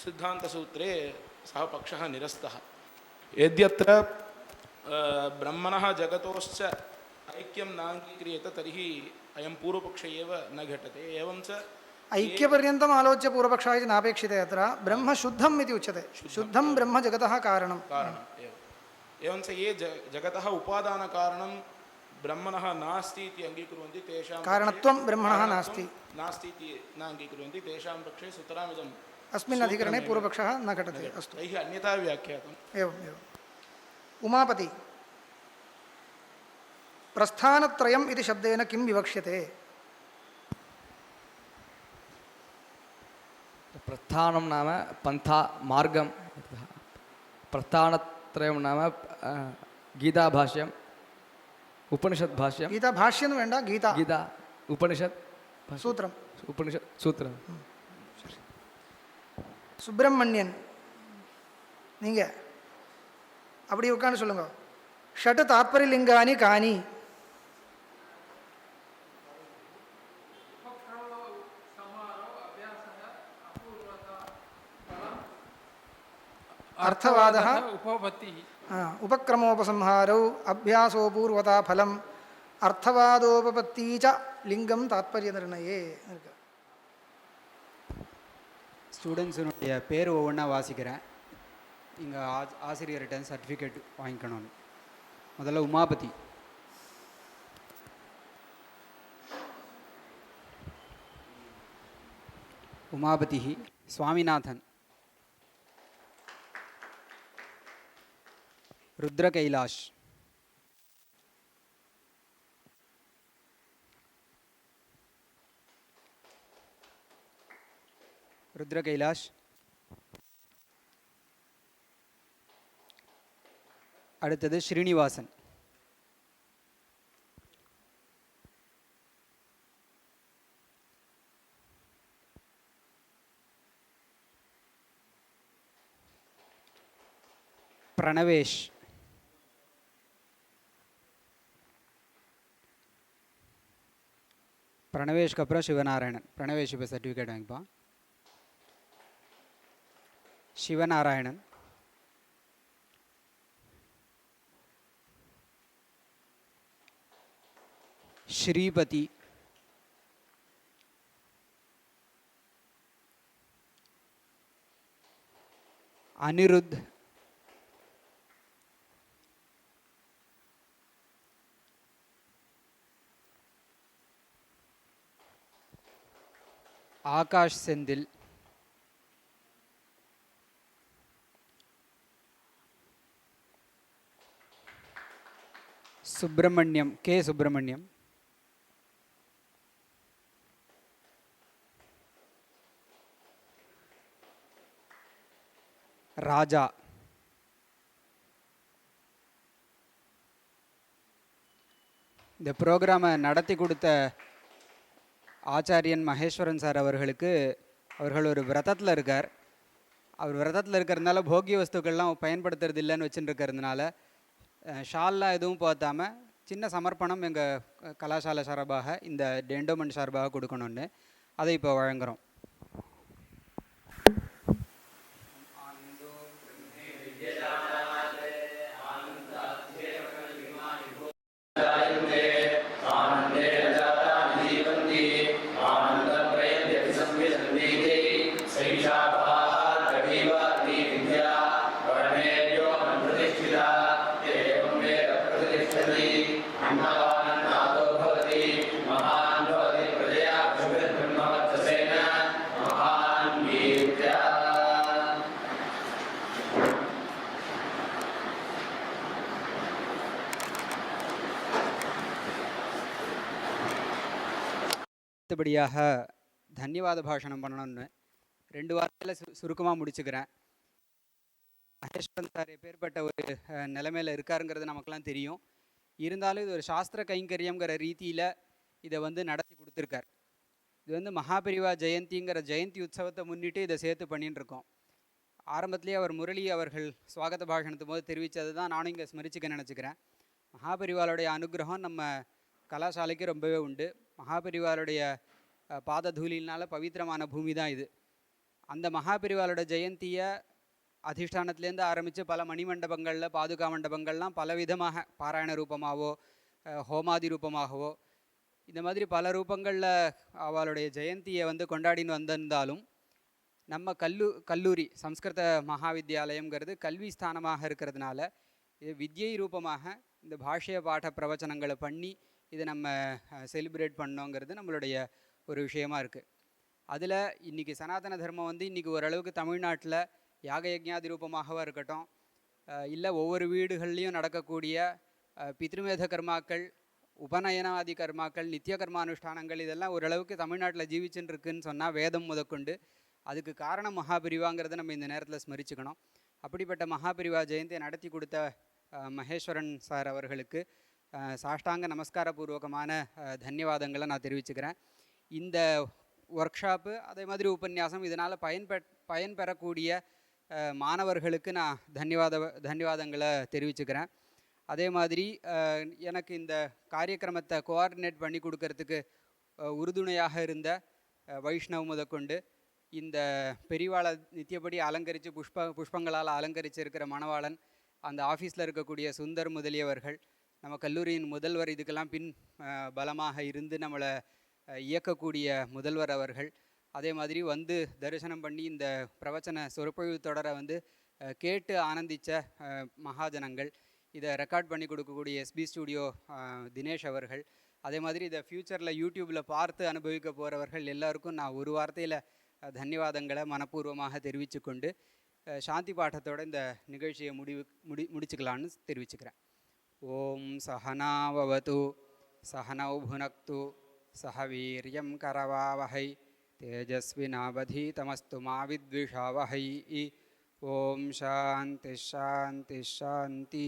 सिद्धान्तसूत्रे सः पक्षः निरस्तः. यद्यत्र ब्रह्मणः जगतोश्च ऐक्यं नाङ्गीक्रियते तर्हि अयं पूर्वपक्ष एव न घटते. एवं च ऐक्यपर्यन्तम् आलोच्य पूर्वपक्षः इति नापेक्षिते. अत्र ब्रह्म शुद्धम् इति उच्यते. शुद्धं ब्रह्म जगतः कारणम् एवं च ये जगतः उपादानकारणं ब्रह्मणः नास्ति इति अङ्गीकुर्वन्ति तेषां कारणत्वं ब्रह्मणः नास्ति इति न अङ्गीकुर्वन्ति तेषां पक्षे सुतरामिदम् अस्मिन् अधिकरणे पूर्वपक्षः न घटते. अस्तु, तैः अन्यथा व्याख्यातम्. एवम् एवम्. उमापति. प्रस्थानत्रयम् इति शब्देन किं विवक्ष्यते? प्रस्थानं नाम पन्था मार्गं. प्रस्थानत्रयं नाम गीताभाष्यम् उपनिषद्भाष्यं. गीता भाष्यं वेण्ड गीता गीता उपनिषत् सूत्रम्. उपनिषत् सूत्रं. சுப்பிரமணியன் நீங்கள் அப்படி உட்காந்து சொல்லுங்க. ஷட்டு தாத்பரியலிங்கானி காணி. अर्थवादः उपक्रमोपसंहारौ अभ्यासो पूर्वता फलम् अर्थवादोपपत्ती च लिंगम तात्पर्यनिर्णये. ஸ்டூடெண்ட்ஸுனுடைய பேர் ஒவ்வொன்றா வாசிக்கிறேன். இங்கே ஆசிரியர்கிட்ட சர்டிஃபிகேட் வாங்கிக்கணும். முதல்ல உமாபதி. உமாபதி. சுவாமிநாதன். ருத்ர கைலாஷ். ருத்ர கைலாஷ். அடுத்தது ஸ்ரீனிவாசன். பிரணவேஷ். பிரணவேஷ்க்கு அப்புறம் சிவநாராயணன். பிரணவேஷ் இப்போ சர்டிஃபிகேட் வாங்கிப்பான். சிவநாராயணன். ஸ்ரீபதி. அனிருத். ஆகாஷ் செந்தில். சுப்பிரமணியம். கே சுப்பிரமணியம். ராஜா. இந்த ப்ரோக்ராமை நடத்தி கொடுத்த ஆச்சாரியன் மகேஸ்வரன் சார் அவர்கள் ஒரு விரதத்தில் இருக்கார். அவர் விரதத்தில் இருக்கிறதுனால போகிய வஸ்துக்கள்லாம் பயன்படுத்துறது இல்லைன்னு வச்சுட்டு இருக்கிறதுனால ஷால்லாம் எதுவும் பார்த்தாம சின்ன சமர்ப்பணம் எங்கள் கலாசாலை சார்பாக இந்த எண்டோமெண்ட் சார்பாக கொடுக்கணும்னு அதை இப்போ வழங்குகிறோம். அடுத்தபடியாக தன்யவாத பாஷணம் பண்ணணும்னு 2 வாரத்தில் சுருக்கமாக முடிச்சுக்கிறேன். மகேஸ்வரன் சார் எப்பேற்பட்ட ஒரு நிலைமையில் இருக்காருங்கிறது நமக்கெல்லாம் தெரியும். இருந்தாலும் இது ஒரு சாஸ்திர கைங்கரியங்கிற ரீதியில் இதை நடத்தி கொடுத்துருக்கார். இது மகாபெரிவா ஜெயந்திங்கிற ஜெயந்தி உற்சவத்தை முன்னிட்டு இதை சேர்த்து பண்ணின்னு இருக்கோம். ஆரம்பத்திலே அவர் முரளி அவர்கள் சுவாகத பாஷணத்து போது தெரிவித்தது தான் நானும் இங்கே ஸ்மரிச்சுக்க நினச்சிக்கிறேன். மகாபெரிவாளுடைய அனுகிரகம் நம்ம கலாசாலைக்கு ரொம்பவே உண்டு. மகாபெரிவாளுடைய பாததூலினால் பவித்திரமான பூமி தான் இது. அந்த மகாபெரிவாளோட ஜெயந்தியை அதிஷ்டானத்துலேருந்து ஆரம்பித்து பல மணிமண்டபங்களில் பாதுகா மண்டபங்கள்லாம் பலவிதமாக பாராயண ரூபமாகவோ ஹோமாதி ரூபமாகவோ இந்த மாதிரி பல ரூபங்களில் அவளுடைய ஜெயந்தியை கொண்டாடின்னு வந்திருந்தாலும் நம்ம கல்லூரி சம்ஸ்கிருத மகாவித்யாலயங்கிறது கல்வி ஸ்தானமாக இருக்கிறதுனால இது வித்யை ரூபமாக இந்த பாஷ்ய பாட பிரவச்சனங்களை பண்ணி இதை நம்ம செலிப்ரேட் பண்ணோங்கிறது நம்மளுடைய ஒரு விஷயமா இருக்குது. அதில் இன்றைக்கி சனாதன தர்மம் இன்றைக்கி ஓரளவுக்கு தமிழ்நாட்டில் யாக யஜ்ஞாதி ரூபமாகவும் இருக்கட்டும், இல்லை ஒவ்வொரு வீடுகள்லேயும் நடக்கக்கூடிய பித்ருமேத கர்மாக்கள், உபநயனாதி கர்மாக்கள், நித்திய கர்மானுஷ்டானங்கள் இதெல்லாம் ஓரளவுக்கு தமிழ்நாட்டில் ஜீவிச்சுன்னு இருக்குன்னு சொன்னால் வேதம் முதற்கொண்டு அதுக்கு காரணம் மகாபெரிவாங்கிறத நம்ம இந்த நேரத்தில் ஸ்மரிச்சுக்கணும். அப்படிப்பட்ட மகாபெரிவா ஜெயந்தியை நடத்தி கொடுத்த மகேஸ்வரன் சார் அவர்களுக்கு சாஷ்டாங்க நமஸ்காரபூர்வகமான தன்யவாதங்களை நான் தெரிவிச்சுக்கிறேன். இந்த ஒர்க் ஷாப்பு அதே மாதிரி உபன்யாசம் இதனால் பயன்பெறக்கூடிய மாணவர்களுக்கு நான் தன்யவாதங்களை தெரிவிச்சுக்கிறேன். அதே மாதிரி எனக்கு இந்த காரியக்கிரமத்தை கோஆர்டினேட் பண்ணி கொடுக்கறதுக்கு உறுதுணையாக இருந்த வைஷ்ணவ் முதற்கொண்டு இந்த பெரியவாளை நித்தியப்படி அலங்கரித்து புஷ்பங்களால் அலங்கரிச்சிருக்கிற மணவாளன், அந்த ஆஃபீஸில் இருக்கக்கூடிய சுந்தர் முதலியவர்கள், நம்ம கல்லூரியின் முதல்வர், இதுக்கெல்லாம் பின் பலமாக இருந்து நம்மளை இயக்கக்கூடிய முதல்வர் அவர்கள், அதே மாதிரி தரிசனம் பண்ணி இந்த பிரவச்சன சொற்பொழிவு தொடரை கேட்டு ஆனந்தித்த மகாஜனங்கள், இதை ரெக்கார்ட் பண்ணி கொடுக்கக்கூடிய எஸ்பி ஸ்டூடியோ தினேஷ் அவர்கள், அதே மாதிரி இதை ஃப்யூச்சரில் யூடியூப்பில் பார்த்து அனுபவிக்க போகிறவர்கள் எல்லாருக்கும் நான் ஒரு வார்த்தையில் தன்யவாதங்களை மனப்பூர்வமாக தெரிவித்து கொண்டு சாந்தி பாட்டத்தோடு இந்த நிகழ்ச்சியை முடிச்சுக்கலான்னு தெரிவிச்சுக்கிறேன். ஓம் சஹனாவது சஹனௌ புனக்து சஹ வீர்யம் கரவாவஹை தேஜஸ்வினாவதீதமஸ்து மா வித்விஷாவஹை. ஓம் சாந்தி சாந்தி சாந்தி.